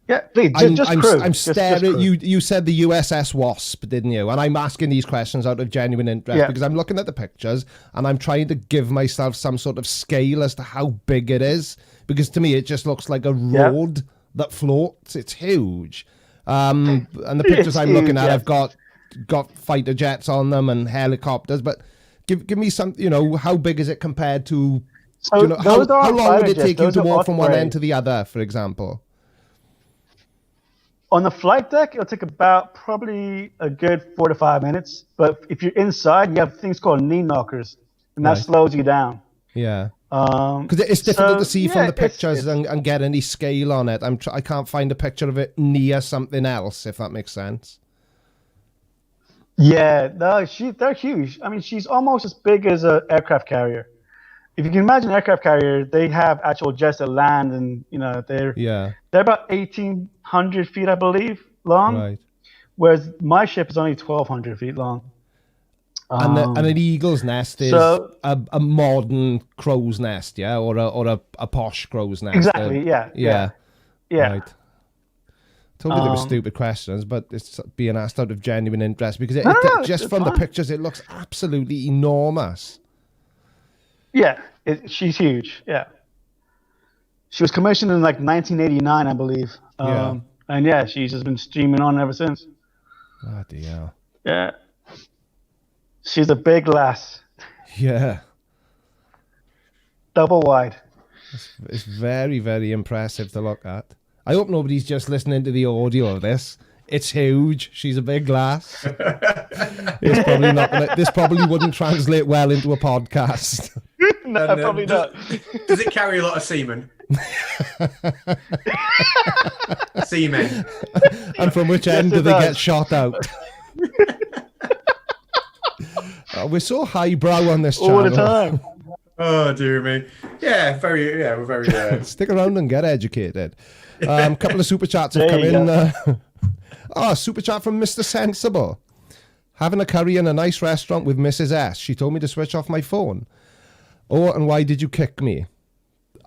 Yeah, please, just crew. I'm Just staring. crew. You said the USS Wasp, didn't you? And I'm asking these questions out of genuine interest because I'm looking at the pictures and I'm trying to give myself some sort of scale as to how big it is. Because to me, it just looks like a road that floats. It's huge. And the pictures It's I'm looking huge, at yeah. have got fighter jets on them and helicopters. But give me some. How big is it compared to? So How those are long would fighter it take jets, you those to are walk from one upgrades. end to the other, for example? On the flight deck, it'll take about probably a good 4 to 5 minutes. But if you're inside, you have things called knee knockers, and that Right. slows you down. Yeah. Because it's difficult to see from the pictures it's- and get any scale on it. I can't find a picture of it near something else, if that makes sense. Yeah, no, they're huge. I mean, she's almost as big as an aircraft carrier. If you can imagine an aircraft carrier, they have actual jets that land, and they're Yeah, about 1,800 feet, I believe, long. right. Whereas my ship is only 1,200 feet long. And an eagle's nest is so- a modern crow's nest, yeah, or a posh crow's nest. Exactly. Yeah. Right. Told you they were stupid questions, but it's being asked out of genuine interest because just it's from the fine. pictures, it looks absolutely enormous. Yeah, she's huge. Yeah, she was commissioned in like 1989, I believe. Yeah. And she's just been streaming on ever since. Oh dear. Yeah, she's a big lass, Yeah. double wide. It's very, very impressive to look at. I hope nobody's just listening to the audio of this. It's huge. She's a big lass. It's probably not gonna, this probably wouldn't translate well into a podcast. No, And, probably not. Does it carry a lot of semen? Semen. And from which end do it they does. get shot out? Oh, we're so highbrow on this channel. All the time. Oh dear me. Yeah, we're very. Stick around and get educated. Couple of super chats have There come you in. Super chat from Mr. Sensible. Having a curry in a nice restaurant with Mrs. S. She told me to switch off my phone. Oh, and why did you kick me?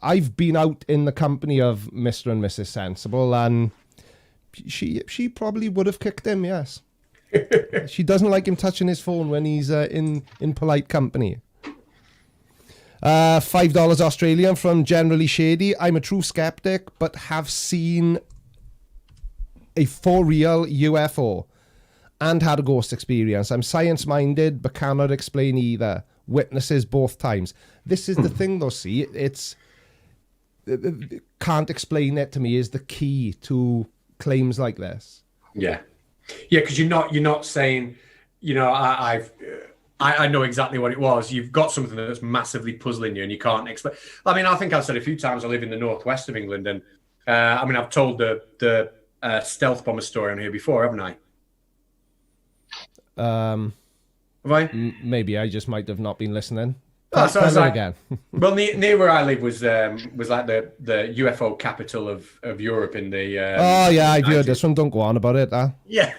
I've been out in the company of Mr. and Mrs. Sensible, and she probably would have kicked him, yes. She doesn't like him touching his phone when he's in polite company. $5 Australian from Generally Shady. I'm a true skeptic, but have seen a for real UFO and had a ghost experience. I'm science-minded, but cannot explain either. Witnesses both times. This is the thing, though, see? It's... can't explain it to me is the key to claims like this. Yeah, because you're not saying, I know exactly what it was. You've got something that's massively puzzling you, and you can't explain. I mean, I think I've said a few times I live in the northwest of England, and I've told the stealth bomber story on here before, haven't I? Have I? Maybe I just might have not been listening. So it's Tell it like, again. well, near where I live was like the UFO capital of Europe in the. Oh yeah, I've 90s. heard this one. Don't go on about it. Yeah.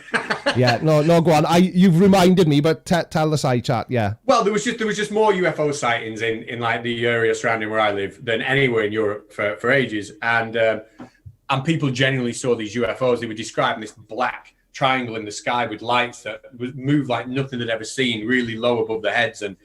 Yeah, no, go on. You've reminded me, but tell the side chat. Yeah. Well, there was just more UFO sightings in like the area surrounding where I live than anywhere in Europe for ages, and people genuinely saw these UFOs. They were describing this black triangle in the sky with lights that would move like nothing they'd ever seen, really low above their heads, and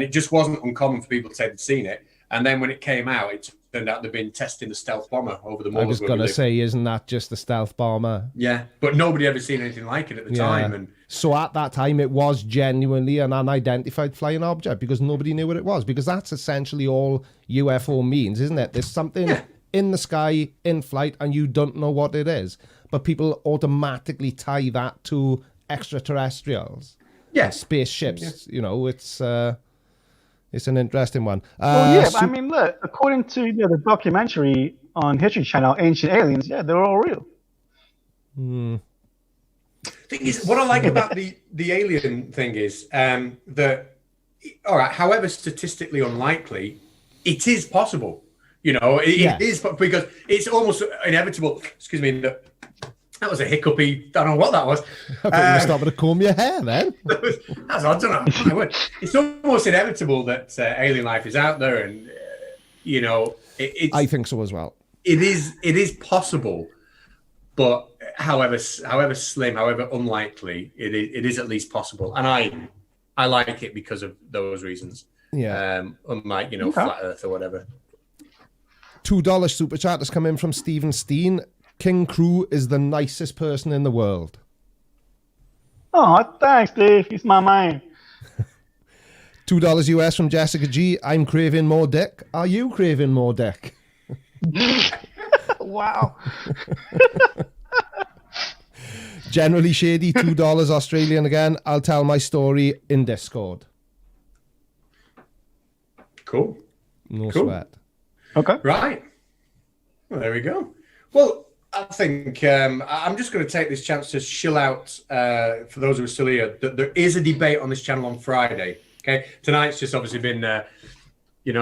it just wasn't uncommon for people to say they'd seen it. And then when it came out, it turned out they'd been testing the stealth bomber over the moors. I was going to say, isn't that just the stealth bomber? Yeah, but nobody ever seen anything like it at the time. And so at that time, it was genuinely an unidentified flying object because nobody knew what it was, because that's essentially all UFO means, isn't it? There's something in the sky, in flight, and you don't know what it is. But people automatically tie that to extraterrestrials. Yeah. Spaceships. You know, it's an interesting one. Well, yeah, but I mean, look, according to the documentary on History Channel, Ancient Aliens, yeah, they're all real. Thing is, what I like about the alien thing is that, all right, however statistically unlikely, it is possible. You know, it is, because it's almost inevitable. Excuse me, that was a hiccupy. Don't know what that was. I thought you were stopping to comb your hair then. That's I don't know. It's almost inevitable that alien life is out there, and you know, I think so as well. It is possible, but however slim, however unlikely, it is at least possible, and I like it because of those reasons. Yeah. Unlike Flat Earth or whatever. $2 super chat has come in from Stephen Steen. King Crew is the nicest person in the world. Oh, thanks, Dave. He's my man. $2 US from Jessica G. I'm craving more dick. Are you craving more dick? Wow. Generally Shady, $2 Australian again. I'll tell my story in Discord. Cool. No sweat. Okay. Right. Well, there we go. Well, I think I'm just going to take this chance to shill out, for those who are still here, that there is a debate on this channel on Friday. Okay, tonight's just obviously been,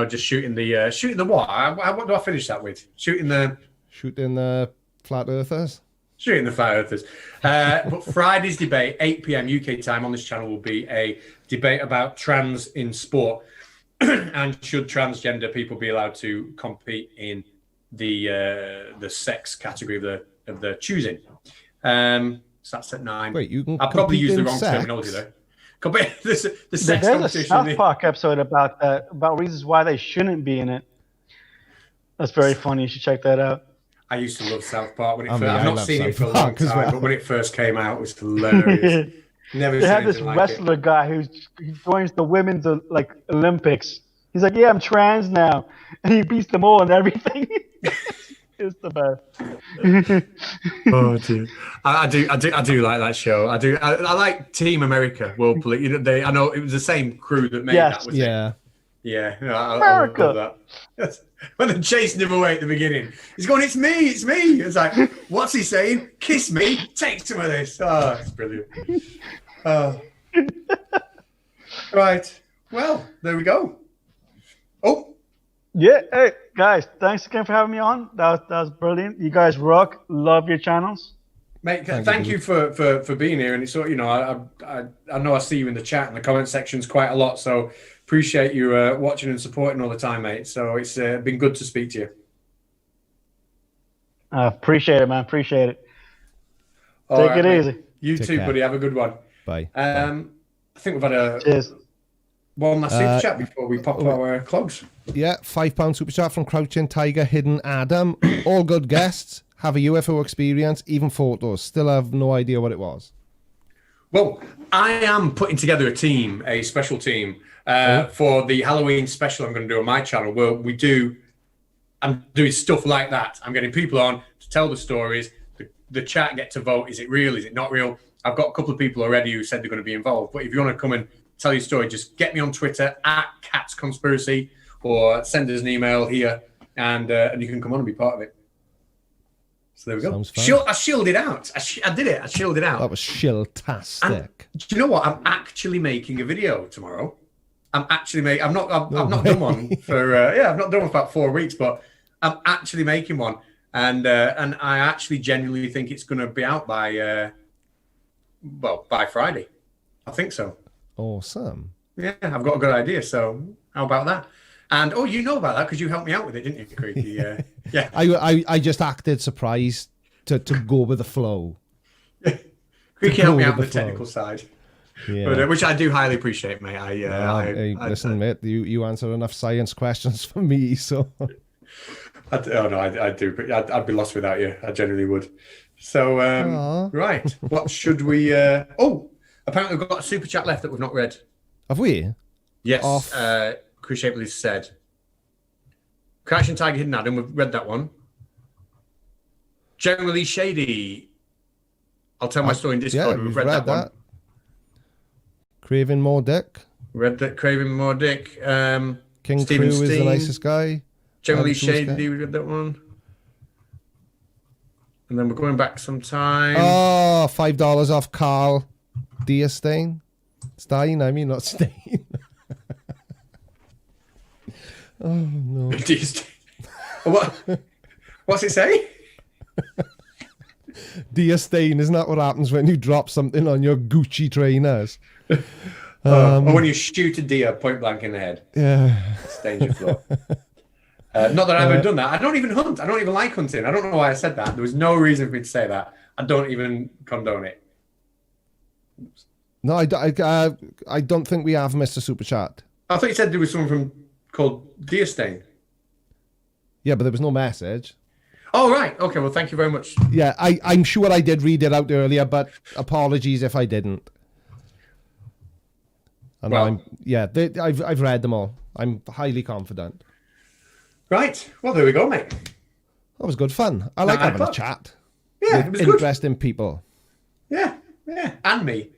just shooting the what? What do I finish that with? Shooting the flat earthers. Shooting the flat earthers. But Friday's debate, 8 p.m. UK time on this channel, will be a debate about trans in sport, and should transgender people be allowed to compete in the sex category of the choosing. So that's at 9. Wait, you can I'll probably use the wrong sex? terminology there. The sex There's a competition. South Park episode about that, about reasons why they shouldn't be in it. That's very funny. You should check that out. I used to love South Park when it first. I I've not love seen it South for a long Park as time, well. but when it first came out, it was hilarious. Never They seen had this anything like wrestler guy who joins the women's Olympics. He's like, yeah, I'm trans now, and he beats them all and everything. It's the best. Oh dear, I do like that show. I do. I like Team America World Police. I know it was the same crew that made that. Was it? Yeah. America. I love that. When they're chasing him away at the beginning, he's going, "It's me, it's me." It's like, what's he saying? Kiss me, take some of this. Oh, it's brilliant. Right. Well, there we go. Oh. Yeah, hey guys, thanks again for having me on. That was brilliant. You guys rock. Love your channels, mate. Thank you for being here. And it's I know I see you in the chat and the comment sections quite a lot. So appreciate you watching and supporting all the time, mate. So it's been good to speak to you. Appreciate it, man. Appreciate it. All Take it mate. easy. You Take too, care. buddy. Have a good one. Bye. I think we've had Cheers. one last super chat before we pop our clogs. Yeah, £5 super chat from Crouching Tiger, Hidden Adam. All good guests. Have a UFO experience, even photos. Still have no idea what it was. Well, I am putting together a special team for the Halloween special I'm going to do on my channel, where I'm doing stuff like that. I'm getting people on to tell the stories. The chat get to vote. Is it real? Is it not real? I've got a couple of people already who said they're going to be involved. But if you want to come and tell your story, just get me on Twitter @CatsConspiracy, or send us an email here, and you can come on and be part of it. So there we go. I shilled it out. I did it. I shilled it out. That was shill-tastic. Do you know what? I'm actually making a video tomorrow. I'm actually I've not done one for I've not done one for about 4 weeks, but I'm actually making one, and I actually genuinely think it's going to be out by by Friday. I think so. Awesome. Yeah, I've got a good idea. So how about that? And you know about that because you helped me out with it, didn't you, Creaky? Yeah. I just acted surprised to go with the flow. Creaky helped me out with the technical side. Yeah. But, which I do highly appreciate, mate. Listen, mate, you answer enough science questions for me, so. I do. But I'd be lost without you. I genuinely would. So, right. What should we? Apparently we've got a super chat left that we've not read. Have we? Yes. Chris Shapley said, "Crouching Tiger, Hidden Adam." We've read that one. Generally shady. I'll tell my story in Discord. Yeah, we've read that one. Craving more dick. Read that. Craving more dick. King Stephen Crew is the Steen. nicest guy. Generally shady. We read that one. And then we're going back some time. Oh, $5 off Carl Stein. Stein, I mean not Stein. Oh no. What's it say? Stein, isn't that what happens when you drop something on your Gucci trainers? Or when you shoot a deer point blank in the head. Yeah. Stains your floor. Not that I've ever done that. I don't even hunt. I don't even like hunting. I don't know why I said that. There was no reason for me to say that. I don't even condone it. No, I don't think we have, Mr. Super Chat. I thought you said there was someone called Deer Stain. Yeah, but there was no message. Oh, right. Okay, well, thank you very much. Yeah, I'm sure I did read it out earlier, but apologies if I didn't. And I've read them all. I'm highly confident. Right. Well, there we go, mate. That was good fun. I like having a chat. Yeah, with it was good. Interesting people. Yeah. And me.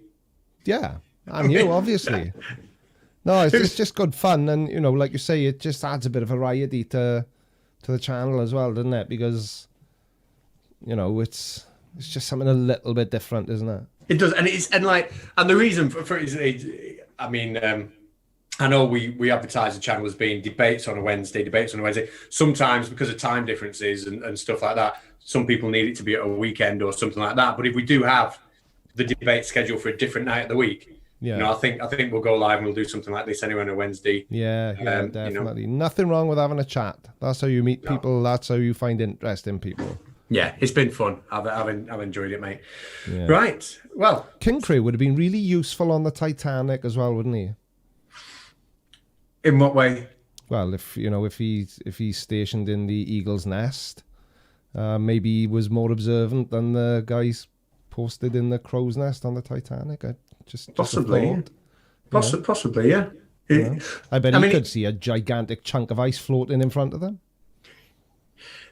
Yeah, and you, obviously. No, it's just good fun. And, like you say, it just adds a bit of variety to the channel as well, doesn't it? Because, it's just something a little bit different, isn't it? It does. And the reason for it is, I mean, I know we advertise the channel as being debates on a Wednesday. Sometimes because of time differences and stuff like that, some people need it to be at a weekend or something like that. But if we do have the debate scheduled for a different night of the week, I think we'll go live and we'll do something like this anyway on a Wednesday. Yeah, definitely. Nothing wrong with having a chat. That's how you meet people. That's how you find interesting people. Yeah, it's been fun. I've enjoyed it, mate. Yeah. Right. Well, King Crew would have been really useful on the Titanic as well, wouldn't he? In what way? Well, if he's stationed in the Eagle's Nest, maybe he was more observant than the guys posted in the Crow's Nest on the Titanic. Possibly, yeah. I bet he could see a gigantic chunk of ice floating in front of them.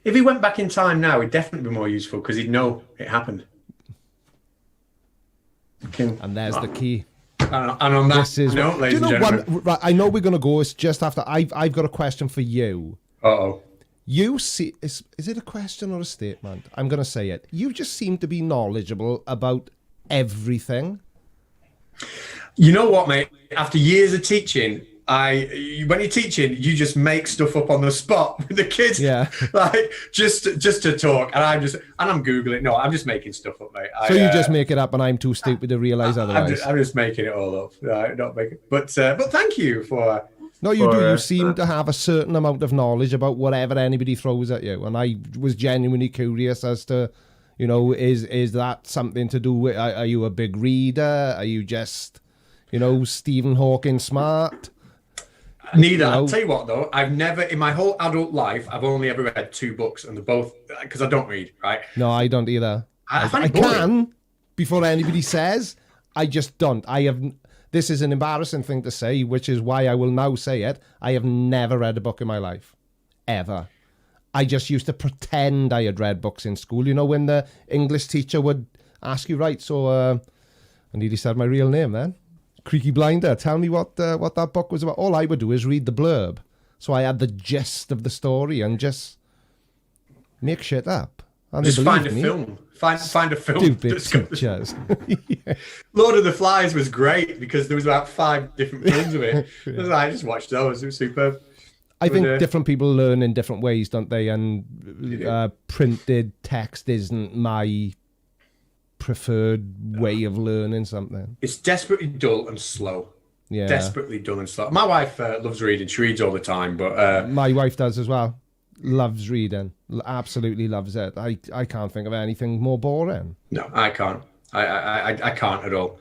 If he went back in time now, he'd definitely be more useful because he'd know it happened. And there's the key. And on that note, ladies and gentlemen. Right, I know we're going to go. It's just after. I've got a question for you. Uh-oh. You see, is it a question or a statement? I'm going to say it. You just seem to be knowledgeable about everything. You know what, mate? After years of teaching, when you're teaching, you just make stuff up on the spot with the kids. Yeah. Like just to talk, and I'm Googling. No, I'm just making stuff up, mate. So you just make it up, and I'm too stupid to realise otherwise. I'm just making it all up. Not making. But thank you for. No, you do. You seem to have a certain amount of knowledge about whatever anybody throws at you, and I was genuinely curious as to, is that something to do with? Are you a big reader? Are you just, Stephen Hawking smart? Neither. I'll tell you what, though. I've never, in my whole adult life, I've only ever read 2 books, and they're both because I don't read. Right? No, I don't either. I can before anybody says. I just don't. This is an embarrassing thing to say, which is why I will now say it. I have never read a book in my life. Ever. I just used to pretend I had read books in school. When the English teacher would ask you, right, so I nearly said my real name then. Creaky Blinder, tell me what that book was about. All I would do is read the blurb. So I had the gist of the story and just make shit up. And Just they find a believed me. film. Find a film. Stupid that's got- teachers. Lord of the Flies was great because there was about 5 different films of it. I just watched those. It was superb. I think But, different people learn in different ways, don't they? And printed text isn't my preferred way of learning something. It's desperately dull and slow. Yeah. Desperately dull and slow. My wife loves reading. She reads all the time, but My wife does as well. Loves reading. Absolutely loves it. I can't think of anything more boring. no, I can't. I can't at all.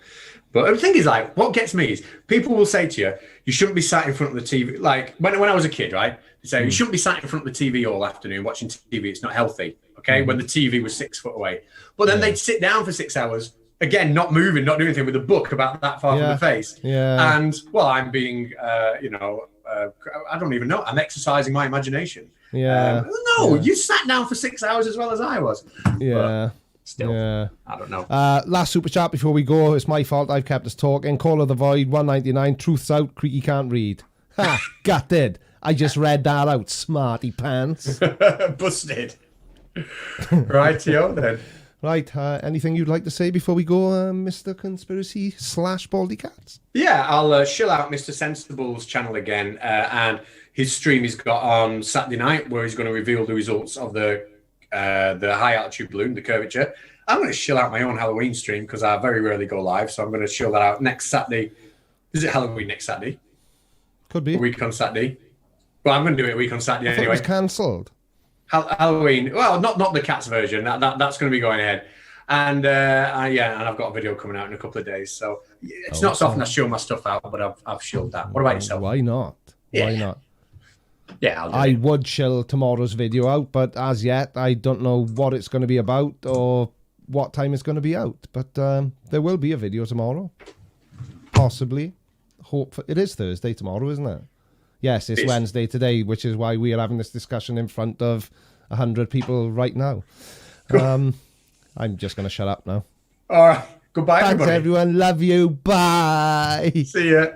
But the thing is, like, what gets me is people will say to you, you shouldn't be sat in front of the TV. Like, when I was a kid, right? They say, you shouldn't be sat in front of the TV all afternoon watching TV. It's not healthy, okay? When the TV was 6 foot away. But then they'd sit down for 6 hours, again, not moving, not doing anything, with a book about that far from the face. Yeah. And, well, I'm being, I don't even know. I'm exercising my imagination. Yeah. You sat down for 6 hours as well as I was. Yeah. But still, Yeah. I don't know. Last super chat before we go. It's my fault. I've kept us talking. Call of the Void 199. Truth's out. Creaky can't read. Ha! Gutted. I just read that out. Smarty pants. Busted. Rightio then. Right. Anything you'd like to say before we go, Mr. Conspiracy / Baldy Catz? Yeah, I'll shill out Mr. Sensible's channel again, and his stream he's got on Saturday night, where he's going to reveal the results of the high altitude balloon, the curvature. I'm going to shill out my own Halloween stream because I very rarely go live, so I'm going to shill that out next Saturday. Is it Halloween next Saturday? Could be. A week on Saturday. Well, I'm going to do it a week on Saturday I thought it anyway. was cancelled. Halloween. Well, not the Cats version. That's going to be going ahead. And and I've got a video coming out in a couple of days. So it's not so often I show my stuff out, but I've shilled that. What about yourself? Why not? Why not? Yeah, I'll do I it. would chill tomorrow's video out, but as yet, I don't know what it's going to be about or what time it's going to be out. But there will be a video tomorrow. Possibly. It is Thursday tomorrow, isn't it? Yes, it's Wednesday today, which is why we are having this discussion in front of 100 people right now. I'm just going to shut up now. All right. Goodbye, Thanks, everybody. everyone. Love you. Bye. See ya.